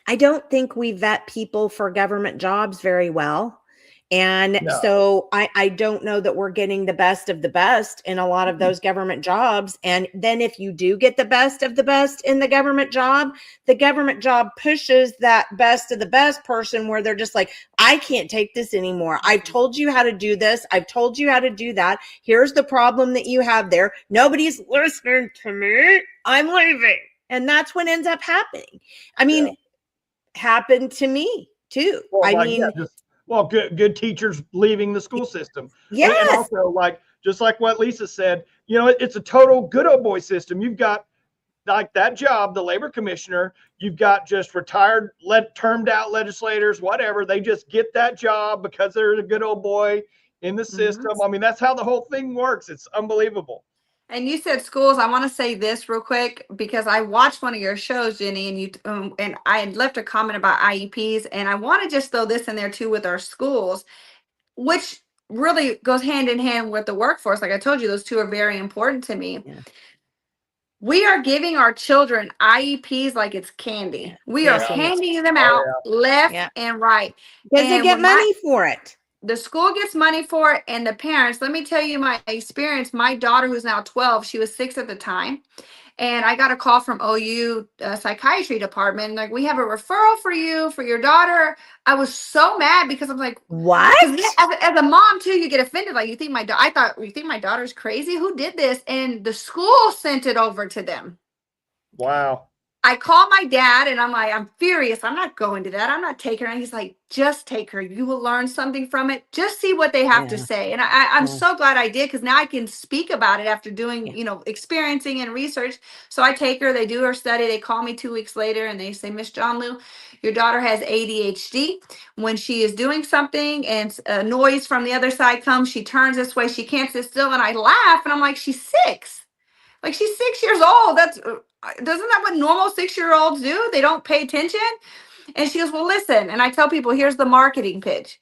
I don't think we vet people for government jobs very well. And No. so I don't know that we're getting the best of the best in a lot of those government jobs. And then if you do get the best of the best in the government job pushes that best of the best person where they're just like, I can't take this anymore. I've told you how to do this. I've told you how to do that. Here's the problem that you have there. Nobody's listening to me. I'm leaving. And that's what ends up happening. I mean, happened to me too. Well, I like, mean, good teachers leaving the school system. yes. And also, like, just like what Lisa said, you know, it's a total good old boy system. You've got like that job, the labor commissioner, you've got just retired, termed out legislators, whatever. They just get that job because they're a good old boy in the system. I mean, that's how the whole thing works. It's unbelievable. And you said schools. I want to say this real quick because I watched one of your shows, Jenny, and and I had left a comment about IEPs, and I want to just throw this in there too with our schools, which really goes hand in hand with the workforce. Like I told you, those two are very important to me. Yeah. We are giving our children IEPs like it's candy. Yeah. We are Yes, handing them out left and right. Because they get money for it. The school gets money for it, and the parents. Let me tell you my experience. My daughter, who's now 12, she was 6 at the time, and I got a call from OU psychiatry department. Like, we have a referral for you for your daughter. I was so mad because I'm like, what? As a mom too, you get offended. Like, you think you think my daughter's crazy? Who did this? And the school sent it over to them. Wow. I call my dad and I'm like, I'm furious. I'm not going to that. I'm not taking her. And he's like, just take her. You will learn something from it. Just see what they have to say. And I'm so glad I did, because now I can speak about it after doing, experiencing and research. So I take her, they do her study. They call me 2 weeks later and they say, Miss Janloo, your daughter has ADHD. When she is doing something and a noise from the other side comes, she turns this way. She can't sit still. And I laugh and I'm like, she's 6. Like, she's 6 years old. Doesn't that what normal 6-year-olds do? They don't pay attention. And she goes, well, listen. And I tell people, here's the marketing pitch.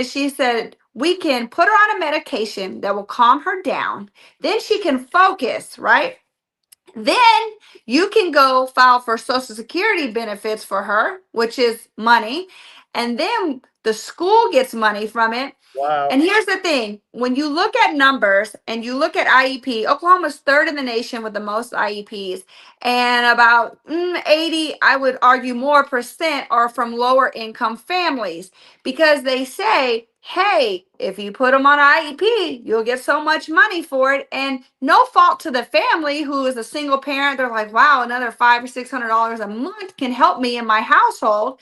She said, we can put her on a medication that will calm her down. Then she can focus, right? Then you can go file for Social Security benefits for her, which is money. And then the school gets money from it. Wow. And here's the thing. When you look at numbers and you look at IEP, Oklahoma's 3rd in the nation with the most IEPs. And about 80, I would argue more percent are from lower income families, because they say, hey, if you put them on IEP, you'll get so much money for it. And no fault to the family who is a single parent. They're like, wow, another $500 or $600 a month can help me in my household.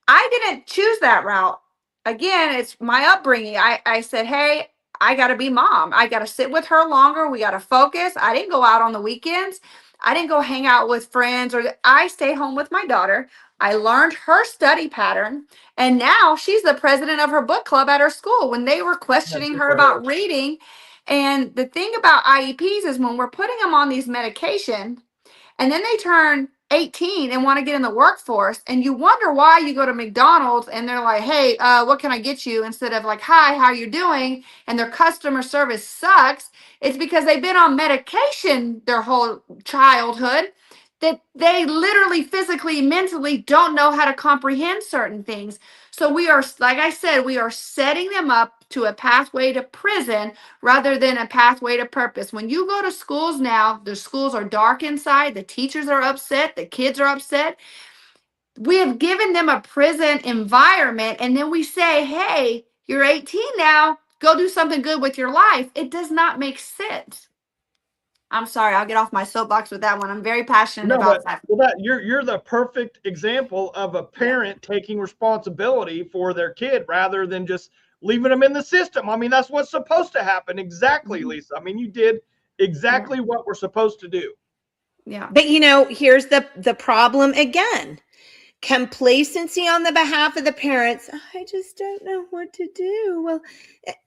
I didn't choose that route. Again, it's my upbringing. I said, hey, I got to be mom. I got to sit with her longer. We got to focus. I didn't go out on the weekends. I didn't go hang out with friends, I stay home with my daughter. I learned her study pattern. And now she's the president of her book club at her school when they were questioning her about reading. And the thing about IEPs is when we're putting them on these medications, and then they turn 18 and want to get in the workforce, and you wonder why you go to McDonald's and they're like, hey, what can I get you? Instead of like, hi, how you doing? And their customer service sucks. It's because they've been on medication their whole childhood, that they literally, physically, mentally don't know how to comprehend certain things. So we are, like I said, we are setting them up to a pathway to prison rather than a pathway to purpose. When you go to schools now, the schools are dark inside, the teachers are upset, the kids are upset. We have given them a prison environment, and then we say, hey, you're 18 now, go do something good with your life. It does not make sense. I'm sorry, I'll get off my soapbox with that one. I'm very passionate about that. Well, you're the perfect example of a parent taking responsibility for their kid rather than just leaving them in the system. I mean, that's what's supposed to happen. Exactly, Lisa. I mean, you did exactly what we're supposed to do. Yeah. But here's the problem again. Complacency on the behalf of the parents. I just don't know what to do. Well,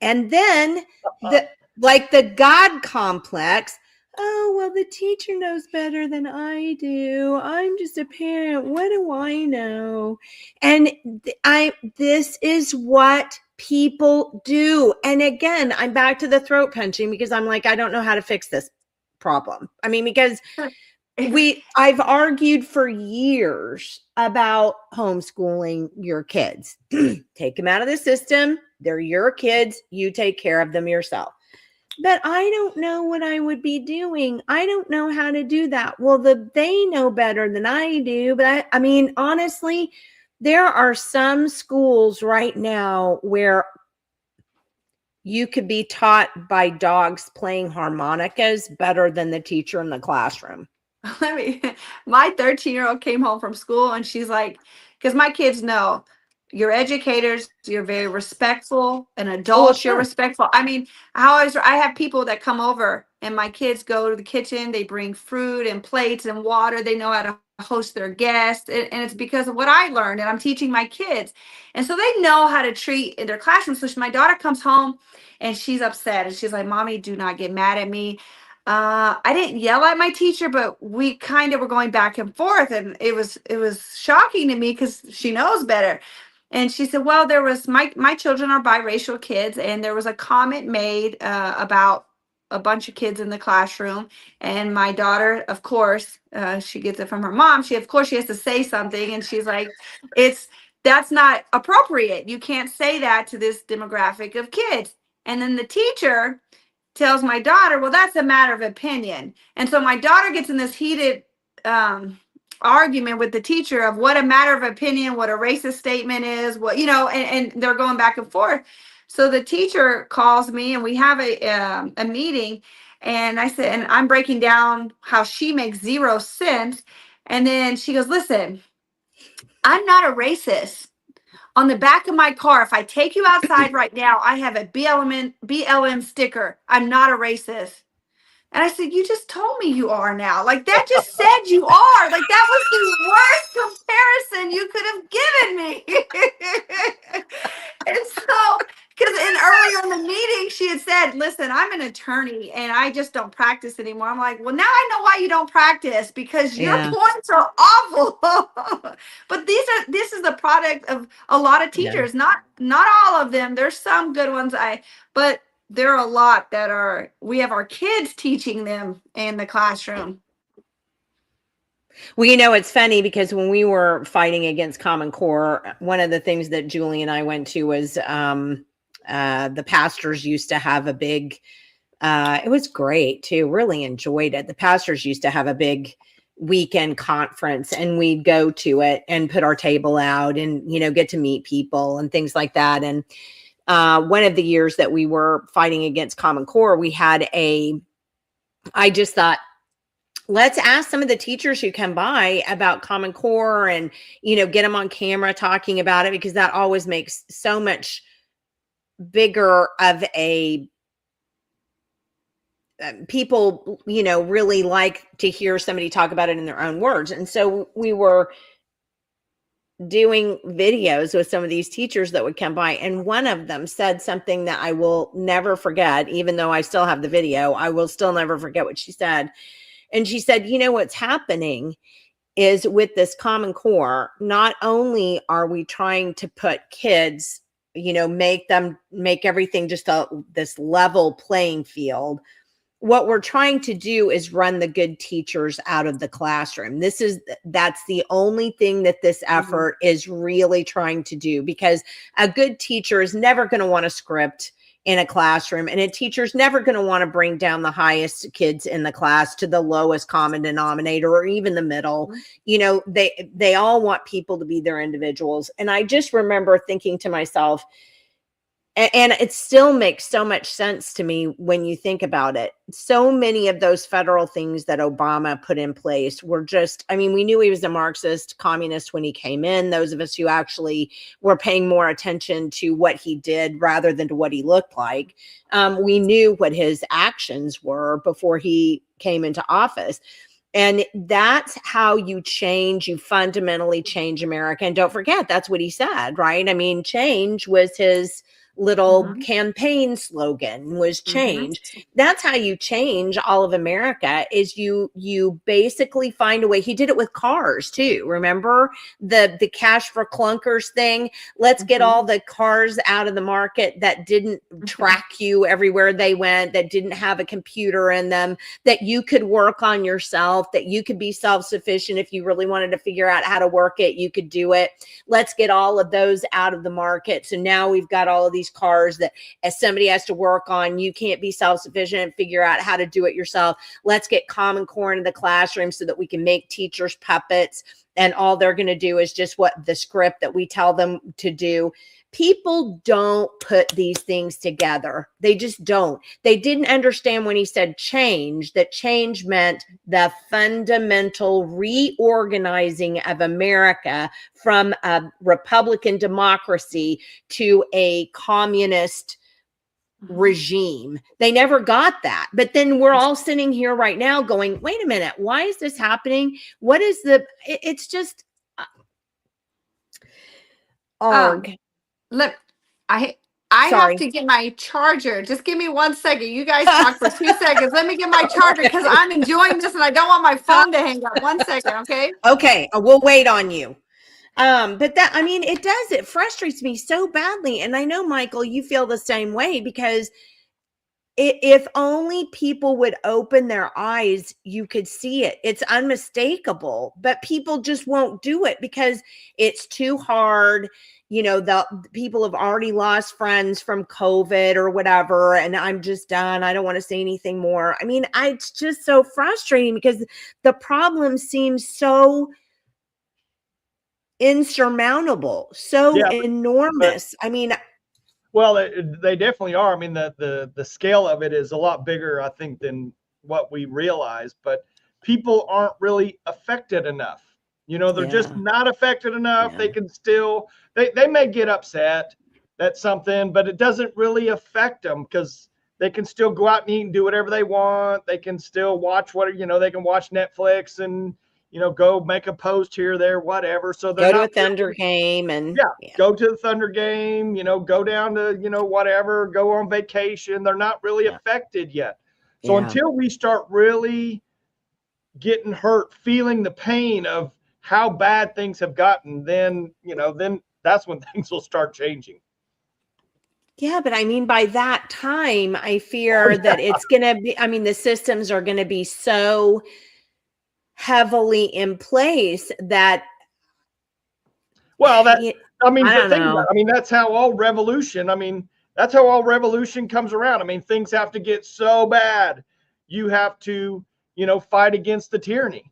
and then the God complex. Oh, well, the teacher knows better than I do. I'm just a parent. What do I know? And this is what people do. And again, I'm back to the throat punching because I'm like, I don't know how to fix this problem. I mean, because I've argued for years about homeschooling your kids. Take them out of the system. They're your kids. You take care of them yourself. But I don't know what I would be doing. I don't know how to do that. Well, they know better than I do. But I mean, honestly, there are some schools right now where you could be taught by dogs playing harmonicas better than the teacher in the classroom. My 13-year-old came home from school and she's like, because my kids know you're educators, you're very respectful, and adults, sure. you're respectful. I mean, I have people that come over and my kids go to the kitchen, they bring fruit and plates and water, they know how to host their guests, and it's because of what I learned and I'm teaching my kids. And so they know how to treat in their classroom. So my daughter comes home and she's upset and she's like, Mommy, do not get mad at me. I didn't yell at my teacher, but we kind of were going back and forth, and it was shocking to me because she knows better. And she said, "Well, there was my children are biracial kids, and there was a comment made about a bunch of kids in the classroom, and my daughter, of course, she gets it from her mom. She has to say something, and she's like, that's not appropriate. You can't say that to this demographic of kids." And then the teacher tells my daughter, well, that's a matter of opinion. And so my daughter gets in this heated argument with the teacher of what a matter of opinion, what a racist statement is, what, and they're going back and forth. So the teacher calls me and we have a meeting, and I said, and I'm breaking down how she makes zero sense. And then she goes, listen, I'm not a racist. On the back of my car, if I take you outside right now, I have a BLM sticker. I'm not a racist. And I said, you just told me you are now. Like, that just said you are. Like, that was the worst comparison you could have given me. And so, because earlier in the meeting, she had said, listen, I'm an attorney and I just don't practice anymore. I'm like, well, now I know why you don't practice, because your points are awful. But this is the product of a lot of teachers, not all of them. There's some good ones, but there are a lot that we have our kids teaching them in the classroom. Well, it's funny because when we were fighting against Common Core, one of the things that Julie and I went to was the pastors used to have a big, it was great too, really enjoyed it. The pastors used to have a big weekend conference and we'd go to it and put our table out and, get to meet people and things like that. And one of the years that we were fighting against Common Core, we had I just thought, let's ask some of the teachers who come by about Common Core and, get them on camera talking about it, because that always makes so much bigger of a people, really like to hear somebody talk about it in their own words. And so we were doing videos with some of these teachers that would come by, and one of them said something that I will never forget. Even though I still have the video, I will still never forget what she said. And she said, what's happening is with this Common Core, not only are we trying to put kids, make everything just this level playing field. What we're trying to do is run the good teachers out of the classroom. That's the only thing that this effort is really trying to do, because a good teacher is never going to want to script in a classroom, and a teacher's never going to want to bring down the highest kids in the class to the lowest common denominator or even the middle. They all want people to be their individuals. And I just remember thinking to myself, and it still makes so much sense to me when you think about it. So many of those federal things that Obama put in place were just, we knew he was a Marxist communist when he came in. Those of us who actually were paying more attention to what he did rather than to what he looked like, we knew what his actions were before he came into office. And that's how you fundamentally change America. And don't forget, that's what he said, right? Change was his little Mhm. campaign slogan was Mhm. change. That's how you change all of America, is you basically find a way. He did it with cars too. Remember the cash for clunkers thing? Let's get all the cars out of the market that didn't track you everywhere they went, that didn't have a computer in them, that you could work on yourself, that you could be self-sufficient. If you really wanted to figure out how to work it, you could do it. Let's get all of those out of the market. So now we've got all of these cars that as somebody has to work on, you can't be self-sufficient and figure out how to do it yourself. Let's get Common Core in the classroom so that we can make teachers puppets, and all they're going to do is just what the script that we tell them to do. People don't put these things together. They just don't. They didn't understand when he said change, that change meant the fundamental reorganizing of America from a Republican democracy to a communist regime. They never got that. But then we're all sitting here right now going, wait a minute, why is this happening? What is it's just arg. Look, I have Sorry. to get my charger. Just give me 1 second. You guys talk for 2 seconds. Let me get my charger because I'm enjoying this and I don't want my phone to hang up. 1 second, okay? Okay, we'll wait on you. But that, I mean, it frustrates me so badly. And I know, Michael, you feel the same way, because if only people would open their eyes, you could see it. It's unmistakable, but people just won't do it because it's too hard. You know, the people have already lost friends from COVID or whatever, and I'm just done. I don't want to say anything more. I mean, it's just so frustrating because the problem seems so insurmountable, so Yeah, enormous. I mean, well, they definitely are. I mean, the scale of it is a lot bigger, I think, than what we realize. But people aren't really affected enough. You know, they're just yeah, not affected enough. yeah. They can still they may get upset at something, but it doesn't really affect them because they can still go out and eat and do whatever they want. They can still watch they can watch Netflix and go make a post here, there, whatever. So they're Go to a not Thunder game and yeah, go to the Thunder game, go down to, whatever, go on vacation. They're not really yeah, affected yet. So yeah. until we start really getting hurt, feeling the pain of how bad things have gotten, then that's when things will start changing. Yeah, but I mean, by that time, I Oh, fear that it's going to be, I mean, the systems are going to be so heavily in place that, well, I mean, I but don't think about know. it. I mean, that's how all revolution comes around. I mean, things have to get so bad. You have to, fight against the tyranny.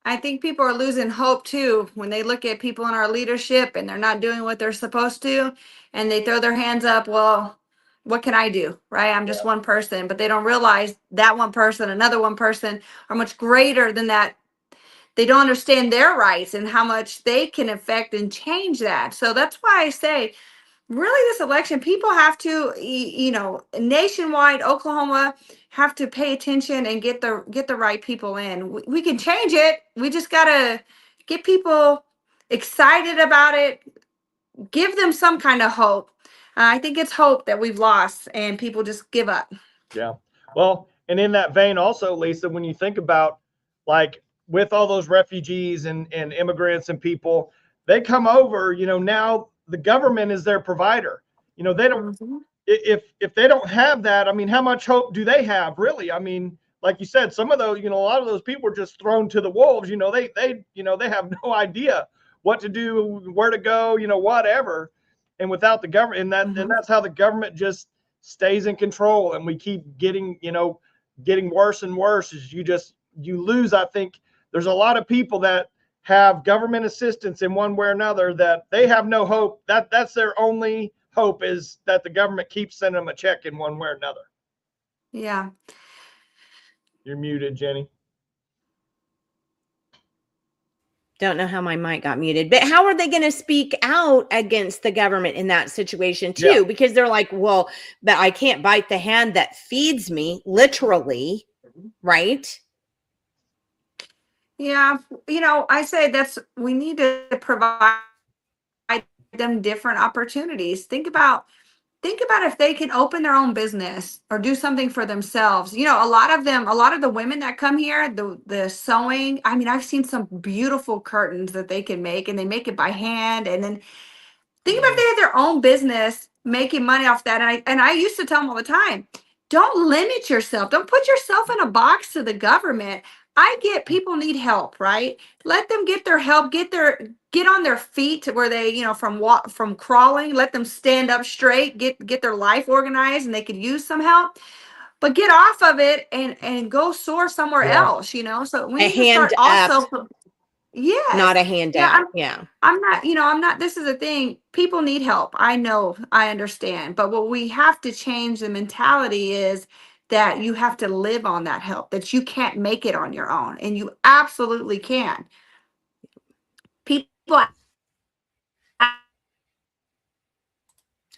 I think people are losing hope too when they look at people in our leadership and they're not doing what they're supposed to and they throw their hands up. Well, what can I do? Right? I'm just one person, but they don't realize that one person, another one person are much greater than that. They don't understand their rights and how much they can affect and change that. So that's why I say, really, this election, people have to, nationwide, Oklahoma have to pay attention and get the right people in. We can change it. We just gotta get people excited about it. Give them some kind of hope. I think it's hope that we've lost, and people just give up. Yeah. Well, and in that vein, also, Lisa, when you think about like with all those refugees and immigrants and people, they come over, now the government is their provider. They don't, Mhm. if they don't have that, I mean, how much hope do they have really? I mean, like you said, some of those, a lot of those people are just thrown to the wolves. They have no idea what to do, where to go, whatever. And without the government, and Mhm. that's how the government just stays in control, and we keep getting worse and worse as you lose. I think there's a lot of people that have government assistance in one way or another that they have no hope. That's their only hope, is that the government keeps sending them a check in one way or another. Yeah. You're muted, Jenny. Don't know how my mic got muted, but how are they going to speak out against the government in that situation too? Yeah. Because they're like, well, but I can't bite the hand that feeds me, literally, right? Yeah. I say we need to provide them different opportunities. Think about think about if they can open their own business or do something for themselves. You know, a lot of them, a lot of the women that come here, the sewing, I mean, I've seen some beautiful curtains that they can make, and they make it by hand. And then think about if they had their own business making money off that. And I used to tell them all the time, don't limit yourself. Don't put yourself in a box to the government. I get people need help, right? Let them get their help, get on their feet to where they, you know, from crawling, let them stand up straight, get their life organized, and they could use some help. But get off of it and go soar somewhere Yeah. else, you know. So we A need to hand start up, also. not Yes. a handout. Yeah, Yeah. I'm not, you know, I'm not, this is the thing. People need help. I know, I understand. But what we have to change the mentality is that you have to live on that help, that you can't make it on your own. And you absolutely can. People,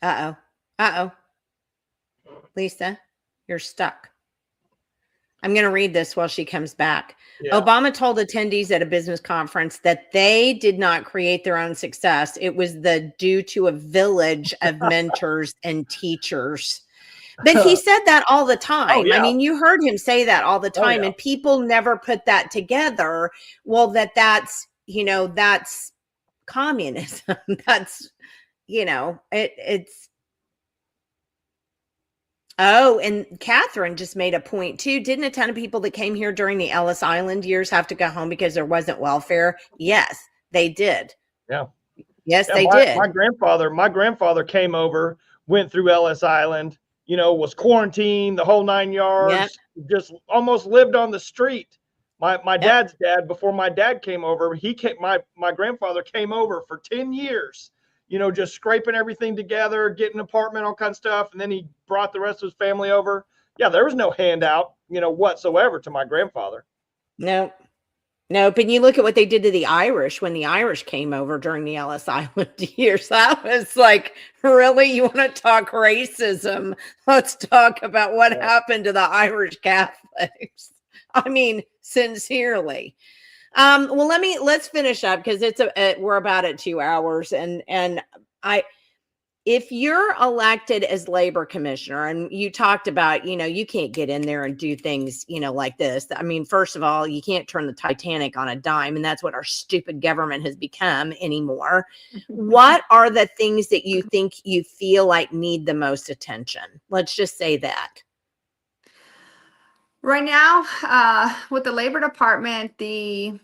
Uh-oh. Uh-oh. Lisa, you're stuck. I'm going to read this while she comes back. Yeah. Obama told attendees at a business conference that they did not create their own success. It was due to a village of mentors and teachers. But he said that all the time. Oh, yeah. I mean, you heard him say that all the time, yeah. and people never put that together. Well, that's, you know, that's communism. That's, you know, it's. Oh, and Catherine just made a point too. Didn't a ton of people that came here during the Ellis Island years have to go home because there wasn't welfare? Yes, they did. Yeah. Yes, Yeah, they my, did. my grandfather came over, went through Ellis Island, you know, was quarantined, the whole 9 yards, just almost lived on the street. My dad's dad, before my dad came over, my grandfather came over for 10 years, you know, just scraping everything together, getting an apartment, all kinds of stuff. And then he brought the rest of his family over. Yeah, there was no handout, you know, whatsoever to my grandfather. No. Nope. And you look at what they did to the Irish when the Irish came over during the Ellis Island years. That was like, really? You want to talk racism? Let's talk about what happened to the Irish Catholics. I mean, sincerely. Well, let's finish up because we're about at 2 hours, and if you're elected as labor commissioner, and you talked about, you know, you can't get in there and do things, you know, like this. I mean, first of all, you can't turn the Titanic on a dime, and that's what our stupid government has become anymore. What are the things that you think you feel like need the most attention? Let's just say that. right now, with the Labor Department, we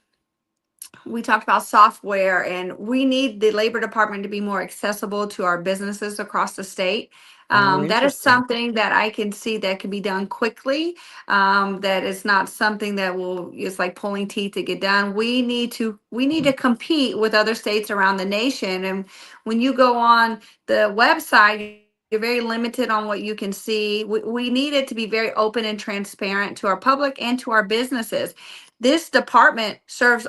talked about software, and we need the Labor Department to be more accessible to our businesses across the state. That is Interesting. something that I can see that can be done quickly. That is not something that is like pulling teeth to get done. We need to compete with other states around the nation. And when you go on the website, you're very limited on what you can see. We need it to be very open and transparent to our public and to our businesses. This department serves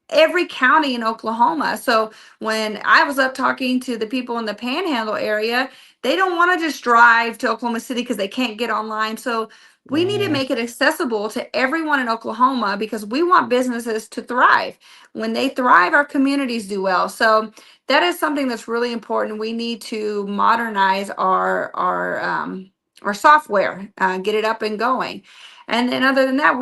every county in Oklahoma. So when I was up talking to the people in the Panhandle area, they don't want to just drive to Oklahoma City because they can't get online. So we need to make it accessible to everyone in Oklahoma because we want businesses to thrive. When they thrive, our communities do well. So that is something that's really important. We need to modernize our software, get it up and going. And then other than that,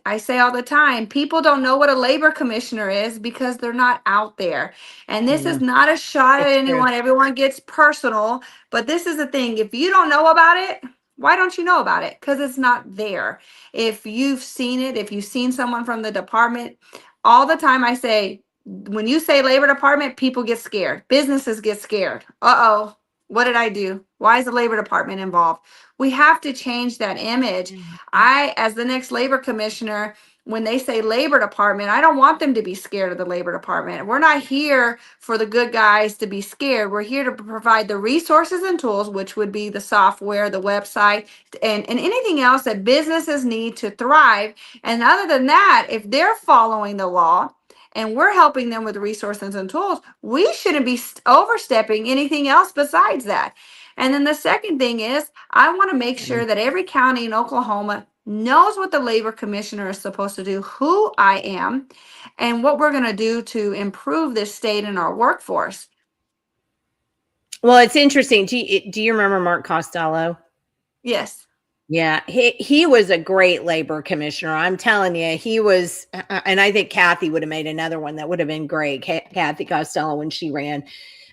I say all the time, people don't know what a labor commissioner is because they're not out there. And this is not a shot at It's true. anyone. Everyone gets personal, but this is the thing. If you don't know about it, why don't you know about it? Because it's not there. If you've seen it, if you've seen someone from the department, all the time I say, when you say labor department, people get scared. Businesses get scared. Uh-oh, what did I do? Why is the labor department involved? We have to change that image. I, as the next labor commissioner, when they say labor department, I don't want them to be scared of the labor department. We're not here for the good guys to be scared. We're here to provide the resources and tools, which would be the software, the website, and anything else that businesses need to thrive. And other than that, if they're following the law and we're helping them with resources and tools, we shouldn't be overstepping anything else besides that. And then the second thing is, I want to make sure that every county in Oklahoma knows what the labor commissioner is supposed to do, who I am, and what we're going to do to improve this state and our workforce. Well, it's interesting. Do you remember Mark Costello? Yes. Yeah, he was a great labor commissioner. I'm telling you, he was, and I think Kathy would have made another one that would have been great. Kathy Costello when she ran.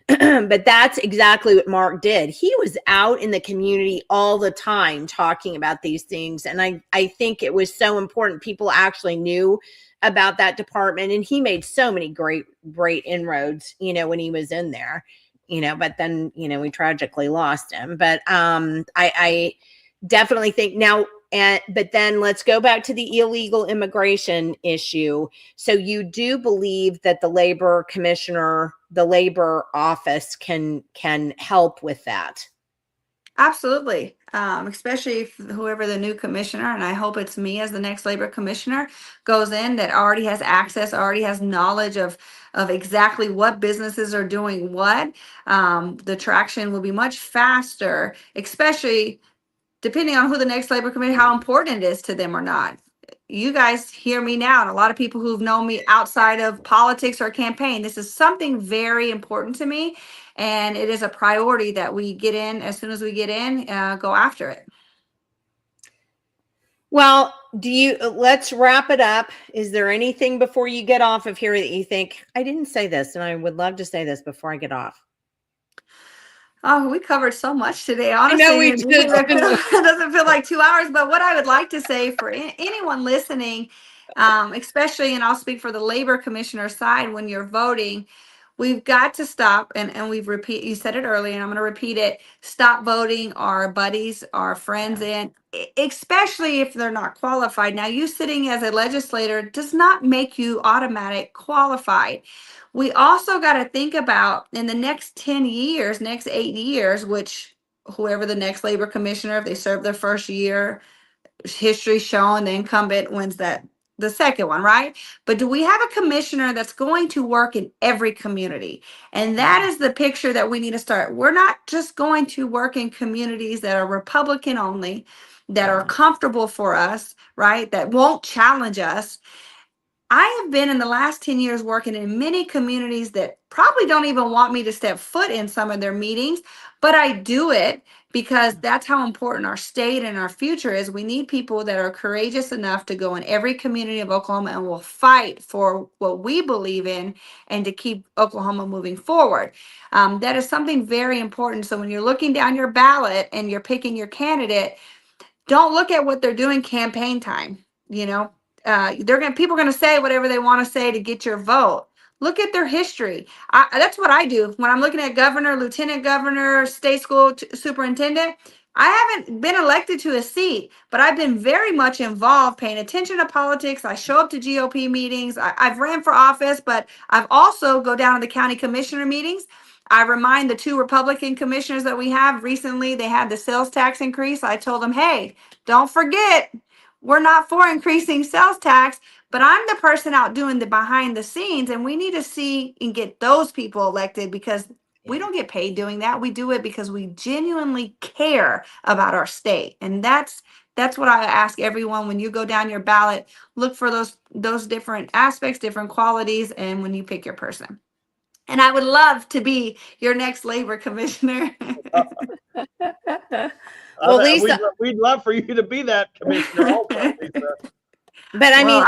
But that's exactly what Mark did. He was out in the community all the time talking about these things. And I think it was so important. People actually knew about that department. And he made so many great inroads, when he was in there, but then, we tragically lost him. But I definitely think now, but then let's go back to the illegal immigration issue. So you do believe that the labor commissioner, the labor office can help with that? Absolutely. Especially if whoever the new commissioner, and I hope it's me as the next labor commissioner, goes in that already has access, already has knowledge of exactly what businesses are doing what. The traction will be much faster, especially depending on who the next labor committee, how important it is to them or not. You guys hear me now, and a lot of people who've known me outside of politics or campaign, this is something very important to me. And it is a priority that we get in as soon as we get in, go after it. Well, let's wrap it up. Is there anything before you get off of here that you think I didn't say this, and I would love to say this before I get off? Oh, we covered so much today. I know Honestly, we it did. doesn't feel like 2 hours. But what I would like to say for anyone listening, especially, and I'll speak for the labor commissioner side, when you're voting, we've got to stop. And you said it earlier, and I'm going to repeat it. Stop voting our buddies, our friends, and especially if they're not qualified. Now, you sitting as a legislator does not make you automatic qualified. We also got to think about in the next 10 years, next 8 years, which whoever the next labor commissioner, if they serve their first year, history showing the incumbent wins the second one, right? But do we have a commissioner that's going to work in every community? And that is the picture that we need to start. We're not just going to work in communities that are Republican only, that are comfortable for us, right? That won't challenge us. I have been in the last 10 years working in many communities that probably don't even want me to step foot in some of their meetings, but I do it because that's how important our state and our future is. We need people that are courageous enough to go in every community of Oklahoma and will fight for what we believe in and to keep Oklahoma moving forward. That is something very important. So when you're looking down your ballot and you're picking your candidate, don't look at what they're doing campaign time. People are gonna say whatever they want to say to get your vote. Look at their history. That's what I do when I'm looking at governor, lieutenant governor, state school superintendent. I haven't been elected to a seat, but I've been very much involved, paying attention to politics. I show up to GOP meetings. I've ran for office, but I've also go down to the county commissioner meetings. I remind the 2 Republican commissioners that we have recently, they had the sales tax increase. I told them, hey, don't forget, we're not for increasing sales tax, but I'm the person out doing the behind the scenes, and we need to see and get those people elected because we don't get paid doing that. We do it because we genuinely care about our state. And that's what I ask everyone when you go down your ballot, look for those different aspects, different qualities, and when you pick your person. And I would love to be your next labor commissioner. Well, Lisa, we'd love for you to be that commissioner also, Lisa. But I mean,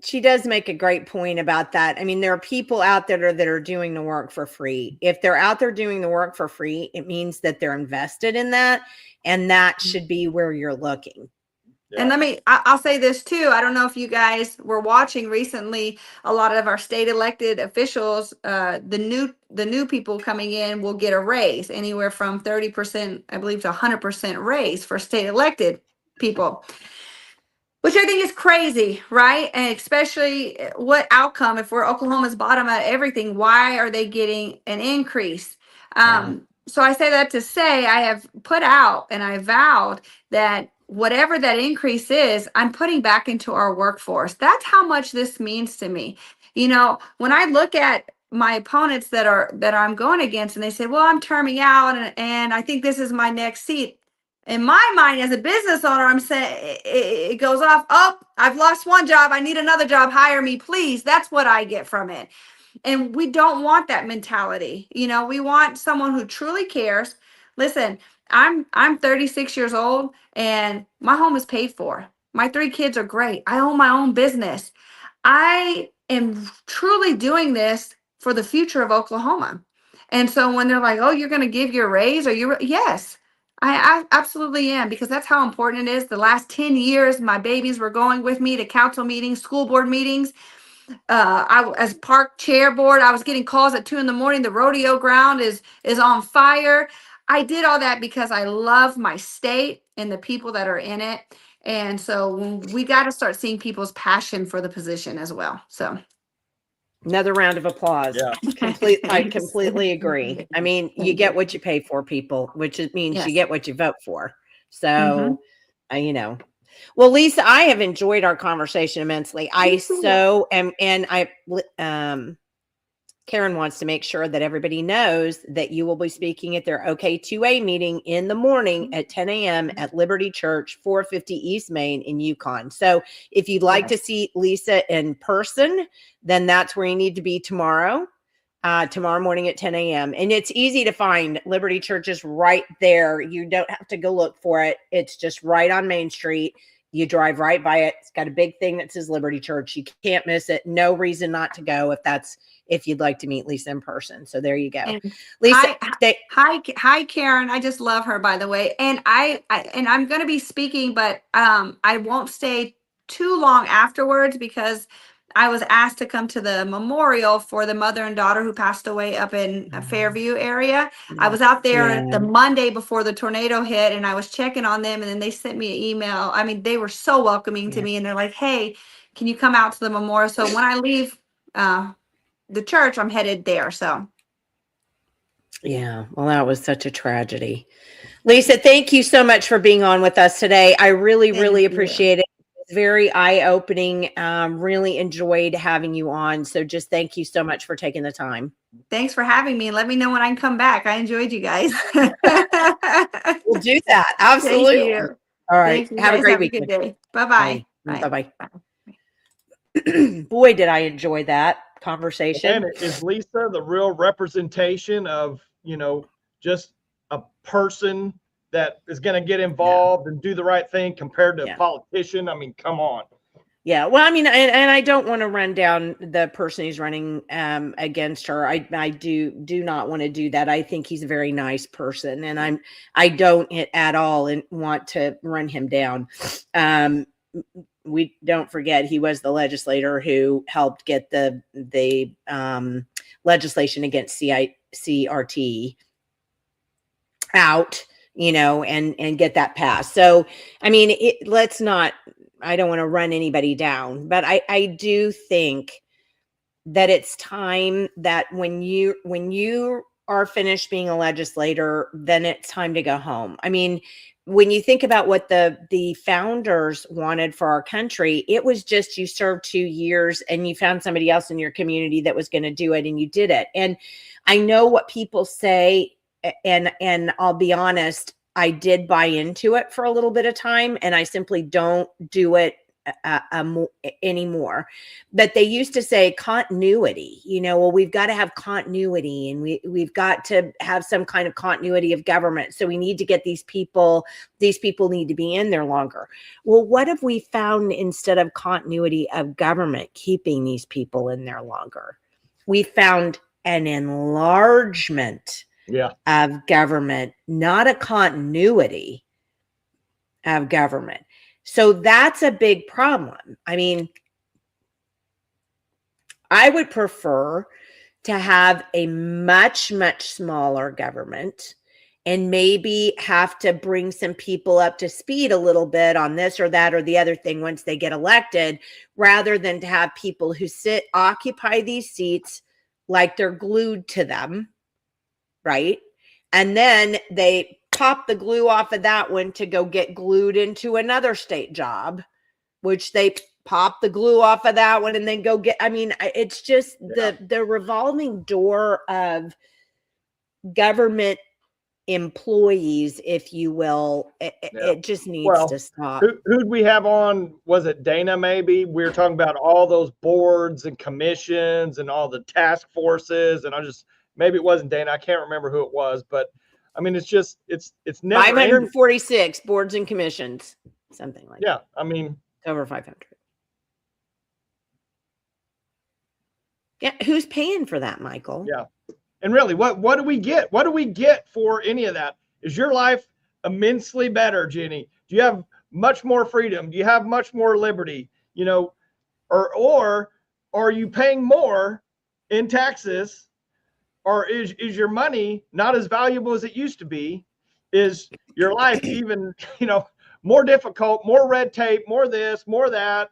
she does make a great point about that. I mean, there are people out there that are doing the work for free. If they're out there doing the work for free, it means that they're invested in that, and that should be where you're looking. Yeah. And I'll say this too. I don't know if you guys were watching recently, a lot of our state elected officials, the new people coming in will get a raise anywhere from 30%, I believe, to 100% raise for state elected people, which I think is crazy, right? And especially what outcome, if we're Oklahoma's bottom at everything, why are they getting an increase? So I say that to say I have put out and I vowed that whatever that increase is, I'm putting back into our workforce. That's how much this means to me. When I look at my opponents that I'm going against and they say, well, I'm terming out and I think this is my next seat. In my mind, as a business owner, I'm saying it goes off. Oh, I've lost one job. I need another job. Hire me, please. That's what I get from it. And we don't want that mentality. You know, we want someone who truly cares. Listen, I'm 36 years old and my home is paid for. My 3 kids are great. I own my own business. I am truly doing this for the future of Oklahoma. And so when they're like, "Oh, you're going to give your raise," or yes, I absolutely am, because that's how important it is. The last 10 years, my babies were going with me to council meetings, school board meetings. As park chair board, I was getting calls at 2 a.m. The rodeo ground is on fire. I did all that because I love my state and the people that are in it. And so we got to start seeing people's passion for the position as well. So Another round of applause. Yeah. I completely agree. I mean, you get what you pay for, people, which it means you Yes. get what you vote for. So, you know, well, Lisa, I have enjoyed our conversation immensely. I so am, and Karen wants to make sure that everybody knows that you will be speaking at their OK2A meeting in the morning at 10 a.m. at Liberty Church, 450 East Main in Yukon. So if you'd like to see Lisa in person, then that's where you need to be tomorrow morning at 10 a.m. And it's easy to find. Liberty Church is right there. You don't have to go look for it. It's just right on Main Street. You drive right by it. It's got a big thing that says Liberty Church. You can't miss it. No reason not to go if you'd like to meet Lisa in person. So there you go. And Lisa, hi, Karen. I just love her, by the way. And I'm going to be speaking, but I won't stay too long afterwards, because I was asked to come to the memorial for the mother and daughter who passed away up in Fairview area. I was out there the Monday before the tornado hit, and I was checking on them, and then they sent me an email. I mean, they were so welcoming to me, and they're like, "Hey, can you come out to the memorial?" So when I leave the church, I'm headed there. So yeah, well, that was such a tragedy. Lisa, thank you so much for being on with us today. I really appreciate it. It's very eye-opening. Really enjoyed having you on. So just thank you so much for taking the time. Thanks for having me. Let me know when I can come back. I enjoyed you guys. We'll do that. Absolutely. Thank you. All right. Thank you Have a guys. great Have week. a good day. Bye-bye. Bye-bye. Boy, did I enjoy that conversation. And is Lisa the real representation of, just a person that is going to get involved and do the right thing compared to a politician? I mean, come on. Yeah. Well, I mean, and I don't want to run down the person who's running against her. I do not want to do that. I think he's a very nice person, and I don't at all want to run him down. We don't forget he was the legislator who helped get the legislation against CRT out, and get that passed. So, I mean, I don't want to run anybody down, but I do think that it's time that when you are finished being a legislator, then it's time to go home. I mean, when you think about what the founders wanted for our country, it was just you served 2 years and you found somebody else in your community that was going to do it, and you did it. And I know what people say, and I'll be honest, I did buy into it for a little bit of time, and I simply don't do it anymore. But they used to say continuity, well, we've got to have continuity, and we've got to have some kind of continuity of government. So we need to get these people need to be in there longer. Well, what have we found instead of continuity of government keeping these people in there longer? We found an enlargement of government, not a continuity of government. So that's a big problem. I mean, I would prefer to have a much, much smaller government and maybe have to bring some people up to speed a little bit on this or that or the other thing once they get elected, rather than to have people who occupy these seats like they're glued to them, right? And then they pop the glue off of that one to go get glued into another state job, which they pop the glue off of that one and then go get, I mean, it's just the revolving door of government employees, if you will. It just needs to stop. Who'd we have on? Was it Dana? Maybe we were talking about all those boards and commissions and all the task forces, and maybe it wasn't Dana. I can't remember who it was, but I mean, it's never 546 boards and commissions, something like that. Yeah, I mean, over 500. Yeah, who's paying for that, Michael? Yeah. And really, what do we get? What do we get for any of that? Is your life immensely better, Jenny? Do you have much more freedom? Do you have much more liberty? You know, or are you paying more in taxes? Or is your money not as valuable as it used to be? Is your life even, more difficult, more red tape, more this, more that?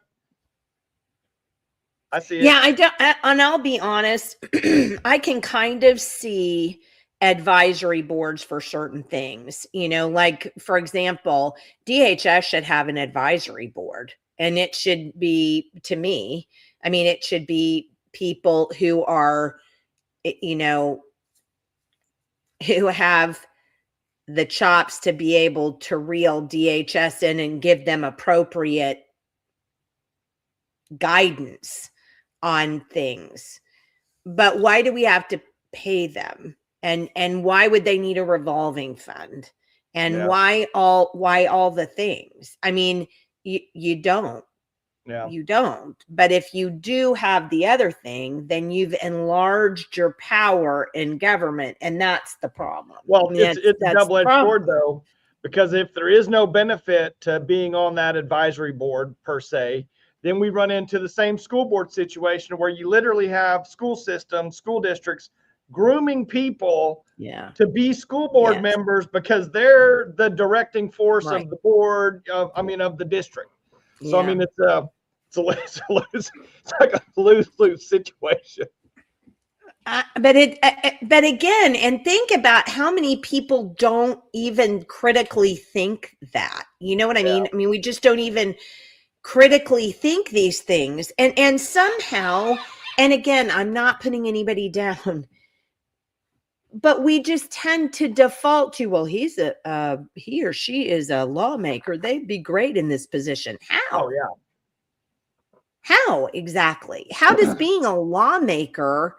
I see it. Yeah, I don't, and I'll be honest, I can kind of see advisory boards for certain things, like, for example, DHS should have an advisory board, and it should be, to me, I mean, it should be people who are, who have the chops to be able to reel DHS in and give them appropriate guidance on things. But why do we have to pay them? And why would they need a revolving fund? And why all the things? I mean, you don't. Yeah. You don't. But if you do have the other thing, then you've enlarged your power in government, and that's the problem. Well, it's a double-edged sword, though, because if there is no benefit to being on that advisory board per se, then we run into the same school board situation where you literally have school systems, school districts grooming people to be school board members because they're the directing force of the board of the district. So, I mean, it's like a lose-lose situation. But again, and think about how many people don't even critically think that. You know what I mean? I mean, we just don't even critically think these things, and somehow, and again, I'm not putting anybody down, but we just tend to default to, well, he or she is a lawmaker, they'd be great in this position. How? Oh yeah. How exactly? How does being a lawmaker,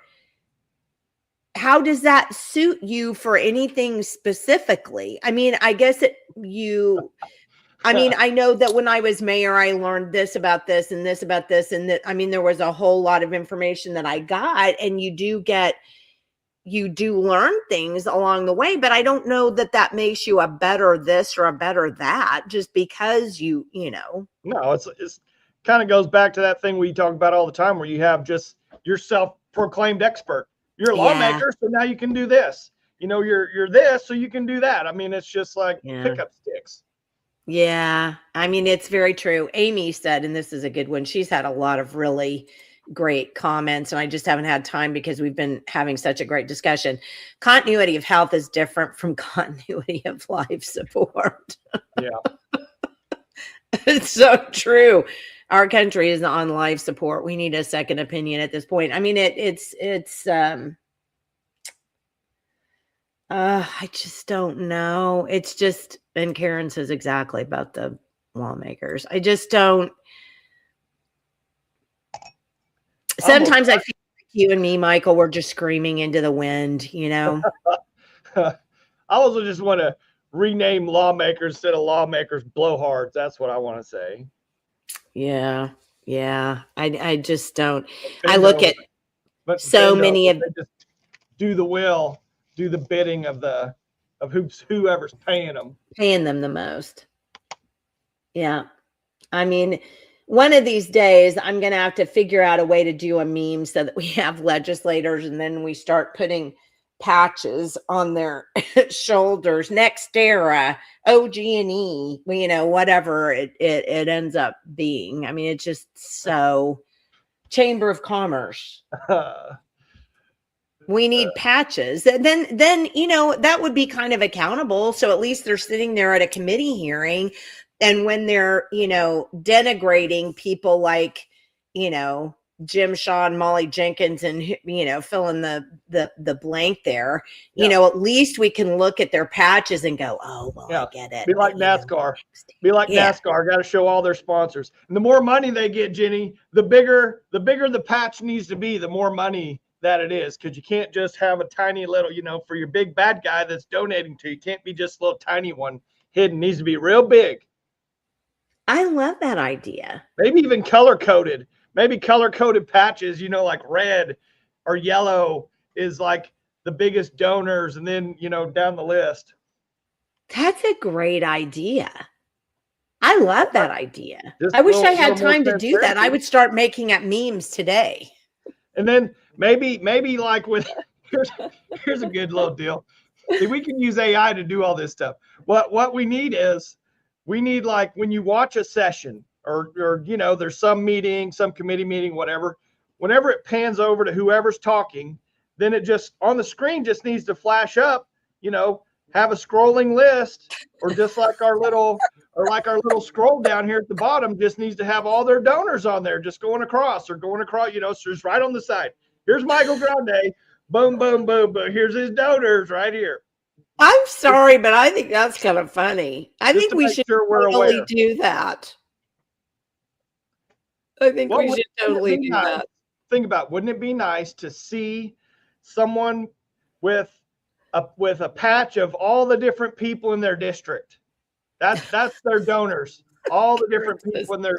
how does that suit you for anything specifically? I mean, I guess I know that when I was mayor, I learned this about this and this about this. And that, I mean, there was a whole lot of information that I got, and you do learn things along the way, but I don't know that makes you a better this or a better that just because you know. No, it's kind of goes back to that thing we talk about all the time where you have just your self-proclaimed expert. You're a lawmaker, so now you can do this. You're this, so you can do that. I mean, it's just like pickup sticks. Yeah, I mean, it's very true. Amy said, and this is a good one, she's had a lot of really great comments, and I just haven't had time because we've been having such a great discussion. Continuity of health is different from continuity of life support. Yeah. It's so true. Our country is on life support. We need a second opinion at this point. I mean, I just don't know. It's just, and Karen says exactly about the lawmakers. I just don't. Sometimes I feel like you and me, Michael, we're just screaming into the wind, I also just want to rename lawmakers instead of lawmakers blowhards. That's what I want to say. Yeah. I just don't. I look at so many of just do the will, do the bidding of whoever's paying them the most. Yeah. I mean, one of these days I'm going to have to figure out a way to do a meme so that we have legislators, and then we start putting patches on their shoulders, Nextera, OG&E, whatever it ends up being. I mean, it's just so Chamber of Commerce. We need patches. Then that would be kind of accountable. So at least they're sitting there at a committee hearing, and when they're denigrating people like Jim Shaw and Molly Jenkins and, fill in the blank there, Yeah. at least we can look at their patches and go, oh, well, Yeah. I get it. Be like NASCAR. Be like NASCAR. Got to show all their sponsors. And the more money they get, Jenny, the bigger the patch needs to be, the more money that it is. Because you can't just have a tiny little, for your big bad guy that's donating to you. Can't be just a little tiny one hidden. Needs to be real big. I love that idea. Maybe even color coded. Maybe color coded patches, like red or yellow is like the biggest donors, and then down the list. That's a great idea. I love that idea. Just I wish I little had more time to do that. I would start making up memes today. And then maybe like with here's a good little deal. See, we can use AI to do all this stuff. What we need is like when you watch a session or there's some meeting, some committee meeting, whatever, whenever it pans over to whoever's talking, then it just on the screen just needs to flash up, have a scrolling list, or just like our little scroll down here at the bottom just needs to have all their donors on there, just going across, so just right on the side. Here's Michael Grande, boom, boom, boom, boom. Here's his donors right here. I'm sorry, but I think that's kind of funny. I think we should totally do that. I think we should totally do that. Think about, wouldn't it be nice to see someone with a patch of all the different people in their district? That's their donors. All the different people in their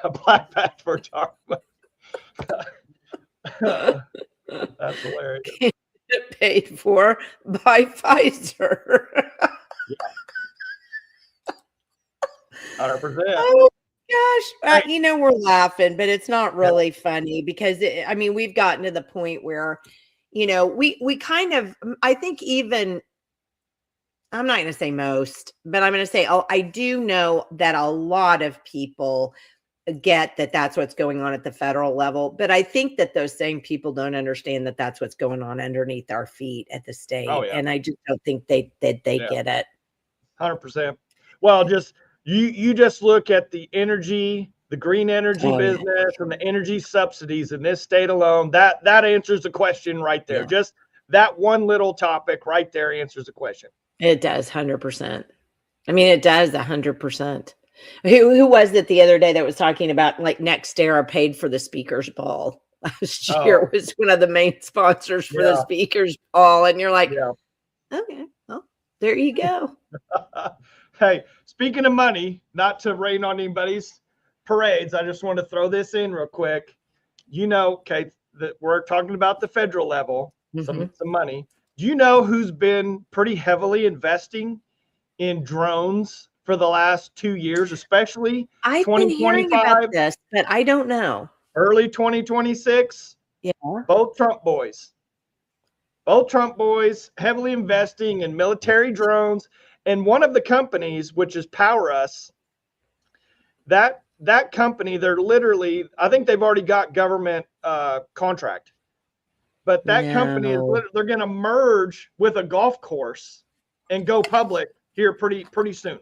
a black patch for Dartmouth. That's hilarious. Paid for by Pfizer. 100%. Oh gosh, we're laughing, but it's not really funny because we've gotten to the point where, we kind of, I think even, I'm not going to say most, but I'm going to say, I do know that a lot of people get that that's what's going on at the federal level, but I think that those same people don't understand that that's what's going on underneath our feet at the state. Oh, yeah. And I just don't think they get it. 100%. Well, just you just look at the energy, the green energy business, and the energy subsidies in this state alone. That answers the question right there. Yeah. Just that one little topic right there answers the question. It does 100%. It does 100%. Who was it the other day that was talking about like NextEra paid for the speakers ball last year? Was one of the main sponsors for the speakers ball, and you're like, okay, well, there you go. Hey, speaking of money, not to rain on anybody's parades, I just want to throw this in real quick. Okay, that we're talking about the federal level, some money. Do you know who's been pretty heavily investing in drones for the last 2 years, especially I've been hearing about this, but I don't know. Early 2026. Yeah. Both Trump boys heavily investing in military drones. And one of the companies, which is Power Us, that company, they're literally, I think they've already got government contract. But that company is they're going to merge with a golf course and go public here pretty soon.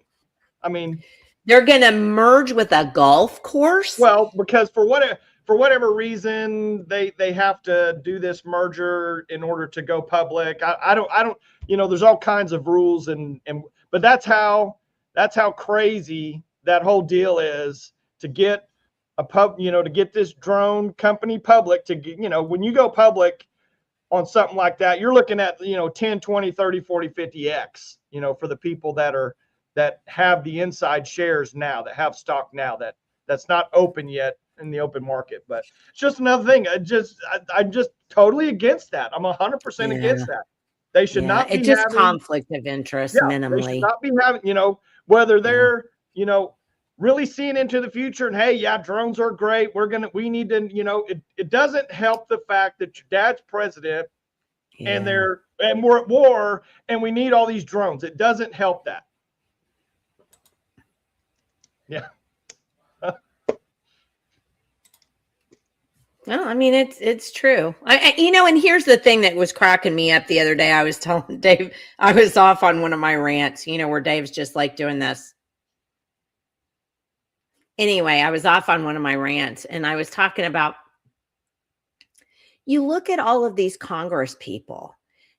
They're going to merge with a golf course? Well, because for whatever reason, they have to do this merger in order to go public. I don't, there's all kinds of rules but that's how crazy that whole deal is to get to get this drone company public when you go public on something like that, you're looking at, 10, 20, 30, 40, 50x, for the people that have the inside shares now, that have stock now, that's not open yet in the open market. But it's just another thing. I'm just totally against that. I'm 100% against that. They should not be having conflict of interest minimally. They should not be having, whether they're, really seeing into the future and, hey, drones are great. We need to, it doesn't help the fact that your dad's president and we're at war and we need all these drones. It doesn't help that. Yeah. No, it's true. And here's the thing that was cracking me up the other day. I was telling Dave, I was off on one of my rants, where Dave's just like doing this. Anyway, I was off on one of my rants and I was talking about you look at all of these Congress people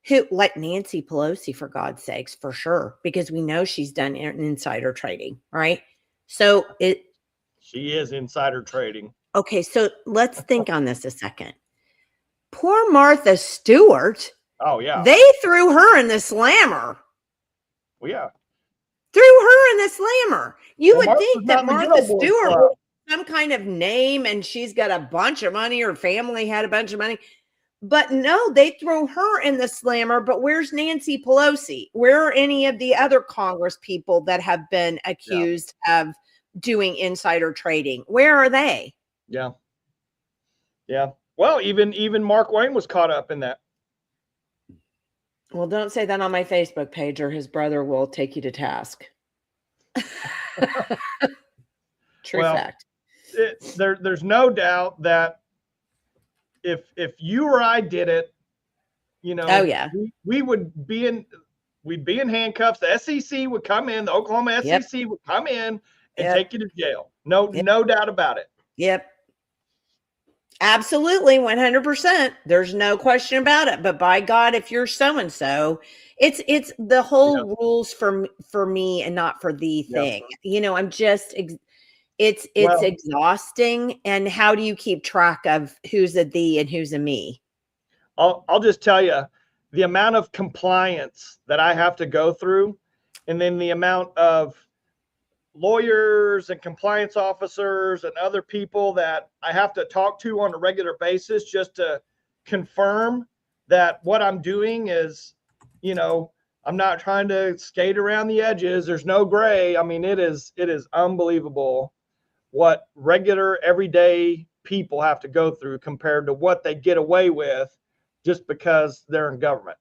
who, like Nancy Pelosi, for God's sakes, for sure, because we know she's done insider trading, right? So she is insider trading. Okay, so let's think on this a second. Poor Martha Stewart. Oh, yeah. They threw her in the slammer. Well, yeah. Threw her in the slammer. You would think that Martha Stewart was some kind of name and she's got a bunch of money, her family had a bunch of money. But no, they throw her in the slammer. But where's Nancy Pelosi? Where are any of the other Congress people that have been accused of doing insider trading? Where are they? Yeah. Yeah. Well, even Mark Wayne was caught up in that. Well, don't say that on my Facebook page or his brother will take you to task. True fact. There's no doubt that if you or I did it, oh yeah, we would be in handcuffs. The SEC would come in, the Oklahoma SEC would come in and take you to jail. No doubt about it. Yep. Absolutely, 100%. There's no question about it. But by God, if you're so-and-so, it's the whole rules for me and not for thee thing. I'm just it's exhausting. And how do you keep track of who's a thee and who's a me? I'll just tell you the amount of compliance that I have to go through, and then the amount of lawyers and compliance officers and other people that I have to talk to on a regular basis just to confirm that what I'm doing is, I'm not trying to skate around the edges. There's no gray. I mean, it is unbelievable what regular everyday people have to go through compared to what they get away with just because they're in government.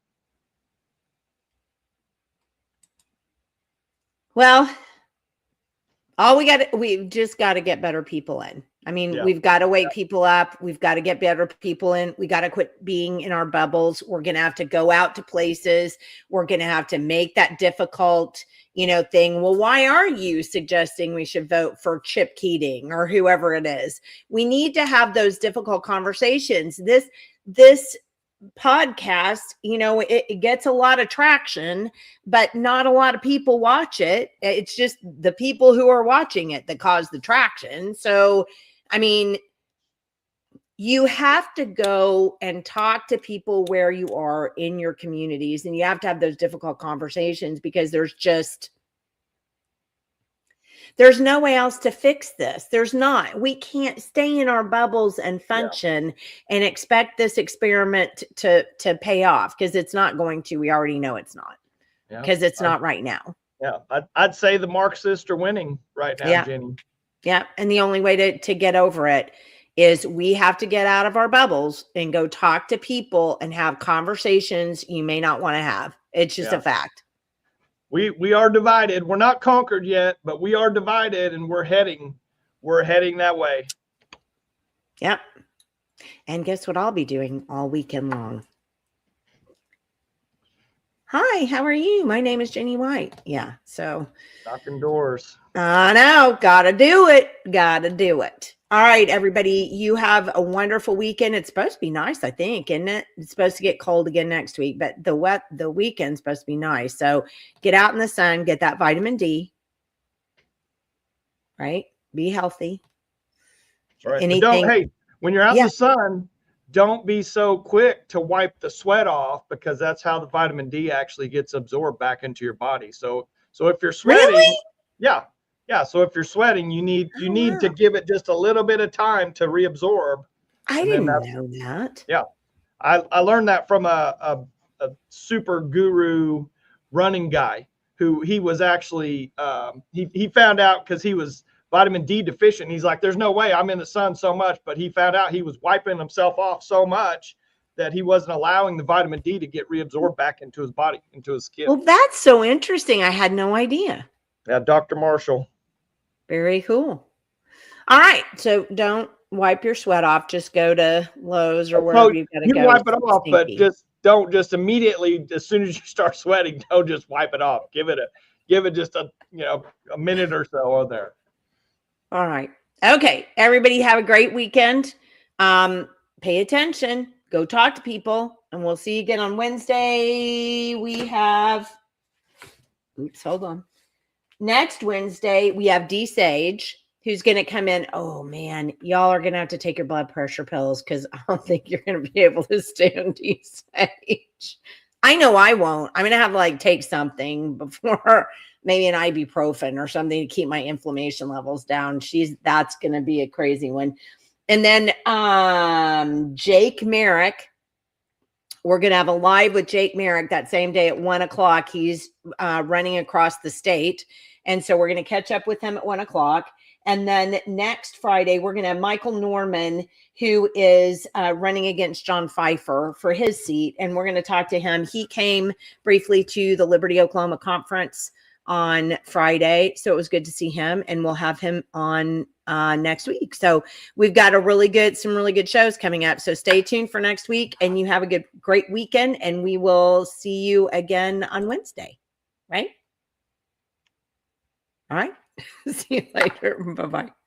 Well, we've just got to get better people in. I mean, we've got to wake people up. We've got to get better people in. We got to quit being in our bubbles. We're going to have to go out to places. We're going to have to make that difficult, thing. Well, why are you suggesting we should vote for Chip Keating or whoever it is? We need to have those difficult conversations. This podcast, it gets a lot of traction, but not a lot of people watch it. It's just the people who are watching it that cause the traction. So, I mean, you have to go and talk to people where you are in your communities, and you have to have those difficult conversations because there's no way else to fix this. There's not. We can't stay in our bubbles and function and expect this experiment to pay off, because it's not going to. We already know it's not, because it's not right now. Yeah, I'd say the Marxists are winning right now, Jenny. Yeah, and the only way to get over it is we have to get out of our bubbles and go talk to people and have conversations you may not want to have. It's just a fact. We are divided. We're not conquered yet, but we are divided, and we're heading that way. Yep. And guess what I'll be doing all weekend long? Hi, how are you? My name is Jenny White. Yeah, so knocking doors. I know. Gotta do it. All right, everybody, you have a wonderful weekend. It's supposed to be nice, I think, isn't it? It's supposed to get cold again next week, but the weekend's supposed to be nice. So get out in the sun, get that vitamin D, right? Be healthy. Right. Hey, when you're out in the sun, don't be so quick to wipe the sweat off, because that's how the vitamin D actually gets absorbed back into your body. So if you're sweating, really? Yeah. So if you're sweating, you need to give it just a little bit of time to reabsorb. I didn't know that. Yeah. I learned that from a super guru running guy who he was actually, he found out because he was vitamin D deficient. He's like, there's no way I'm in the sun so much, but he found out he was wiping himself off so much that he wasn't allowing the vitamin D to get reabsorbed back into his body, into his skin. Well, that's so interesting. I had no idea. Yeah, Dr. Marshall. Very cool. All right. So don't wipe your sweat off. Just go to Lowe's or wherever you've got to go. You wipe it off, but don't immediately, as soon as you start sweating, don't just wipe it off. Give it just a minute or so on there. All right. Okay. Everybody have a great weekend. Pay attention. go talk to people, and we'll see you again on Wednesday. We have, oops, hold on. Next Wednesday, we have D Sage, who's going to come in. Oh man, y'all are going to have to take your blood pressure pills because I don't think you're going to be able to stay on D Sage. I know I won't. I'm going to have to like take something before, maybe an ibuprofen or something to keep my inflammation levels down. That's going to be a crazy one. And then Jake Merrick, we're going to have a live with Jake Merrick that same day at 1:00. He's running across the state. And so we're going to catch up with him at 1:00. And then next Friday, we're going to have Michael Norman, who is running against John Pfeiffer for his seat. And we're going to talk to him. He came briefly to the Liberty, Oklahoma conference on Friday. So it was good to see him. And we'll have him on next week. So we've got some really good shows coming up. So stay tuned for next week, and you have a great weekend, and we will see you again on Wednesday. Right? All right. See you later. Bye-bye.